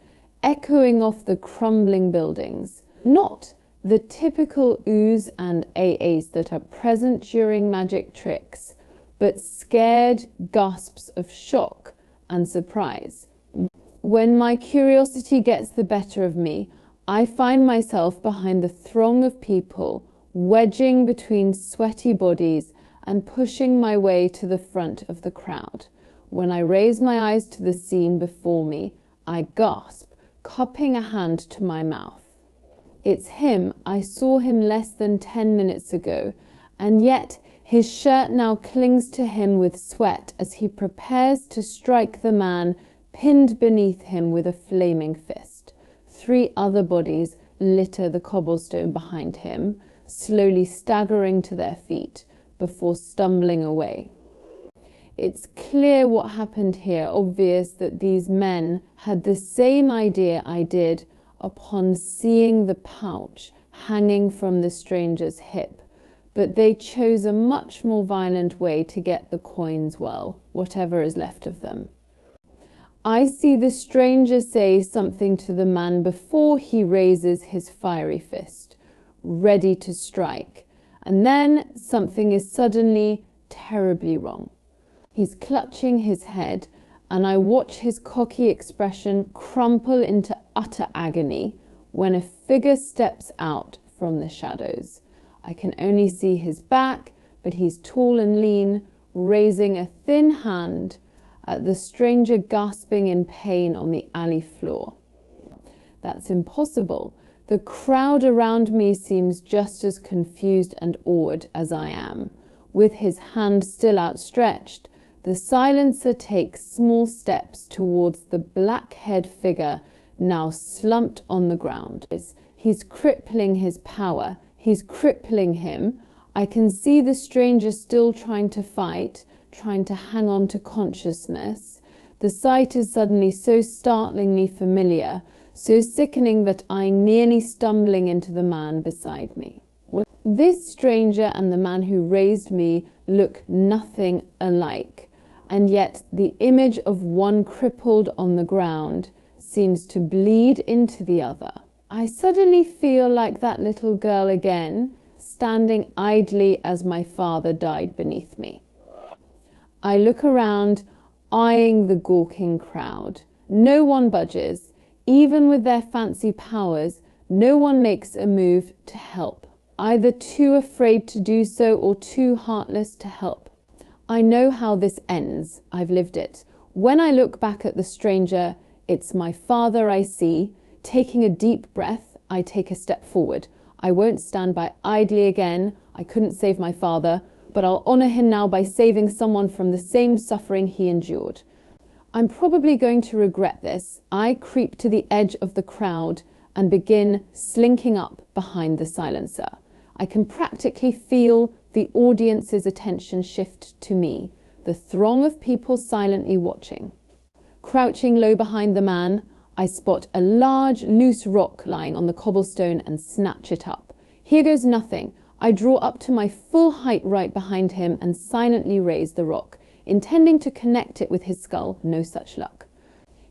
echoing off the crumbling buildings. Not the typical oohs and AAs that are present during magic tricks, but scared gasps of shock and surprise. When my curiosity gets the better of me, I find myself behind the throng of people, wedging between sweaty bodies and pushing my way to the front of the crowd. When I raise my eyes to the scene before me, I gasp, cupping a hand to my mouth. It's him. I saw him less than 10 minutes ago, and yet his shirt now clings to him with sweat as he prepares to strike the man pinned beneath him with a flaming fist. 3 other bodies litter the cobblestone behind him, slowly staggering to their feet before stumbling away. It's clear what happened here, obvious that these men had the same idea I did upon seeing the pouch hanging from the stranger's hip, but they chose a much more violent way to get the coins, well, whatever is left of them. I see the stranger say something to the man before he raises his fiery fist, ready to strike, and then something is suddenly terribly wrong. He's clutching his head, and I watch his cocky expression crumple into utter agony when a figure steps out from the shadows. I can only see his back, but he's tall and lean, raising a thin hand at the stranger gasping in pain on the alley floor. That's impossible. The crowd around me seems just as confused and awed as I am. With his hand still outstretched, the silencer takes small steps towards the black-haired figure now slumped on the ground. He's crippling his power. He's crippling him. I can see the stranger still trying to fight, trying to hang on to consciousness. The sight is suddenly so startlingly familiar, so sickening that I'm nearly stumbling into the man beside me. This stranger and the man who raised me look nothing alike, and yet the image of one crippled on the ground seems to bleed into the other. I suddenly feel like that little girl again, standing idly as my father died beneath me. I look around, eyeing the gawking crowd. No one budges. Even with their fancy powers, no one makes a move to help, either too afraid to do so or too heartless to help. I know how this ends. I've lived it. When I look back at the stranger, it's my father I see. Taking a deep breath, I take a step forward. I won't stand by idly again. I couldn't save my father, but I'll honor him now by saving someone from the same suffering he endured. I'm probably going to regret this. I creep to the edge of the crowd and begin slinking up behind the silencer. I can practically feel the audience's attention shift to me, the throng of people silently watching. Crouching low behind the man, I spot a large, loose rock lying on the cobblestone and snatch it up. Here goes nothing. I draw up to my full height right behind him and silently raise the rock, intending to connect it with his skull. No such luck.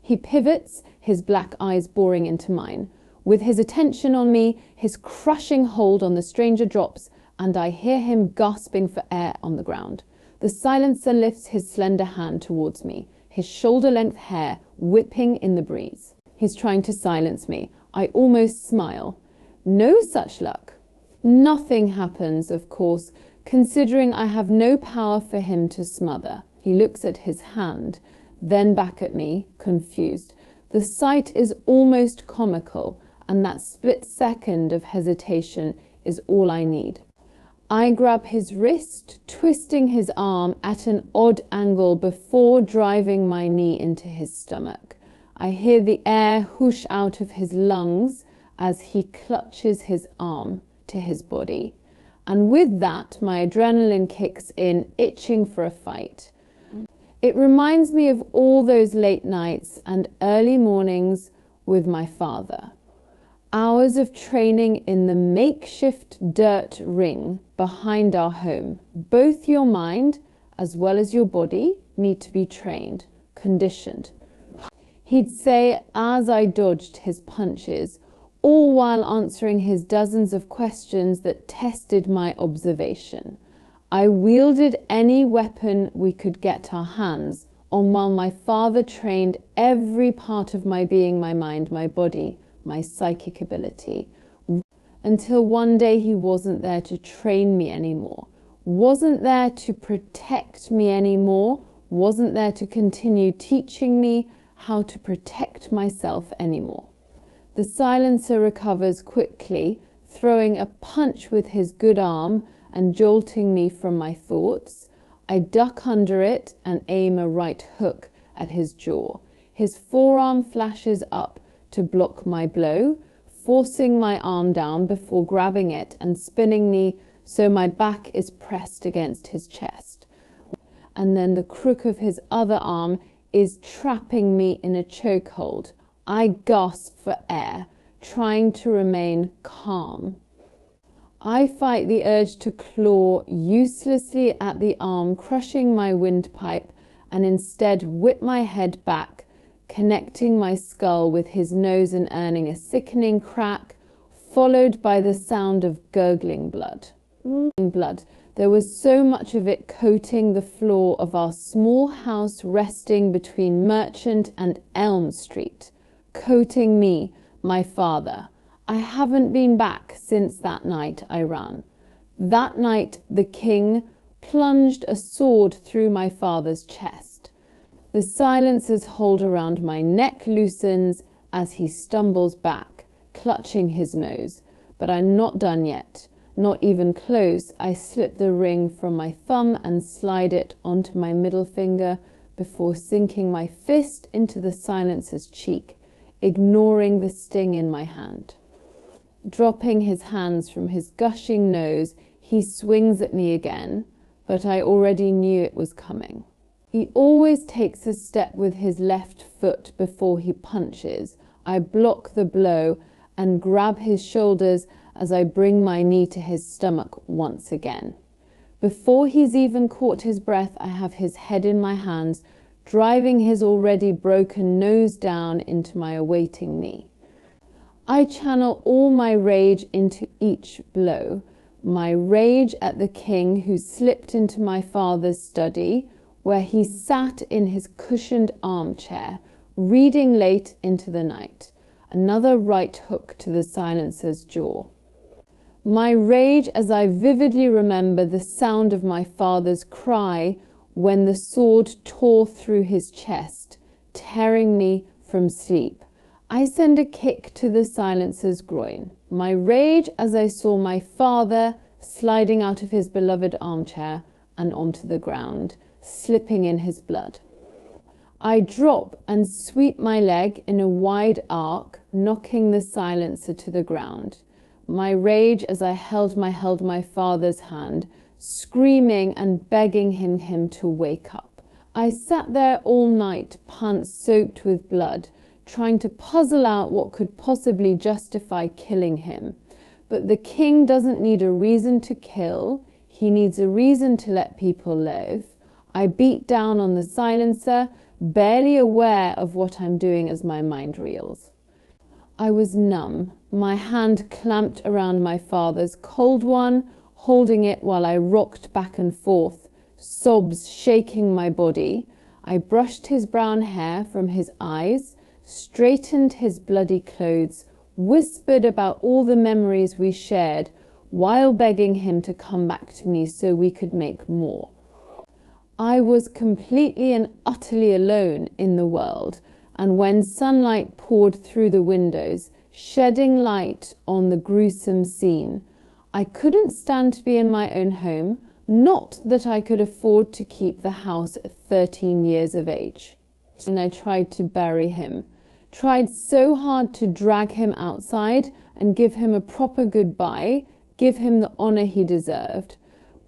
He pivots, his black eyes boring into mine. With his attention on me, his crushing hold on the stranger drops, and I hear him gasping for air on the ground. The silencer lifts his slender hand towards me, his shoulder-length hair whipping in the breeze. He's trying to silence me. I almost smile. No such luck. Nothing happens, of course, considering I have no power for him to smother. He looks at his hand, then back at me, confused. The sight is almost comical, and that split second of hesitation is all I need. I grab his wrist, twisting his arm at an odd angle before driving my knee into his stomach. I hear the air whoosh out of his lungs as he clutches his arm to his body. And with that, my adrenaline kicks in, itching for a fight. It reminds me of all those late nights and early mornings with my father. Hours of training in the makeshift dirt ring behind our home. Both your mind as well as your body need to be trained, conditioned. He'd say as I dodged his punches, all while answering his dozens of questions that tested my observation. I wielded any weapon we could get our hands on while my father trained every part of my being, my mind, my body, my psychic ability. Until one day he wasn't there to train me anymore, wasn't there to protect me anymore, wasn't there to continue teaching me how to protect myself anymore. The silencer recovers quickly, throwing a punch with his good arm and jolting me from my thoughts. I duck under it and aim a right hook at his jaw. His forearm flashes up to block my blow, forcing my arm down before grabbing it and spinning me so my back is pressed against his chest. And then the crook of his other arm is trapping me in a chokehold. I gasp for air, trying to remain calm. I fight the urge to claw uselessly at the arm, crushing my windpipe, and instead whip my head back, connecting my skull with his nose and earning a sickening crack, followed by the sound of gurgling blood. There was so much of it coating the floor of our small house resting between Merchant and Elm Street, coating me, my father. I haven't been back since that night I ran. That night the king plunged a sword through my father's chest. The silencer's hold around my neck loosens as he stumbles back, clutching his nose. But I'm not done yet. Not even close. I slip the ring from my thumb and slide it onto my middle finger before sinking my fist into the silencer's cheek, ignoring the sting in my hand. Dropping his hands from his gushing nose, he swings at me again, but I already knew it was coming. He always takes a step with his left foot before he punches. I block the blow and grab his shoulders as I bring my knee to his stomach once again. Before he's even caught his breath, I have his head in my hands, driving his already broken nose down into my awaiting knee. I channel all my rage into each blow. My rage at the king who slipped into my father's study, where he sat in his cushioned armchair, reading late into the night. Another right hook to the silencer's jaw. My rage as I vividly remember the sound of my father's cry when the sword tore through his chest, tearing me from sleep. I send a kick to the silencer's groin. My rage as I saw my father sliding out of his beloved armchair and onto the ground, slipping in his blood. I drop and sweep my leg in a wide arc, knocking the silencer to the ground. My rage as I held my father's hand, screaming and begging him to wake up. I sat there all night, pants soaked with blood, trying to puzzle out what could possibly justify killing him. But the king doesn't need a reason to kill, he needs a reason to let people live. I beat down on the silencer, barely aware of what I'm doing as my mind reels. I was numb, my hand clamped around my father's cold one, holding it while I rocked back and forth, sobs shaking my body. I brushed his brown hair from his eyes, straightened his bloody clothes, whispered about all the memories we shared, while begging him to come back to me so we could make more. I was completely and utterly alone in the world, and when sunlight poured through the windows, shedding light on the gruesome scene, I couldn't stand to be in my own home, not that I could afford to keep the house at 13 years of age. And I tried to bury him, tried so hard to drag him outside and give him a proper goodbye, give him the honor he deserved.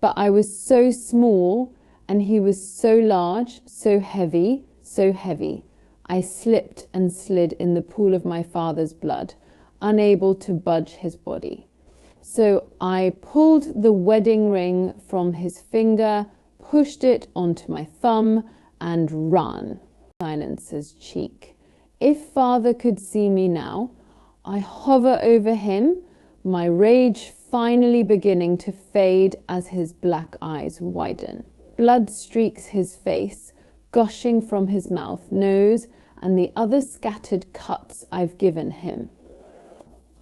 But I was so small and he was so large, so heavy, so heavy. I slipped and slid in the pool of my father's blood, unable to budge his body. So I pulled the wedding ring from his finger, pushed it onto my thumb, and ran. Silencer's cheek. If father could see me now, I hover over him, my rage finally beginning to fade as his black eyes widen. Blood streaks his face, gushing from his mouth, nose, and the other scattered cuts I've given him.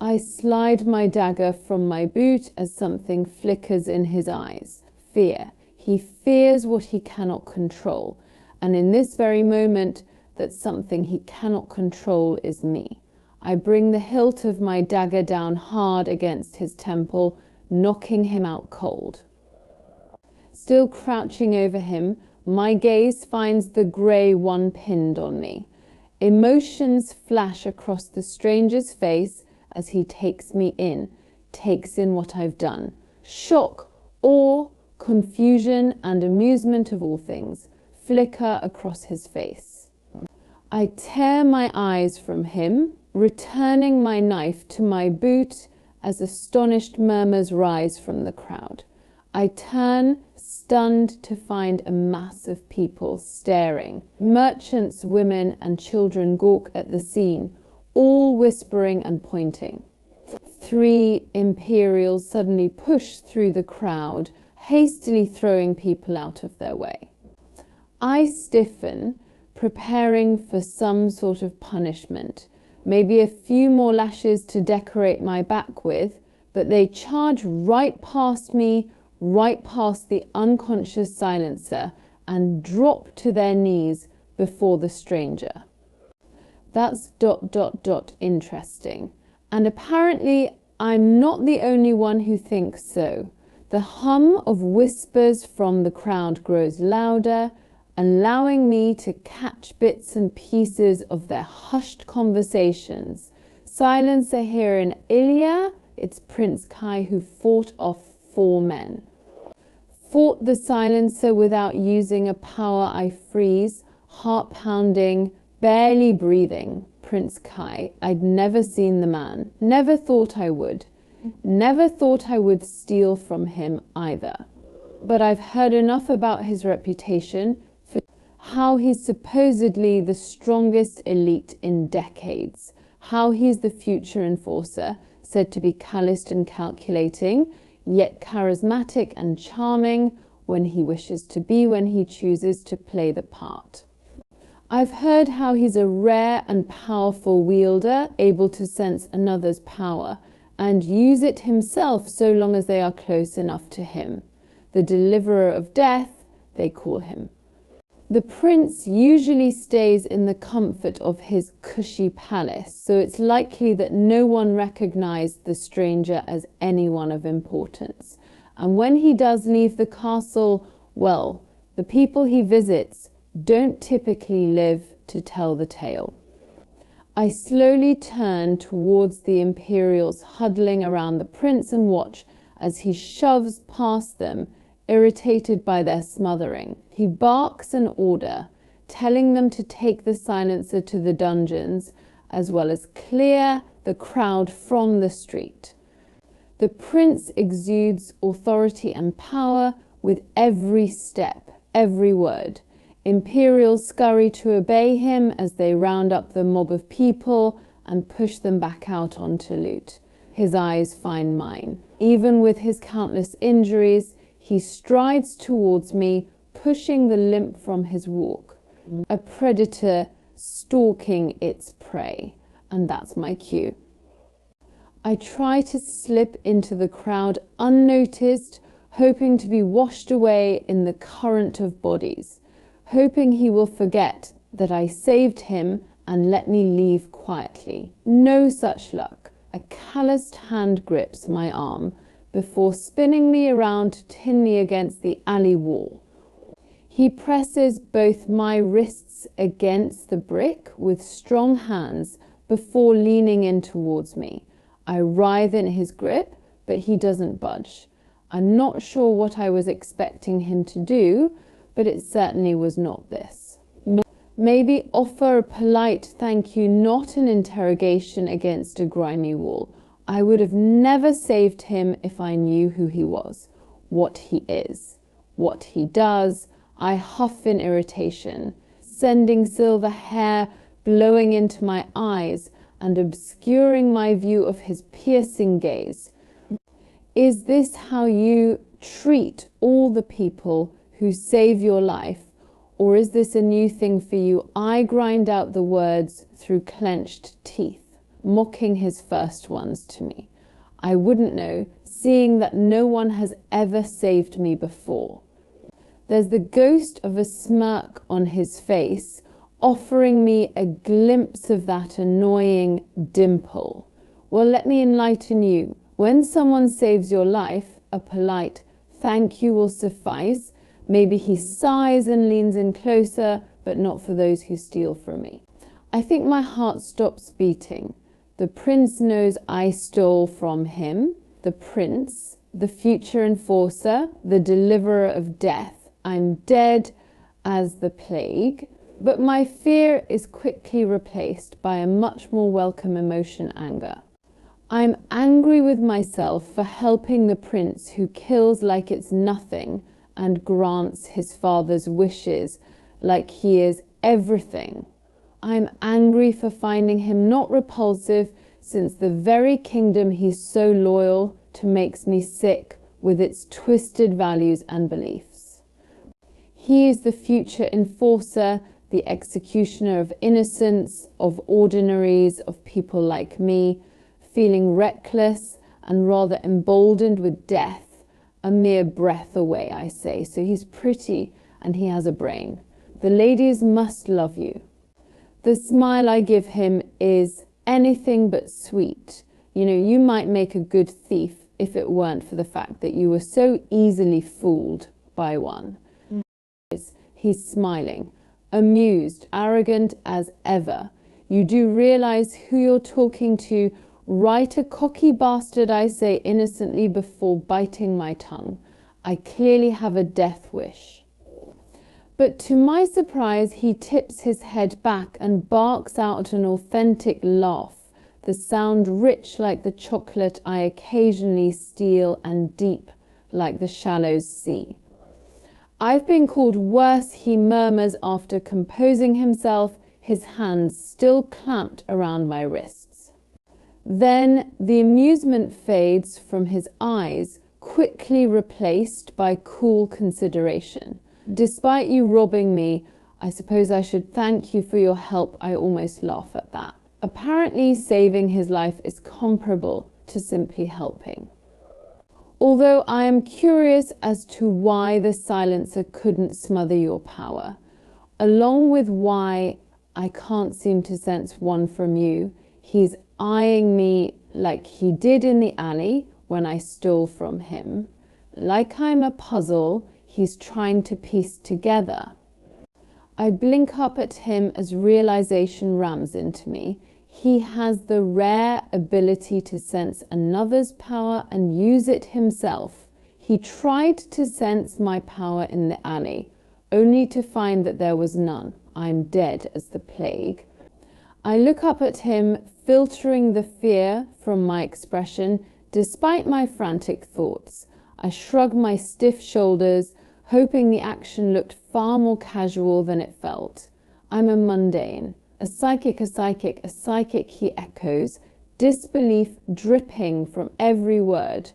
I slide my dagger from my boot as something flickers in his eyes. Fear. He fears what he cannot control. And in this very moment, that something he cannot control is me. I bring the hilt of my dagger down hard against his temple, knocking him out cold. Still crouching over him, my gaze finds the grey one pinned on me. Emotions flash across the stranger's face as he takes me in, takes in what I've done. Shock, awe, confusion, and amusement of all things flicker across his face. I tear my eyes from him, returning my knife to my boot as astonished murmurs rise from the crowd. I turn, stunned, to find a mass of people staring. Merchants, women, and children gawk at the scene, all whispering and pointing. 3 Imperials suddenly push through the crowd, hastily throwing people out of their way. I stiffen, preparing for some sort of punishment, maybe a few more lashes to decorate my back with, but they charge right past me, right past the unconscious silencer, and drop to their knees before the stranger. That's ... interesting. And apparently I'm not the only one who thinks so. The hum of whispers from the crowd grows louder, allowing me to catch bits and pieces of their hushed conversations. Silencer here in Ilya, it's Prince Kai who fought off 4 men. Fought the silencer without using a power I freeze, heart pounding, barely breathing. Prince Kai, I'd never seen the man, never thought I would. Never thought I would steal from him either. But I've heard enough about his reputation, for how he's supposedly the strongest elite in decades, how he's the future enforcer, said to be calloused and calculating, yet charismatic and charming when he wishes to be, when he chooses to play the part. I've heard how he's a rare and powerful wielder, able to sense another's power and use it himself so long as they are close enough to him. The deliverer of death, they call him. The prince usually stays in the comfort of his cushy palace, so it's likely that no one recognized the stranger as anyone of importance. And when he does leave the castle, well, the people he visits don't typically live to tell the tale. I slowly turn towards the Imperials huddling around the prince and watch as he shoves past them, irritated by their smothering. He barks an order, telling them to take the silencer to the dungeons, as well as clear the crowd from the street. The prince exudes authority and power with every step, every word. Imperials scurry to obey him as they round up the mob of people and push them back out onto loot. His eyes find mine. Even with his countless injuries, he strides towards me, pushing the limp from his walk. A predator stalking its prey, and that's my cue. I try to slip into the crowd unnoticed, hoping to be washed away in the current of bodies, hoping he will forget that I saved him and let me leave quietly. No such luck. A calloused hand grips my arm before spinning me around to tin me against the alley wall. He presses both my wrists against the brick with strong hands before leaning in towards me. I writhe in his grip, but he doesn't budge. I'm not sure what I was expecting him to do, but it certainly was not this. Maybe offer a polite thank you, not an interrogation against a grimy wall. I would have never saved him if I knew who he was, what he is, what he does. I huff in irritation, sending silver hair blowing into my eyes and obscuring my view of his piercing gaze. Is this how you treat all the people who save your life, or is this a new thing for you? I grind out the words through clenched teeth. mocking his first ones to me. I wouldn't know, seeing that no one has ever saved me before. There's the ghost of a smirk on his face, offering me a glimpse of that annoying dimple. Well, let me enlighten you. When someone saves your life, a polite thank you will suffice. Maybe he sighs and leans in closer, but not for those who steal from me. I think my heart stops beating. The prince knows I stole from him. The prince, the future enforcer, the deliverer of death. I'm dead as the plague. But my fear is quickly replaced by a much more welcome emotion, anger. I'm angry with myself for helping the prince who kills like it's nothing and grants his father's wishes like he is everything. I'm angry for finding him not repulsive, since the very kingdom he's so loyal to makes me sick with its twisted values and beliefs. He is the future enforcer, the executioner of innocence, of ordinaries, of people like me, feeling reckless and rather emboldened with death, a mere breath away, I say. So he's pretty and he has a brain. The ladies must love you. The smile I give him is anything but sweet. You know, you might make a good thief if it weren't for the fact that you were so easily fooled by one. He's smiling, amused, arrogant as ever. You do realize who you're talking to. Right, a cocky bastard, I say innocently before biting my tongue. I clearly have a death wish. But to my surprise, he tips his head back and barks out an authentic laugh, the sound rich like the chocolate I occasionally steal and deep like the shallows sea. I've been called worse, he murmurs after composing himself, his hands still clamped around my wrists. Then the amusement fades from his eyes, quickly replaced by cool consideration. Despite you robbing me, I suppose I should thank you for your help. I almost laugh at that. Apparently, saving his life is comparable to simply helping. Although I am curious as to why the silencer couldn't smother your power, along with why I can't seem to sense one from you. He's eyeing me like he did in the alley when I stole from him. Like I'm a puzzle he's trying to piece together. I blink up at him as realization rams into me. He has the rare ability to sense another's power and use it himself. He tried to sense my power in the alley, only to find that there was none. I'm dead as the plague. I look up at him, filtering the fear from my expression, despite my frantic thoughts. I shrug my stiff shoulders, hoping the action looked far more casual than it felt. I'm a mundane. A psychic, he echoes, disbelief dripping from every word.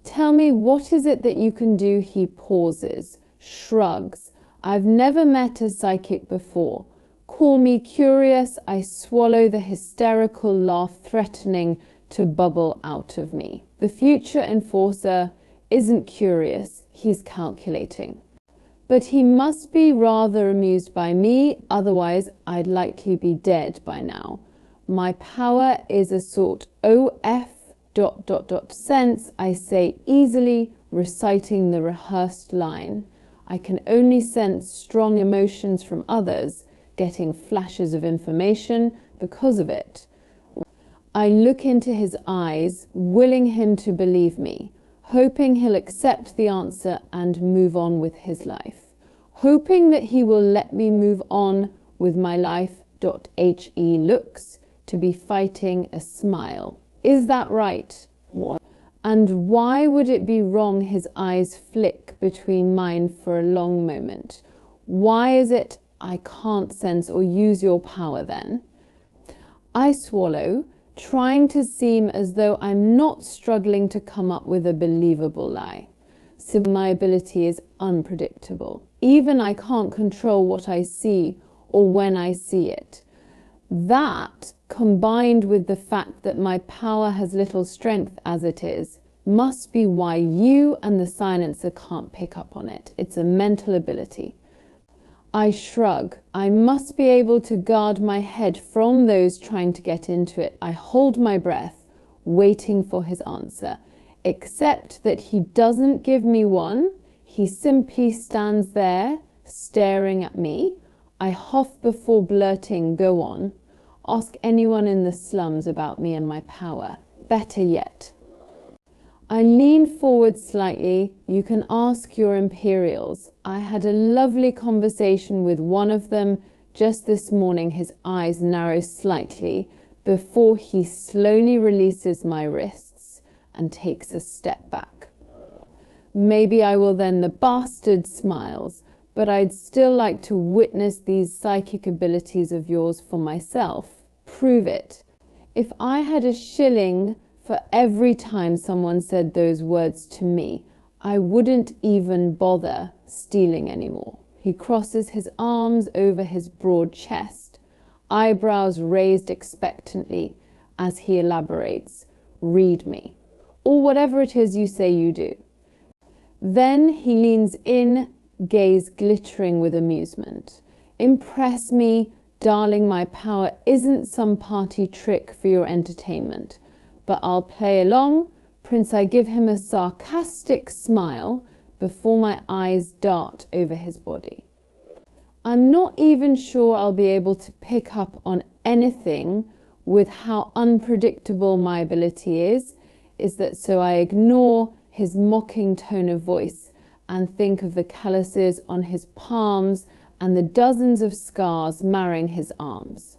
Tell me, what is it that you can do? He pauses, shrugs. I've never met a psychic before. Call me curious. I swallow the hysterical laugh threatening to bubble out of me. The future enforcer isn't curious, he's calculating. But he must be rather amused by me, otherwise I'd likely be dead by now. My power is a sort OF ... sense, I say easily, reciting the rehearsed line. I can only sense strong emotions from others, getting flashes of information because of it. I look into his eyes, willing him to believe me, hoping he'll accept the answer and move on with his life, hoping that he will let me move on with my life. He looks to be fighting a smile. Is that right? What? And why would it be wrong? His eyes flick between mine for a long moment. Why is it I can't sense or use your power then? I swallow, trying to seem as though I'm not struggling to come up with a believable lie. So my ability is unpredictable. Even I can't control what I see or when I see it. That, combined with the fact that my power has little strength as it is, must be why you and the silencer can't pick up on it. It's a mental ability. I shrug. I must be able to guard my head from those trying to get into it. I hold my breath, waiting for his answer, except that he doesn't give me one. He simply stands there, staring at me. I huff before blurting, "Go on. Ask anyone in the slums about me and my power. Better yet." I lean forward slightly. "You can ask your Imperials. I had a lovely conversation with one of them just this morning." His eyes narrow slightly before he slowly releases my wrists and takes a step back. "Maybe I will then." The bastard smiles. "But I'd still like to witness these psychic abilities of yours for myself. Prove it." If I had a shilling for every time someone said those words to me, I wouldn't even bother stealing anymore. He crosses his arms over his broad chest, eyebrows raised expectantly as he elaborates. "Read me, or whatever it is you say you do." Then he leans in, gaze glittering with amusement. "Impress me, darling. My power isn't some party trick for your entertainment, but I'll play along." Prince, I give him a sarcastic smile before my eyes dart over his body. I'm not even sure I'll be able to pick up on anything with how unpredictable my ability is that so I ignore his mocking tone of voice and think of the calluses on his palms and the dozens of scars marring his arms.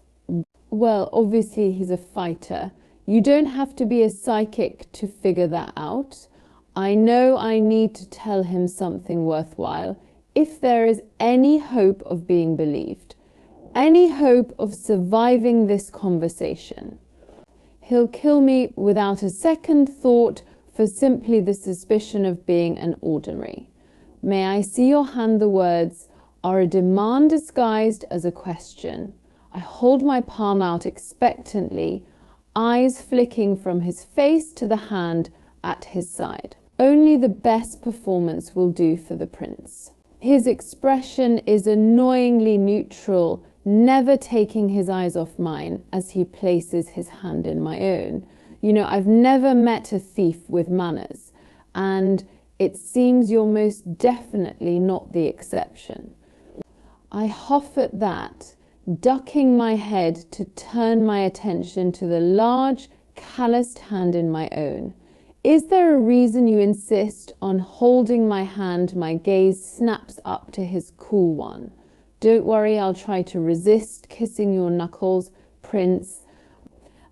Well, obviously he's a fighter. You don't have to be a psychic to figure that out. I know I need to tell him something worthwhile if there is any hope of being believed, any hope of surviving this conversation. He'll kill me without a second thought for simply the suspicion of being an ordinary. "May I see your hand?" The words are a demand disguised as a question. I hold my palm out expectantly, eyes flicking from his face to the hand at his side. Only the best performance will do for the prince. His expression is annoyingly neutral, never taking his eyes off mine as he places his hand in my own. You know, I've never met a thief with manners, and it seems you're most definitely not the exception. I huff at that, ducking my head to turn my attention to the large, calloused hand in my own. "Is there a reason you insist on holding my hand?" My gaze snaps up to his cool one. "Don't worry, I'll try to resist kissing your knuckles, Prince."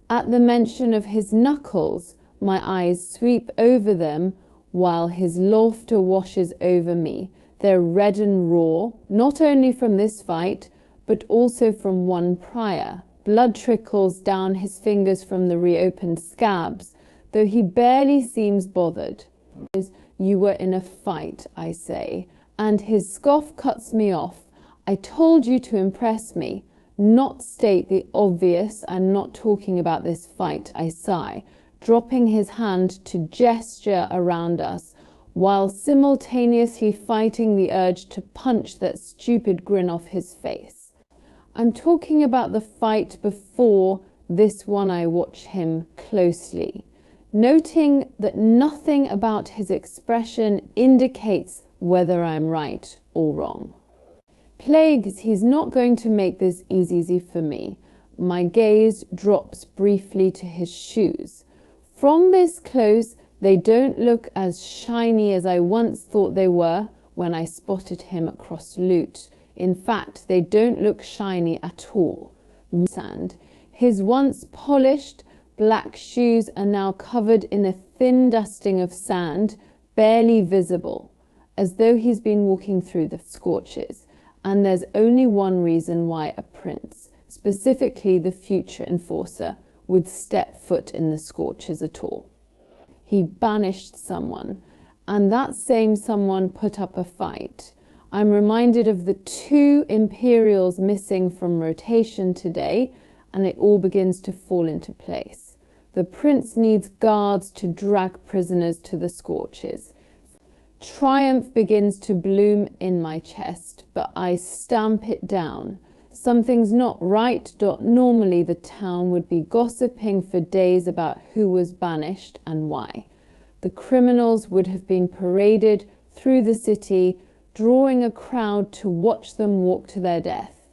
At the mention of his knuckles, my eyes sweep over them while his laughter washes over me. They're red and raw, not only from this fight, but also from one prior. Blood trickles down his fingers from the reopened scabs, though he barely seems bothered. "You were in a fight," I say, and his scoff cuts me off. "I told you to impress me, not state the obvious. I'm not talking about this fight," I sigh, dropping his hand to gesture around us, while simultaneously fighting the urge to punch that stupid grin off his face. I'm talking about the fight before this one. I watch him closely, noting that nothing about his expression indicates whether I'm right or wrong. Plagues, he's not going to make this easy for me. My gaze drops briefly to his shoes. From this close, they don't look as shiny as I once thought they were when I spotted him across loot. In fact, they don't look shiny at all. Sand. His once polished black shoes are now covered in a thin dusting of sand, barely visible, as though he's been walking through the scorches. And there's only one reason why a prince, specifically the future enforcer, would step foot in the scorches at all. He banished someone, and that same someone put up a fight. I'm reminded of the 2 Imperials missing from rotation today, and it all begins to fall into place. The prince needs guards to drag prisoners to the scorches. Triumph begins to bloom in my chest, but I stamp it down. Something's not right. Normally the town would be gossiping for days about who was banished and why. The criminals would have been paraded through the city, drawing a crowd to watch them walk to their death.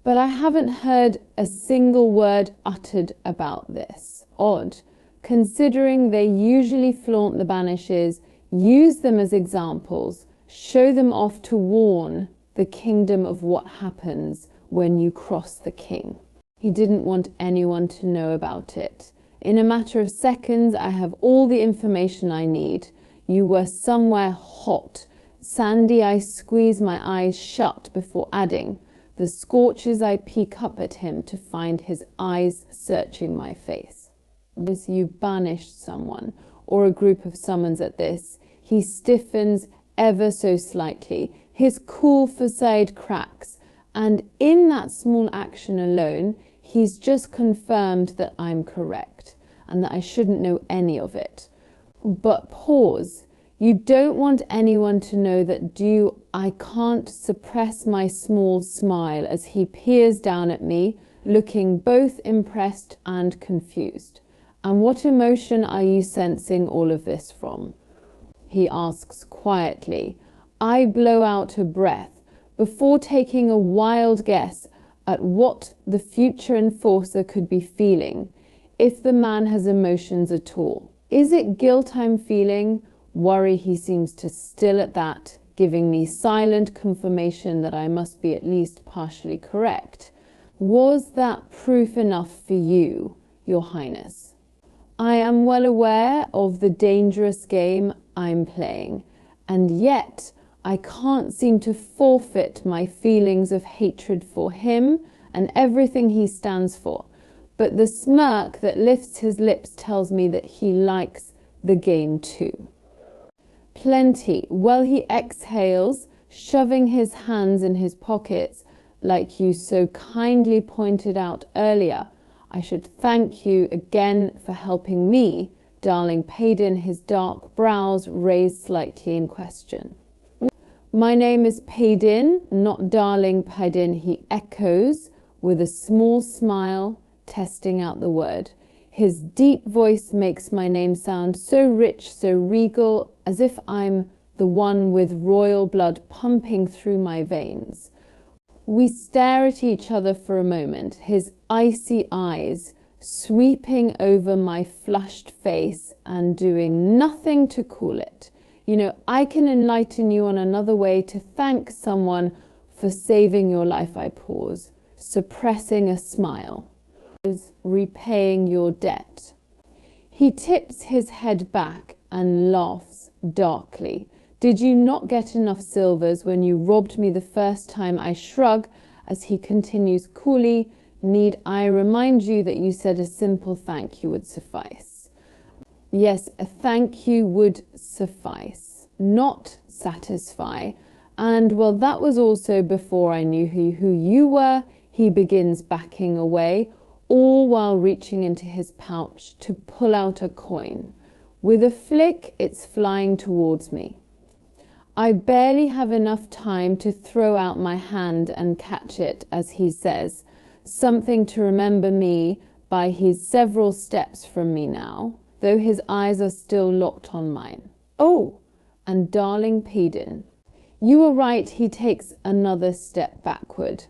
But I haven't heard a single word uttered about this. Odd, considering they usually flaunt the banishes, use them as examples, show them off to warn the kingdom of what happens when you cross the king. He didn't want anyone to know about it. In a matter of seconds, I have all the information I need. You were somewhere hot. Sandy, I squeeze my eyes shut before adding. The scorches, I peek up at him to find his eyes searching my face. As you banished someone, or a group of summons at this, he stiffens ever so slightly. His cool facade cracks, and in that small action alone, he's just confirmed that I'm correct, and that I shouldn't know any of it. But pause. You don't want anyone to know that I can't suppress my small smile as he peers down at me, looking both impressed and confused. And what emotion are you sensing all of this from? He asks quietly. I blow out a breath before taking a wild guess at what the future enforcer could be feeling, if the man has emotions at all. Is it guilt I'm feeling? Worry he seems to still at that, giving me silent confirmation that I must be at least partially correct. Was that proof enough for you, Your Highness? I am well aware of the dangerous game I'm playing, and yet I can't seem to forfeit my feelings of hatred for him and everything he stands for. But the smirk that lifts his lips tells me that he likes the game too. Plenty. Well, he exhales, shoving his hands in his pockets, like you so kindly pointed out earlier. I should thank you again for helping me, darling Paedyn, his dark brows raised slightly in question. My name is Paedyn, not darling Paedyn, he echoes with a small smile, testing out the word. His deep voice makes my name sound so rich, so regal, as if I'm the one with royal blood pumping through my veins. We stare at each other for a moment, his icy eyes sweeping over my flushed face and doing nothing to cool it. You know, I can enlighten you on another way to thank someone for saving your life. I pause, suppressing a smile. Repaying your debt. He tips his head back and laughs darkly. Did you not get enough silvers when you robbed me the first time? I shrug as he continues coolly. Need I remind you that you said a simple thank you would suffice? Yes, a thank you would suffice, not satisfy. And well, that was also before I knew who you were. He begins backing away, all while reaching into his pouch to pull out a coin. With a flick, it's flying towards me. I barely have enough time to throw out my hand and catch it as he says, something to remember me by he's several steps from me now, though his eyes are still locked on mine. Oh, and darling Paedyn. You were right, he takes another step backward.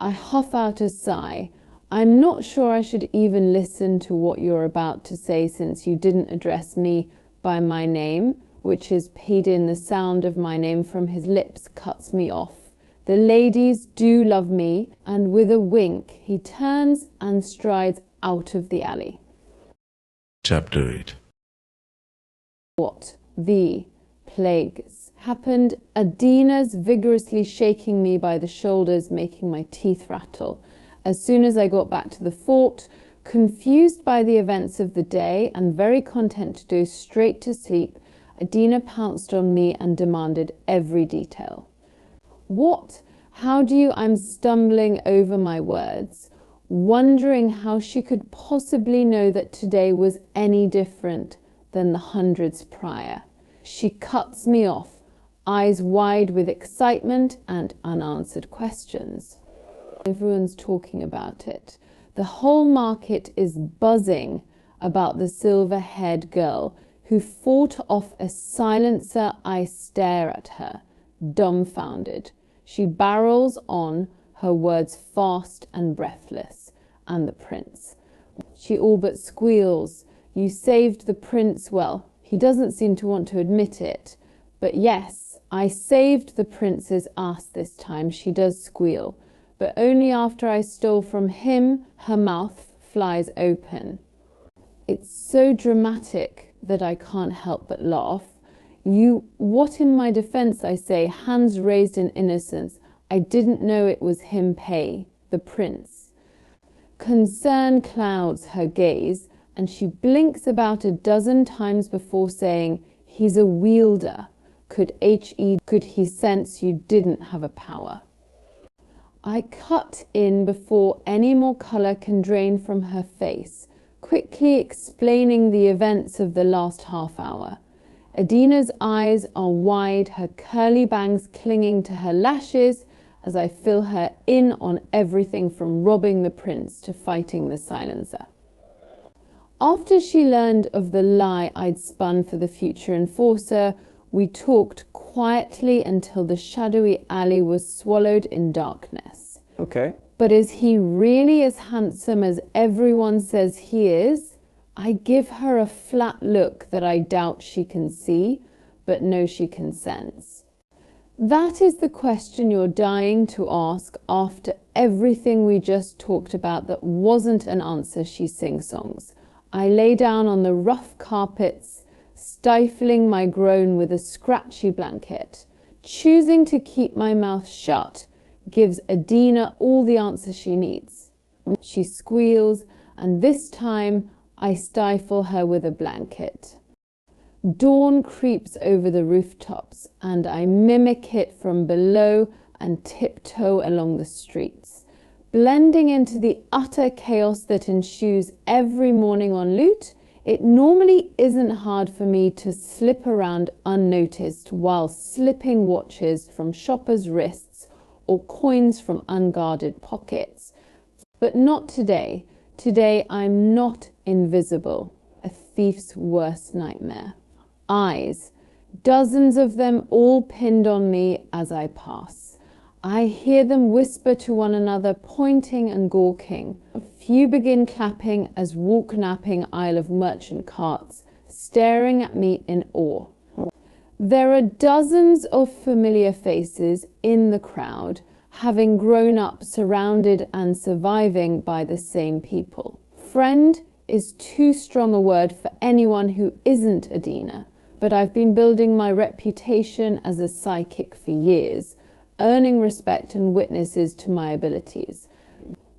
I huff out a sigh. I'm not sure I should even listen to what you're about to say since you didn't address me by my name, which is Paedyn. The sound of my name from his lips cuts me off. The ladies do love me, and with a wink, he turns and strides out of the alley. Chapter 8. What the plagues happened? Adina's vigorously shaking me by the shoulders, making my teeth rattle. As soon as I got back to the fort, confused by the events of the day and very content to go straight to sleep, Adina pounced on me and demanded every detail. What? How do you? I'm stumbling over my words. wondering how she could possibly know that today was any different than the hundreds prior. She cuts me off, eyes wide with excitement and unanswered questions. Everyone's talking about it. The whole market is buzzing about the silver-haired girl who fought off a silencer. I stare at her, dumbfounded. She barrels on, her words fast and breathless. And the prince. She all but squeals. You saved the prince. Well, he doesn't seem to want to admit it. But yes, I saved the prince's ass this time. She does squeal. But only after I stole from him. Her mouth flies open. It's so dramatic that I can't help but laugh. What in my defense, I say, hands raised in innocence. I didn't know it was him, the prince. Concern clouds her gaze, and she blinks about a dozen times before saying, he's a wielder. Could he sense you didn't have a power? I cut in before any more colour can drain from her face, quickly explaining the events of the last half hour. Adina's eyes are wide, her curly bangs clinging to her lashes, as I fill her in on everything from robbing the prince to fighting the silencer. After she learned of the lie I'd spun for the future enforcer, we talked quietly until the shadowy alley was swallowed in darkness. Okay. But is he really as handsome as everyone says he is? I give her a flat look that I doubt she can see, but know she can sense. That is the question you're dying to ask after everything we just talked about that wasn't an answer, she sing-songs. I lay down on the rough carpets, stifling my groan with a scratchy blanket. Choosing to keep my mouth shut gives Adina all the answers she needs. She squeals, and this time I stifle her with a blanket. Dawn creeps over the rooftops, and I mimic it from below and tiptoe along the streets, blending into the utter chaos that ensues every morning en route. It normally isn't hard for me to slip around unnoticed while slipping watches from shoppers' wrists or coins from unguarded pockets. But not today. Today I'm not invisible, a thief's worst nightmare. Eyes, dozens of them all pinned on me as I pass. I hear them whisper to one another, pointing and gawking. A few begin clapping as walk-napping Isle of Merchant carts, staring at me in awe. There are dozens of familiar faces in the crowd, having grown up surrounded and surviving by the same people. Friend is too strong a word for anyone who isn't Adina, but I've been building my reputation as a psychic for years, earning respect and witnesses to my abilities.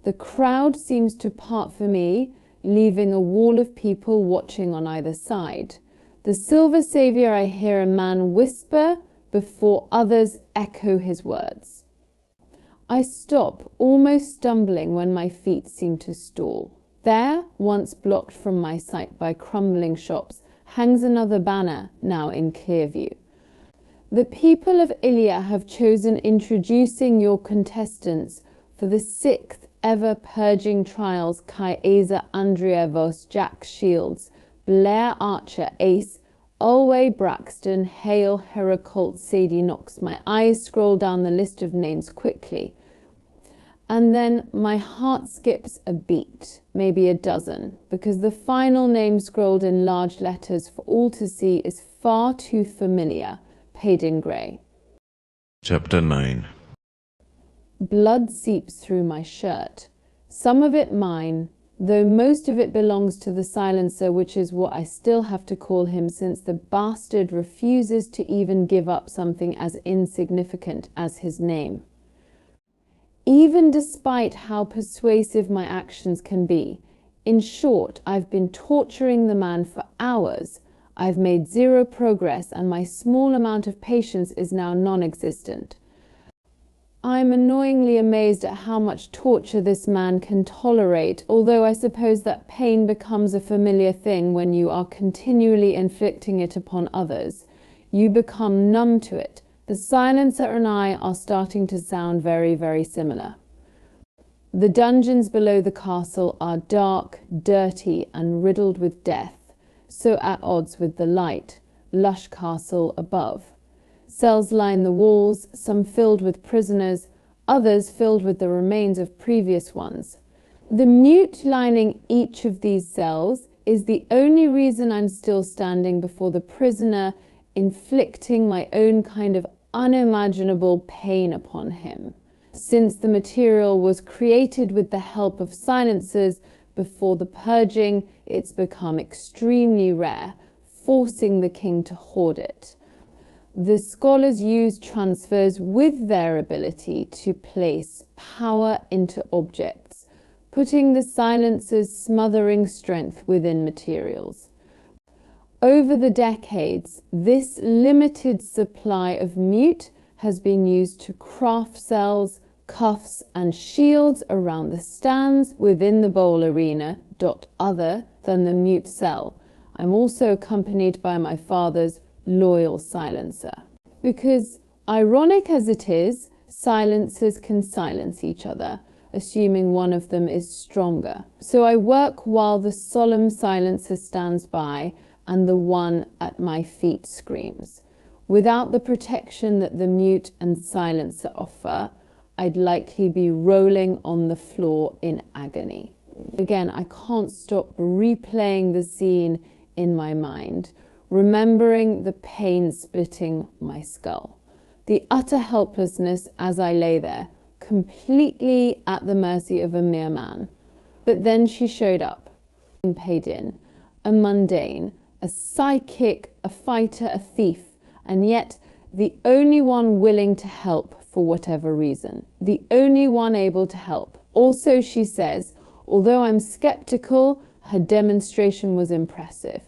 The crowd seems to part for me, leaving a wall of people watching on either side. The silver savior, I hear a man whisper before others echo his words. I stop, almost stumbling when my feet seem to stall. There, once blocked from my sight by crumbling shops, hangs another banner, now in clear view. The people of Ilya have chosen introducing your contestants for the 6th ever purging trials. Kaiser Andrea Vos, Jack Shields, Blair Archer, Ace, Ulway Braxton, Hale, Heracolt, Sadie Knox. My eyes scroll down the list of names quickly. And then my heart skips a beat, maybe a dozen, because the final name scrolled in large letters for all to see is far too familiar. Paedyn Gray. Chapter 9. Blood seeps through my shirt. Some of it mine, though most of it belongs to the silencer, which is what I still have to call him since the bastard refuses to even give up something as insignificant as his name. Even despite how persuasive my actions can be. In short, I've been torturing the man for hours. I've made zero progress, and my small amount of patience is now non-existent. I'm annoyingly amazed at how much torture this man can tolerate, although I suppose that pain becomes a familiar thing when you are continually inflicting it upon others. You become numb to it. The silencer and I are starting to sound very, very similar. The dungeons below the castle are dark, dirty, and riddled with death, so at odds with the light, lush castle above. Cells line the walls, some filled with prisoners, others filled with the remains of previous ones. The mute lining each of these cells is the only reason I'm still standing before the prisoner, inflicting my own kind of unimaginable pain upon him. Since the material was created with the help of silencers before the purging, it's become extremely rare, forcing the king to hoard it. The scholars use transfers with their ability to place power into objects, putting the silencer's smothering strength within materials. Over the decades, this limited supply of mute has been used to craft cells, cuffs, and shields around the stands within the bowl arena, other than the mute cell. I'm also accompanied by my father's loyal silencer. Because, ironic as it is, silencers can silence each other, assuming one of them is stronger. So I work while the solemn silencer stands by and the one at my feet screams. Without the protection that the mute and silencer offer, I'd likely be rolling on the floor in agony. Again, I can't stop replaying the scene in my mind, remembering the pain splitting my skull, the utter helplessness as I lay there, completely at the mercy of a mere man. But then she showed up, Paedyn, a mundane, a psychic, a fighter, a thief, and yet the only one willing to help for whatever reason, the only one able to help. Also, she says, although I'm skeptical, her demonstration was impressive.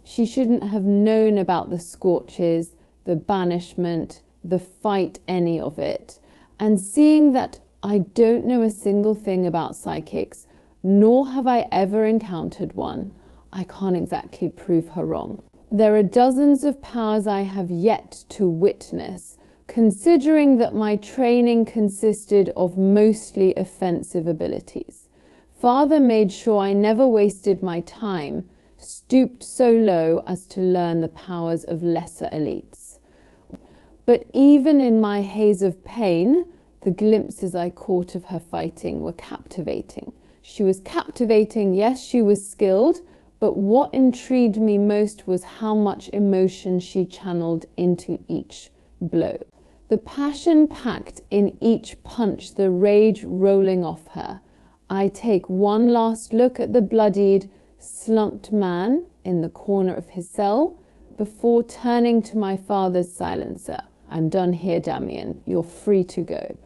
She shouldn't have known about the scorches, the banishment, the fight, any of it. And seeing that I don't know a single thing about psychics, nor have I ever encountered one, I can't exactly prove her wrong. There are dozens of powers I have yet to witness, considering that my training consisted of mostly offensive abilities. Father made sure I never wasted my time, stooped so low as to learn the powers of lesser elites. But even in my haze of pain, the glimpses I caught of her fighting were captivating. She was captivating, yes, she was skilled, but what intrigued me most was how much emotion she channeled into each blow. The passion packed in each punch, the rage rolling off her. I take one last look at the bloodied, slumped man in the corner of his cell before turning to my father's silencer. I'm done here, Damien. You're free to go.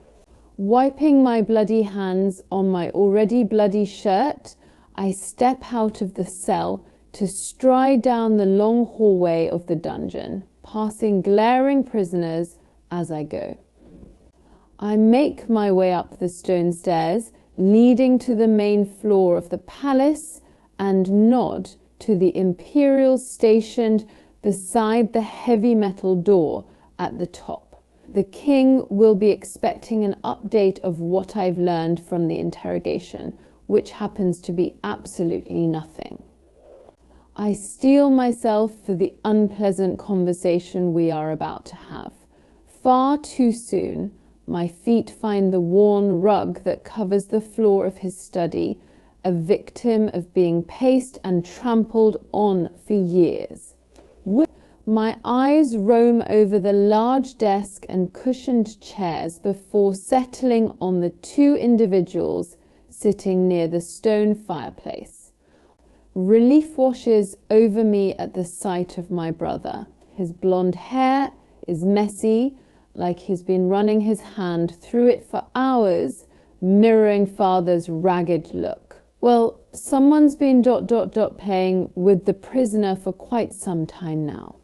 Wiping my bloody hands on my already bloody shirt, I step out of the cell to stride down the long hallway of the dungeon, passing glaring prisoners as I go. I make my way up the stone stairs leading to the main floor of the palace and nod to the Imperials stationed beside the heavy metal door at the top. The king will be expecting an update of what I've learned from the interrogation, which happens to be absolutely nothing. I steel myself for the unpleasant conversation we are about to have. Far too soon, my feet find the worn rug that covers the floor of his study, a victim of being paced and trampled on for years. My eyes roam over the large desk and cushioned chairs before settling on the two individuals sitting near the stone fireplace. Relief washes over me at the sight of my brother. His blonde hair is messy, like he's been running his hand through it for hours, mirroring father's ragged look. Well, someone's been playing with the prisoner for quite some time now.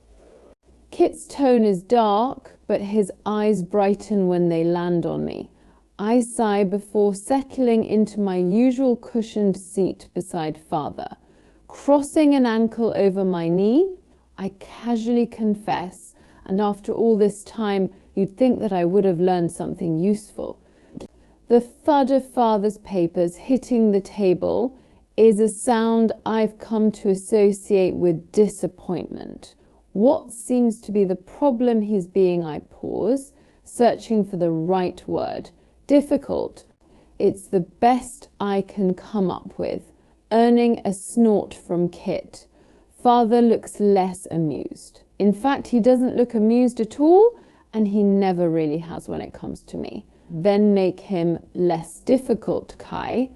Kit's tone is dark, but his eyes brighten when they land on me. I sigh before settling into my usual cushioned seat beside father. Crossing an ankle over my knee, I casually confess, and after all this time, you'd think that I would have learned something useful. The thud of father's papers hitting the table is a sound I've come to associate with disappointment. What seems to be the problem he's being? I pause, searching for the right word. Difficult. It's the best I can come up with, earning a snort from Kit. Father looks less amused. In fact, he doesn't look amused at all, and he never really has when it comes to me. Then make him less difficult, Kai.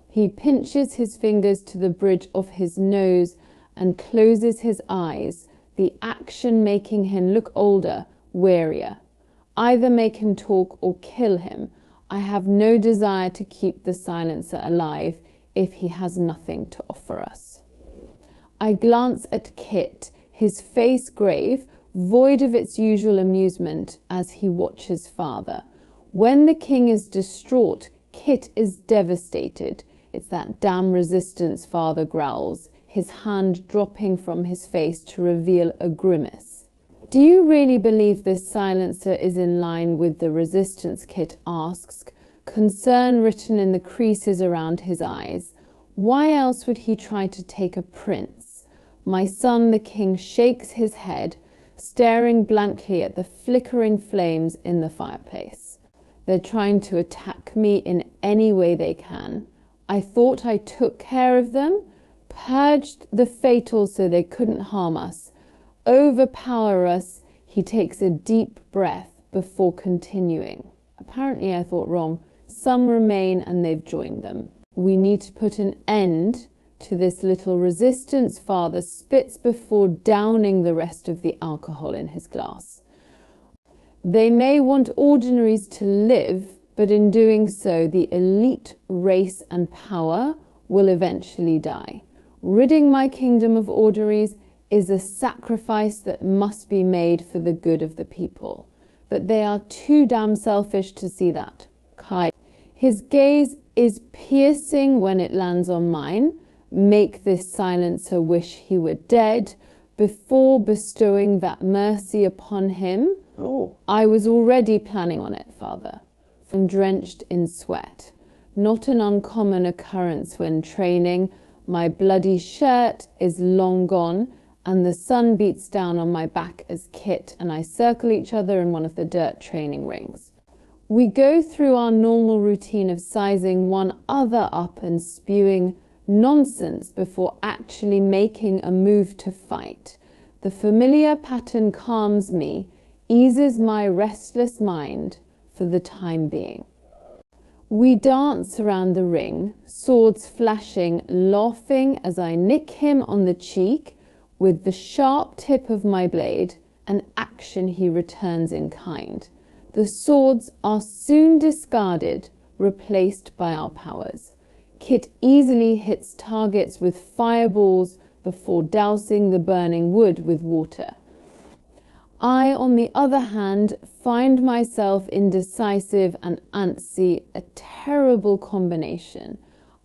He pinches his fingers to the bridge of his nose and closes his eyes, the action making him look older, wearier. Either make him talk or kill him. I have no desire to keep the silencer alive if he has nothing to offer us. I glance at Kit, his face grave, void of its usual amusement as he watches father. When the king is distraught, Kit is devastated. It's that damn resistance, father growls, his hand dropping from his face to reveal a grimace. Do you really believe this silencer is in line with the resistance? Kit asks, concern written in the creases around his eyes. Why else would he try to take a prince? My son, the king, shakes his head, staring blankly at the flickering flames in the fireplace. They're trying to attack me in any way they can. I thought I took care of them, purged the fatal so they couldn't harm us, overpower us. He takes a deep breath before continuing. Apparently I thought wrong. Some remain and they've joined them. We need to put an end to this little resistance, father spits before downing the rest of the alcohol in his glass. They may want ordinaries to live, but in doing so, the elite race and power will eventually die. Ridding my kingdom of ordinaries is a sacrifice that must be made for the good of the people. But they are too damn selfish to see that. Kai. His gaze is piercing when it lands on mine. Make this silencer wish he were dead before bestowing that mercy upon him. Oh. I was already planning on it, father. I'm drenched in sweat. Not an uncommon occurrence when training. My bloody shirt is long gone, and the sun beats down on my back as Kit and I circle each other in one of the dirt training rings. We go through our normal routine of sizing one other up and spewing nonsense before actually making a move to fight. The familiar pattern calms me, eases my restless mind for the time being. We dance around the ring, swords flashing, laughing as I nick him on the cheek with the sharp tip of my blade, an action he returns in kind. The swords are soon discarded, replaced by our powers. Kit easily hits targets with fireballs before dousing the burning wood with water. I, on the other hand, find myself indecisive and antsy, a terrible combination.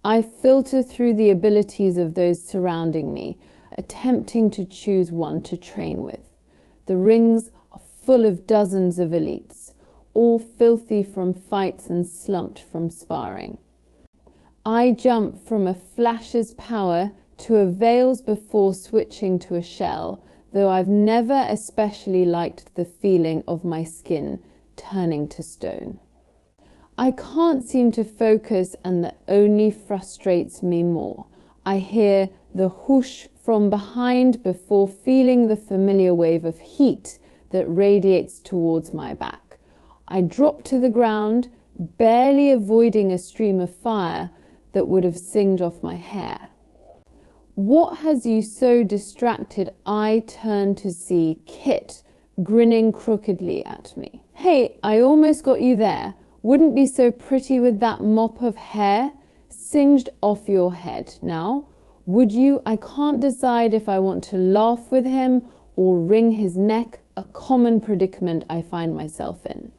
I filter through the abilities of those surrounding me, attempting to choose one to train with. The rings are full of dozens of elites, all filthy from fights and slumped from sparring. I jump from a flash's power to a veil's before switching to a shell, though I've never especially liked the feeling of my skin turning to stone. I can't seem to focus, and that only frustrates me more. I hear the whoosh from behind before feeling the familiar wave of heat that radiates towards my back. I drop to the ground, barely avoiding a stream of fire that would have singed off my hair. What has you so distracted? I turn to see Kit grinning crookedly at me. Hey, I almost got you there. Wouldn't be so pretty with that mop of hair singed off your head now, would you? I can't decide if I want to laugh with him or wring his neck a common predicament I find myself in.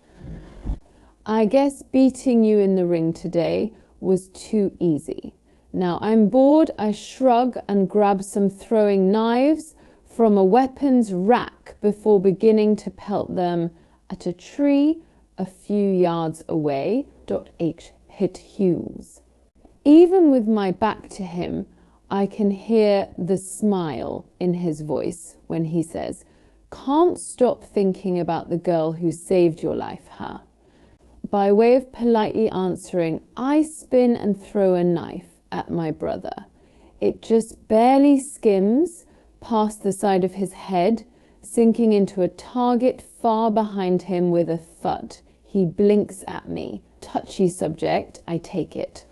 I guess beating you in the ring today was too easy. Now I'm bored, I shrug and grab some throwing knives from a weapons rack before beginning to pelt them at a tree a few yards away. H. hit Hughes. Even with my back to him, I can hear the smile in his voice when he says, "Can't stop thinking about the girl who saved your life, huh?" By way of politely answering, I spin and throw a knife at my brother. It just barely skims past the side of his head, sinking into a target far behind him with a thud. He blinks at me. Touchy subject, I take it.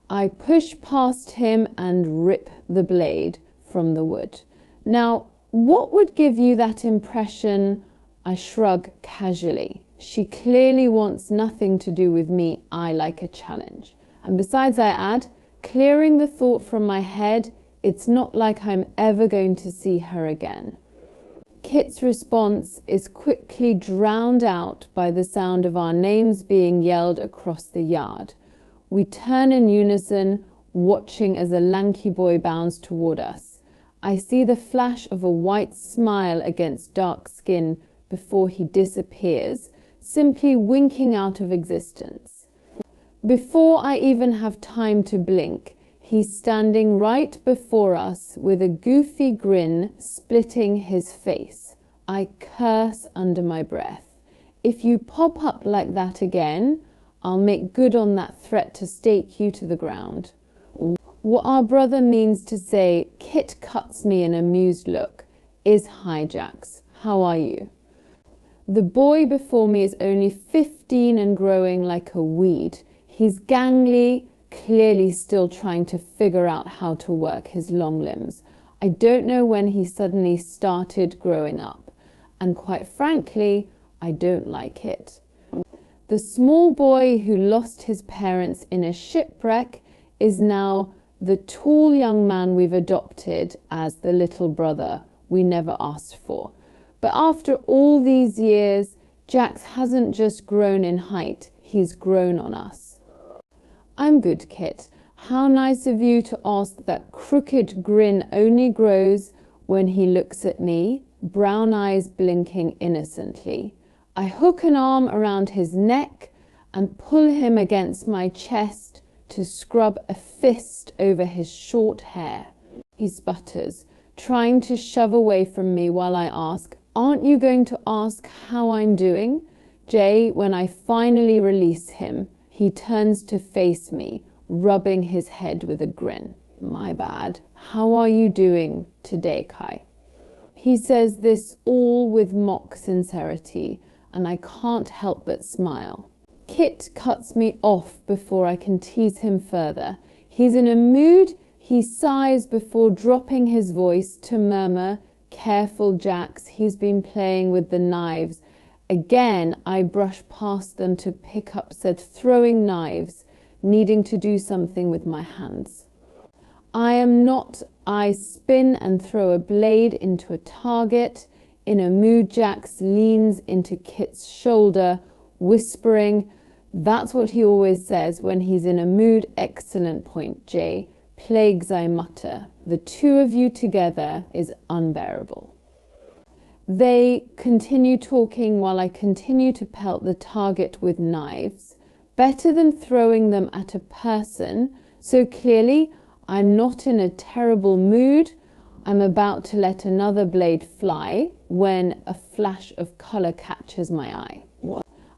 I push past him and rip the blade from the wood. Now, what would give you that impression? I shrug casually. She clearly wants nothing to do with me. I like a challenge. And besides, I add, clearing the thought from my head, it's not like I'm ever going to see her again. Kit's response is quickly drowned out by the sound of our names being yelled across the yard. We turn in unison, watching as a lanky boy bounds toward us. I see the flash of a white smile against dark skin before he disappears, simply winking out of existence. Before I even have time to blink, he's standing right before us with a goofy grin splitting his face. I curse under my breath. If you pop up like that again, I'll make good on that threat to stake you to the ground. What our brother means to say, Kit cuts me an amused look, is "Hi, Jax, how are you?" The boy before me is only 15 and growing like a weed. He's gangly, clearly still trying to figure out how to work his long limbs. I don't know when he suddenly started growing up, and quite frankly, I don't like it. The small boy who lost his parents in a shipwreck is now the tall young man we've adopted as the little brother we never asked for. But after all these years, Jax hasn't just grown in height, he's grown on us. I'm good, Kit. How nice of you to ask. That crooked grin only grows when he looks at me, brown eyes blinking innocently. I hook an arm around his neck and pull him against my chest to scrub a fist over his short hair. He sputters, trying to shove away from me while I ask, "Aren't you going to ask how I'm doing?" Jay, when I finally release him, he turns to face me, rubbing his head with a grin. "My bad. How are you doing today, Kai?" He says this all with mock sincerity, and I can't help but smile. Kit cuts me off before I can tease him further. He's in a mood. He sighs before dropping his voice to murmur, "Careful, Jax, he's been playing with the knives." Again, I brush past them to pick up said throwing knives, needing to do something with my hands. I spin and throw a blade into a target. In a mood, Jax leans into Kit's shoulder, whispering, "That's what he always says when he's in a mood." Excellent point, Jay. Plagues, I mutter. The two of you together is unbearable. They continue talking while I continue to pelt the target with knives. Better than throwing them at a person, so clearly I'm not in a terrible mood. I'm about to let another blade fly when a flash of colour catches my eye.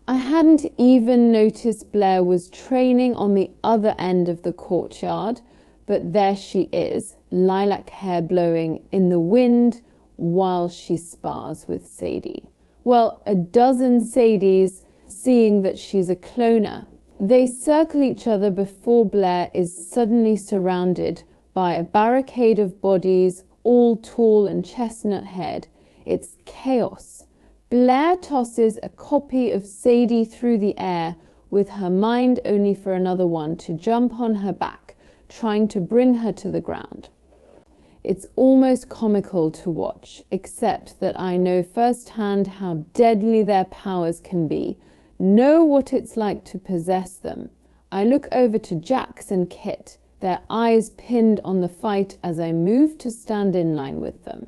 I hadn't even noticed Blair was training on the other end of the courtyard, but there she is, lilac hair blowing in the wind while she spars with Sadie. Well, a dozen Sadies, seeing that she's a cloner. They circle each other before Blair is suddenly surrounded by a barricade of bodies, all tall and chestnut-haired. It's chaos. Blair tosses a copy of Sadie through the air with her mind only for another one to jump on her back, trying to bring her to the ground. It's almost comical to watch, except that I know firsthand how deadly their powers can be, know what it's like to possess them. I look over to Jax and Kit, their eyes pinned on the fight as I move to stand in line with them.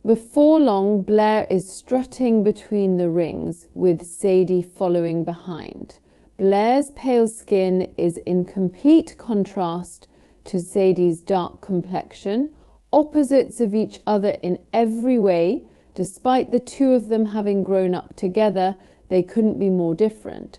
Before long, Blair is strutting between the rings, with Sadie following behind. Blair's pale skin is in complete contrast to Sadie's dark complexion, opposites of each other in every way. Despite the two of them having grown up together, they couldn't be more different.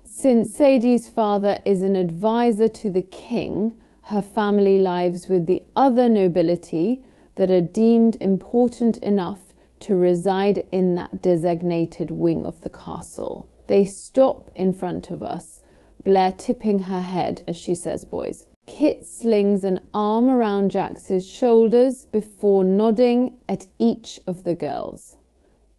Since Sadie's father is an advisor to the king, her family lives with the other nobility that are deemed important enough to reside in that designated wing of the castle. They stop in front of us, Blair tipping her head as she says, "Boys." Kit slings an arm around Jax's shoulders before nodding at each of the girls.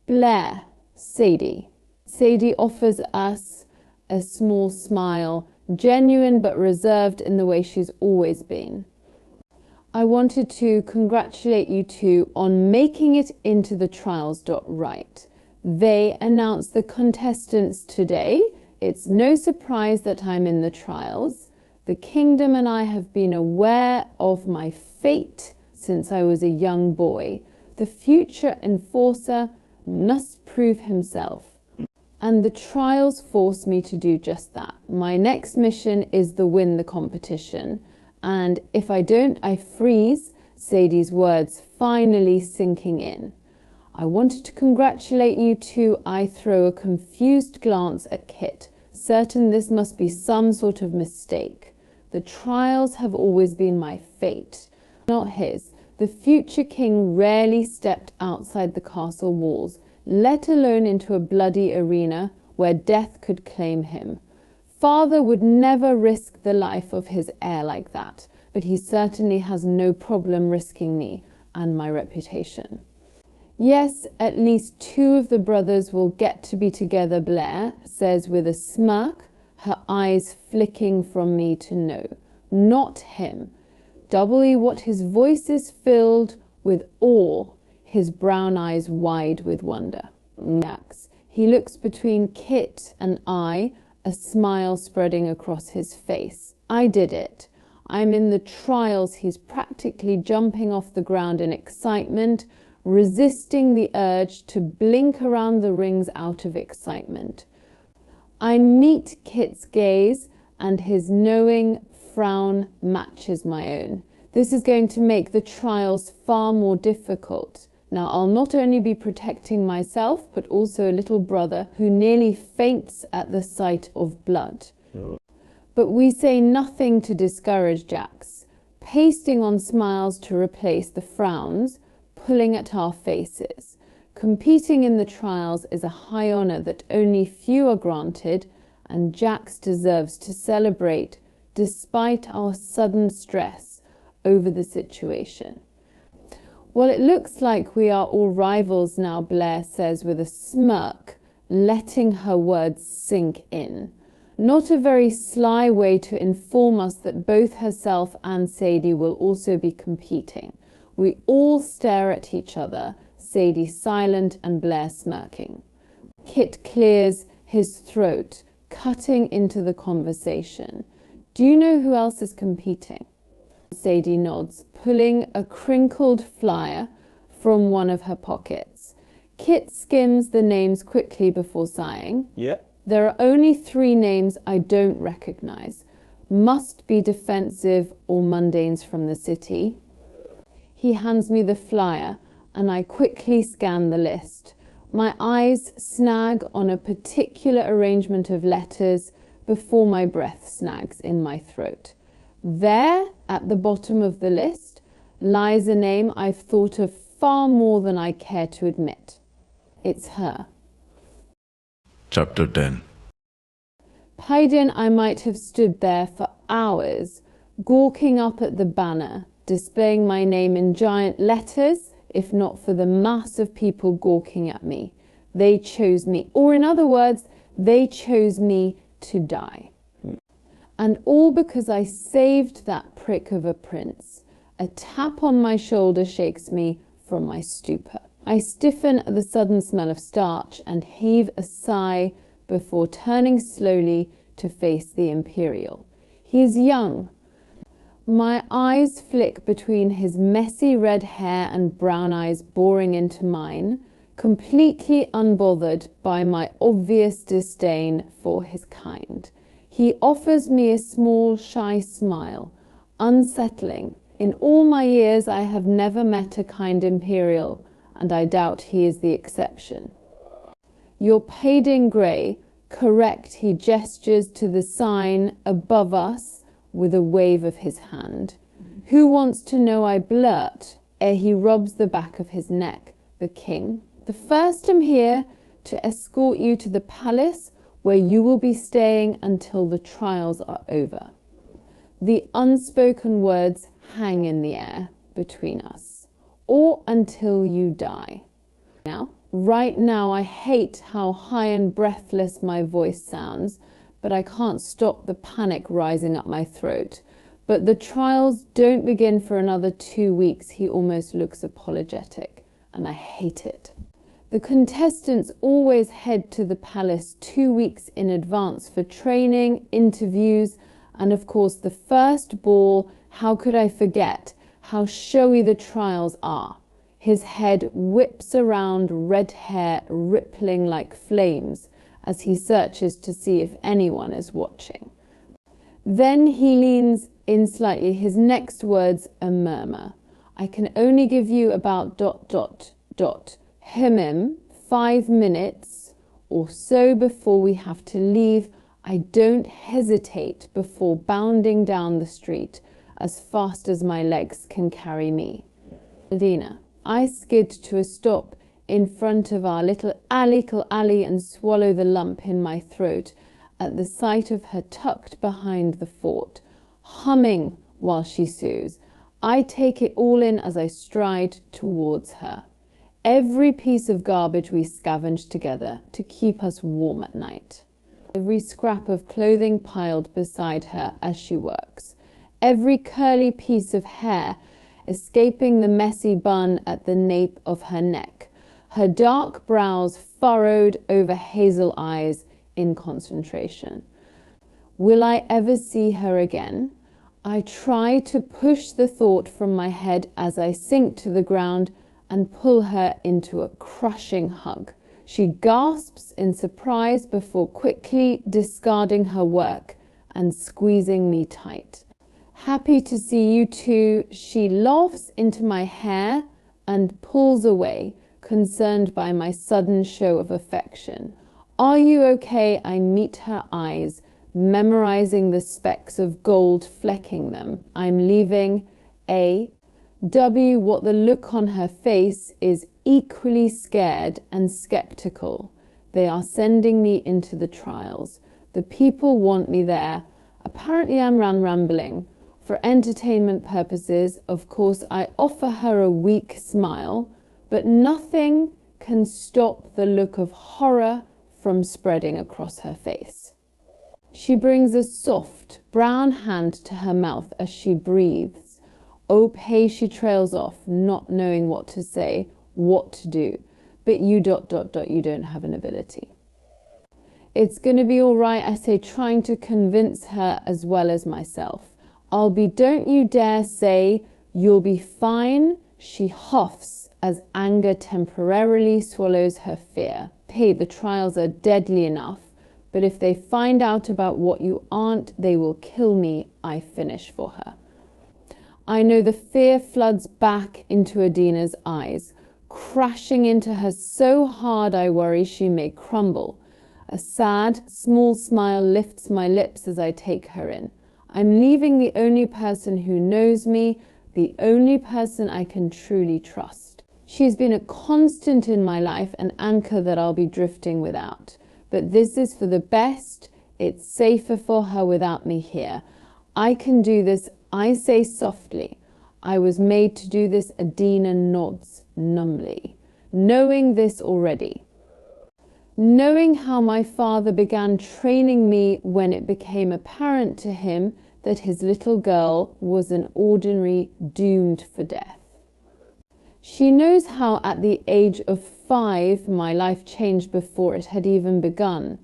"Blair, Sadie." Sadie offers us a small smile, genuine but reserved in the way she's always been. "I wanted to congratulate you two on making it into the trials. Right. They announced the contestants today. It's no surprise that I'm in the trials. The kingdom and I have been aware of my fate since I was a young boy. The future enforcer must prove himself. And the trials force me to do just that. My next mission is to win the competition. And if I don't, I freeze," Sadie's words finally sinking in. "I wanted to congratulate you two." I throw a confused glance at Kit, certain this must be some sort of mistake. The trials have always been my fate, not his. The future king rarely stepped outside the castle walls, let alone into a bloody arena where death could claim him. Father would never risk the life of his heir like that, but he certainly has no problem risking me and my reputation. "Yes, at least two of the brothers will get to be together," Blair says with a smirk, her eyes flicking from me to no, not him. Doubly what his voice is filled with awe, his brown eyes wide with wonder. Jax. He looks between Kit and I, a smile spreading across his face. "I did it. I'm in the trials." He's practically jumping off the ground in excitement, resisting the urge to blink around the rings out of excitement. I meet Kit's gaze, and his knowing frown matches my own. This is going to make the trials far more difficult. Now, I'll not only be protecting myself, but also a little brother who nearly faints at the sight of blood. But we say nothing to discourage Jax, pasting on smiles to replace the frowns, pulling at our faces. Competing in the trials is a high honor that only few are granted, and Jax deserves to celebrate despite our sudden stress over the situation. "Well, it looks like we are all rivals now," Blair says with a smirk, letting her words sink in. Not a very sly way to inform us that both herself and Sadie will also be competing. We all stare at each other, Sadie silent and Blair smirking. Kit clears his throat, cutting into the conversation. "Do you know who else is competing?" Sadie nods, pulling a crinkled flyer from one of her pockets. Kit skims the names quickly before sighing. "Yeah. "There are only 3 names I don't recognize. Must be defensive or mundanes from the city." He hands me the flyer, and I quickly scan the list. My eyes snag on a particular arrangement of letters before my breath snags in my throat. There, at the bottom of the list, lies a name I've thought of far more than I care to admit. It's her. Chapter 10. Paedyn, I might have stood there for hours, gawking up at the banner, displaying my name in giant letters, if not for the mass of people gawking at me. They chose me, or in other words, they chose me to die. And all because I saved that prick of a prince, A tap on my shoulder shakes me from my stupor. I stiffen at the sudden smell of starch and heave a sigh before turning slowly to face the Imperial. He is young. My eyes flick between his messy red hair and brown eyes boring into mine, completely unbothered by my obvious disdain for his kind. He offers me a small, shy smile, unsettling. In all my years, I have never met a kind Imperial, and I doubt he is the exception. You're Paedyn Gray. Correct, he gestures to the sign above us with a wave of his hand. Who wants to know, I blurt, ere he rubs the back of his neck. The king. The first am here to escort you to the palace where you will be staying until the trials are over. The unspoken words hang in the air between us. Or until you die. Right now, I hate how high and breathless my voice sounds, but I can't stop the panic rising up my throat. But the trials don't begin for another 2 weeks. He almost looks apologetic, and I hate it. The contestants always head to the palace 2 weeks in advance for training, interviews, and of course the first ball. How could I forget how showy the trials are? His head whips around, red hair rippling like flames as he searches to see if anyone is watching. Then he leans in slightly, his next words a murmur. I can only give you about ... 5 minutes or so before we have to leave. I don't hesitate before bounding down the street as fast as my legs can carry me. Adina. I skid to a stop in front of our little alley and swallow the lump in my throat at the sight of her tucked behind the fort, humming while she sews. I take it all in as I stride towards her. Every piece of garbage we scavenge together to keep us warm at night. Every scrap of clothing piled beside her as she works. Every curly piece of hair escaping the messy bun at the nape of her neck, her dark brows furrowed over hazel eyes in concentration. Will I ever see her again? I try to push the thought from my head as I sink to the ground and pull her into a crushing hug. She gasps in surprise before quickly discarding her work and squeezing me tight. Happy to see you too. She laughs into my hair and pulls away, concerned by my sudden show of affection. Are you okay? I meet her eyes, memorizing the specks of gold flecking them. I'm leaving. W. What the look on her face is equally scared and skeptical. They are sending me into the trials. The people want me there. Apparently I'm rambling. For entertainment purposes, of course, I offer her a weak smile, but nothing can stop the look of horror from spreading across her face. She brings a soft, brown hand to her mouth as she breathes. Opaque, she trails off, not knowing what to say, what to do. But you ... you don't have an ability. It's going to be all right, I say, trying to convince her as well as myself. I'll be, don't you dare say, you'll be fine. She huffs as anger temporarily swallows her fear. Hey, the trials are deadly enough, but if they find out about what you aren't, they will kill me, I finish for her. I know the fear floods back into Adina's eyes, crashing into her so hard I worry she may crumble. A sad, small smile lifts my lips as I take her in. I'm leaving the only person who knows me, the only person I can truly trust. She's been a constant in my life, an anchor that I'll be drifting without. But this is for the best. It's safer for her without me here. I can do this, I say softly. I was made to do this. Adina nods numbly. Knowing this already. Knowing how my father began training me when it became apparent to him that his little girl was an ordinary doomed for death. She knows how at the age of 5 my life changed before it had even begun.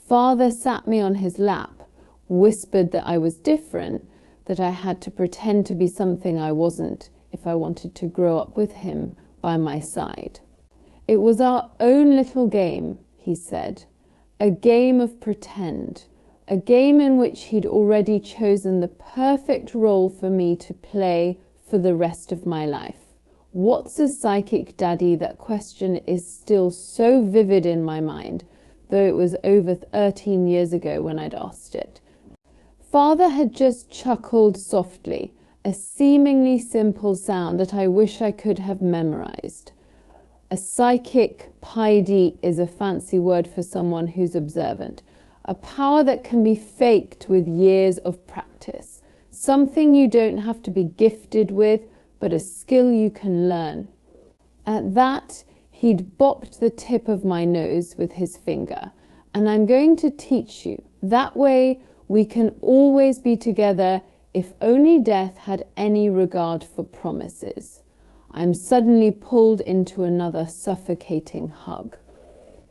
Father sat me on his lap, whispered that I was different, that I had to pretend to be something I wasn't if I wanted to grow up with him by my side. It was our own little game, he said, a game of pretend, a game in which he'd already chosen the perfect role for me to play for the rest of my life. What's a psychic daddy? That question is still so vivid in my mind, though it was over 13 years ago when I'd asked it. Father had just chuckled softly, a seemingly simple sound that I wish I could have memorized. A psychic Paedyn is a fancy word for someone who's observant, a power that can be faked with years of practice, something you don't have to be gifted with, but a skill you can learn. At that, he'd bopped the tip of my nose with his finger, and I'm going to teach you. That way we can always be together if only death had any regard for promises. I'm suddenly pulled into another suffocating hug.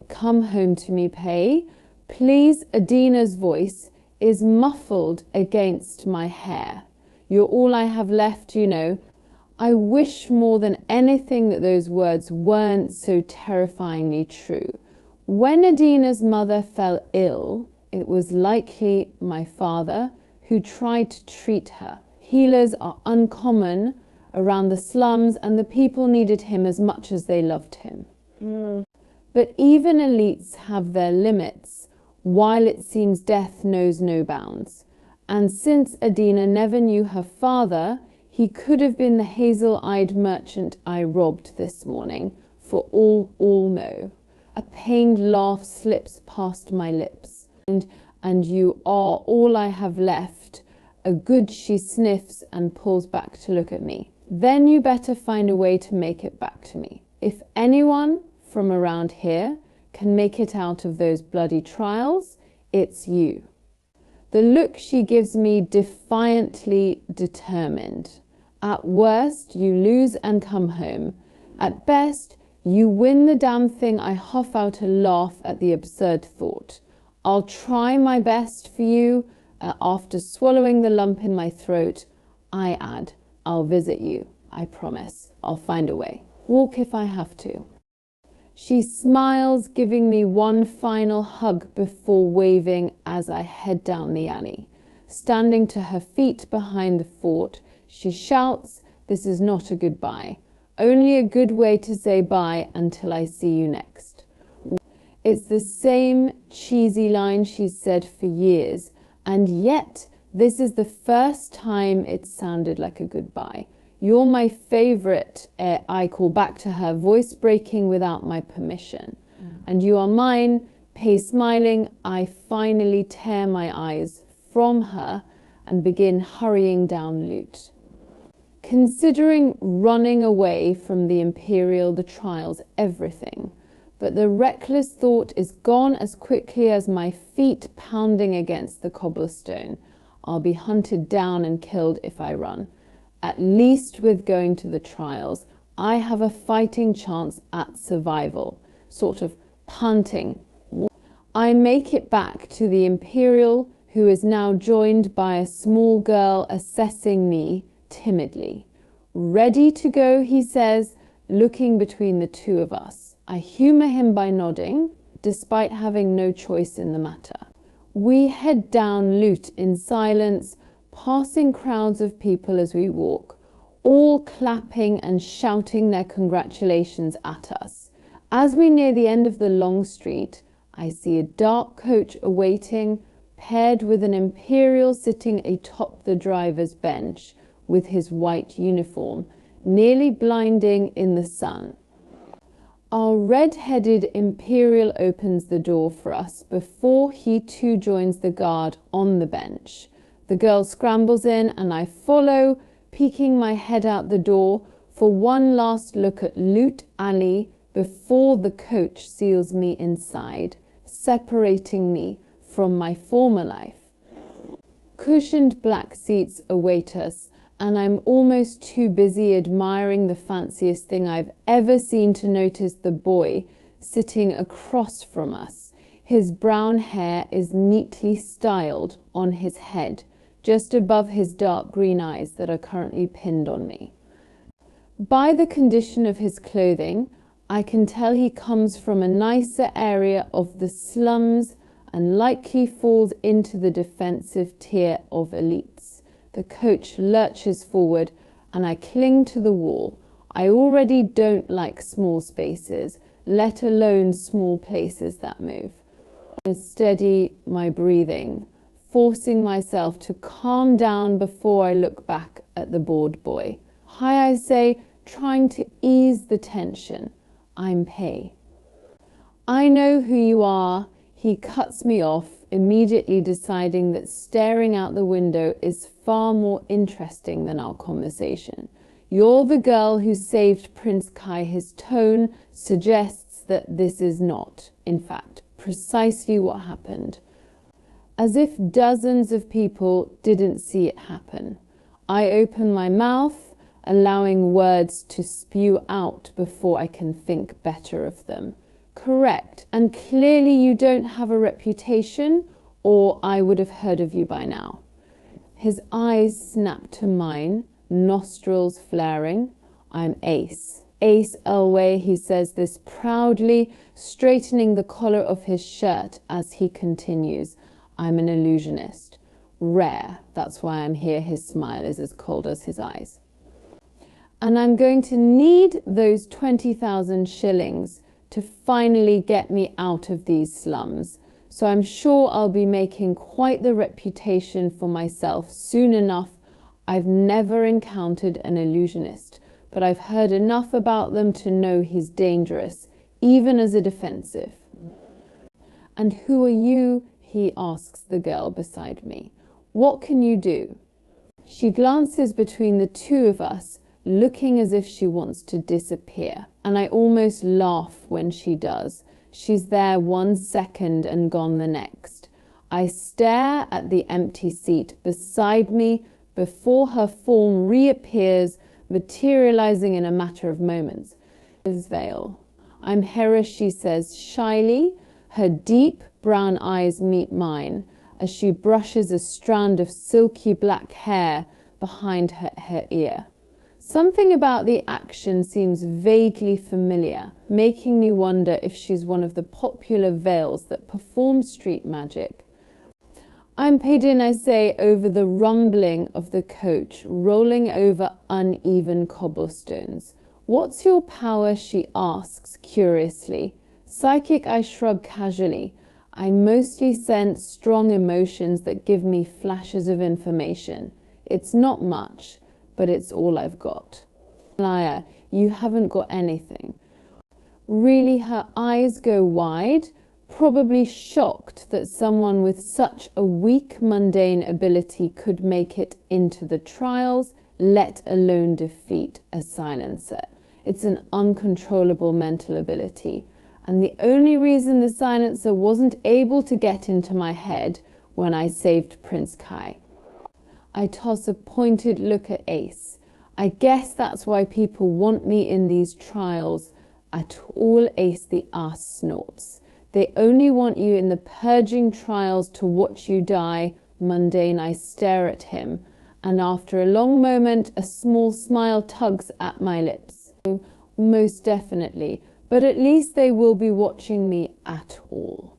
Come home to me, Pay. Please. Adina's voice is muffled against my hair. You're all I have left, you know. I wish more than anything that those words weren't so terrifyingly true. When Adina's mother fell ill, it was likely my father who tried to treat her. Healers are uncommon around the slums, and the people needed him as much as they loved him. But even elites have their limits, while it seems death knows no bounds. And since Adina never knew her father, he could have been the hazel-eyed merchant I robbed this morning, for all know. A pained laugh slips past my lips. And you are all I have left. A good, she sniffs and pulls back to look at me. Then you better find a way to make it back to me. If anyone from around here can make it out of those bloody trials, it's you. The look she gives me defiantly determined. At worst, you lose and come home. At best, you win the damn thing. I huff out a laugh at the absurd thought. I'll try my best for you. After swallowing the lump in my throat, I add, I'll visit you. I promise. I'll find a way. Walk if I have to. She smiles, giving me one final hug before waving as I head down the alley. Standing to her feet behind the fort, she shouts, this is not a goodbye. Only a good way to say bye until I see you next. It's the same cheesy line she's said for years, and yet this is the first time it sounded like a goodbye. You're my favorite, I call back to her, voice breaking without my permission. And you are mine, Pay smiling, I finally tear my eyes from her and begin hurrying down Lute. Considering running away from the Imperial, the trials, everything, but the reckless thought is gone as quickly as my feet pounding against the cobblestone. I'll be hunted down and killed if I run. At least with going to the trials, I have a fighting chance at survival, sort of punting. I make it back to the Imperial, who is now joined by a small girl assessing me timidly. Ready to go, he says, looking between the two of us. I humour him by nodding, despite having no choice in the matter. We head down Lute in silence, passing crowds of people as we walk, all clapping and shouting their congratulations at us. As we near the end of the long street, I see a dark coach awaiting, paired with an Imperial sitting atop the driver's bench with his white uniform, nearly blinding in the sun. Our red-headed Imperial opens the door for us before he too joins the guard on the bench. The girl scrambles in and I follow, peeking my head out the door for one last look at Lute Alley before the coach seals me inside, separating me from my former life. Cushioned black seats await us, and I'm almost too busy admiring the fanciest thing I've ever seen to notice the boy sitting across from us. His brown hair is neatly styled on his head, just above his dark green eyes that are currently pinned on me. By the condition of his clothing, I can tell he comes from a nicer area of the slums and likely falls into the defensive tier of elites. The coach lurches forward and I cling to the wall. I already don't like small spaces, let alone small places that move. I steady my breathing, forcing myself to calm down before I look back at the bored boy. Hi, I say, trying to ease the tension. I'm Pay. I know who you are. He cuts me off, immediately deciding that staring out the window is far more interesting than our conversation. You're the girl who saved Prince Kai. His tone suggests that this is not, in fact, precisely what happened. As if dozens of people didn't see it happen. I open my mouth, allowing words to spew out before I can think better of them. Correct, and clearly you don't have a reputation, or I would have heard of you by now. His eyes snap to mine, nostrils flaring. I'm Ace. Ace Elway, he says this proudly, straightening the collar of his shirt as he continues. I'm an illusionist. Rare, that's why I'm here. His smile is as cold as his eyes. And I'm going to need those 20,000 shillings to finally get me out of these slums. So I'm sure I'll be making quite the reputation for myself soon enough. I've never encountered an illusionist, but I've heard enough about them to know he's dangerous, even as a defensive. And who are you? He asks the girl beside me. What can you do? She glances between the two of us, looking as if she wants to disappear, and I almost laugh when she does. She's there 1 second and gone the next. I stare at the empty seat beside me before her form reappears, materializing in a matter of moments. His veil. I'm Hera, she says shyly. Her deep brown eyes meet mine as she brushes a strand of silky black hair behind her ear. Something about the action seems vaguely familiar, making me wonder if she's one of the popular veils that perform street magic. I'm Paedyn, I say, over the rumbling of the coach rolling over uneven cobblestones. What's your power? She asks curiously. Psychic, I shrug casually. I mostly sense strong emotions that give me flashes of information. It's not much, but it's all I've got. Liar, you haven't got anything. Really, her eyes go wide, probably shocked that someone with such a weak, mundane ability could make it into the trials, let alone defeat a silencer. It's an uncontrollable mental ability. And the only reason the silencer wasn't able to get into my head when I saved Prince Kai. I toss a pointed look at Ace. I guess that's why people want me in these trials at all. Ace the ass snorts. They only want you in the purging trials to watch you die. Mundane, I stare at him, and after a long moment, a small smile tugs at my lips. Most definitely, but at least they will be watching me at all.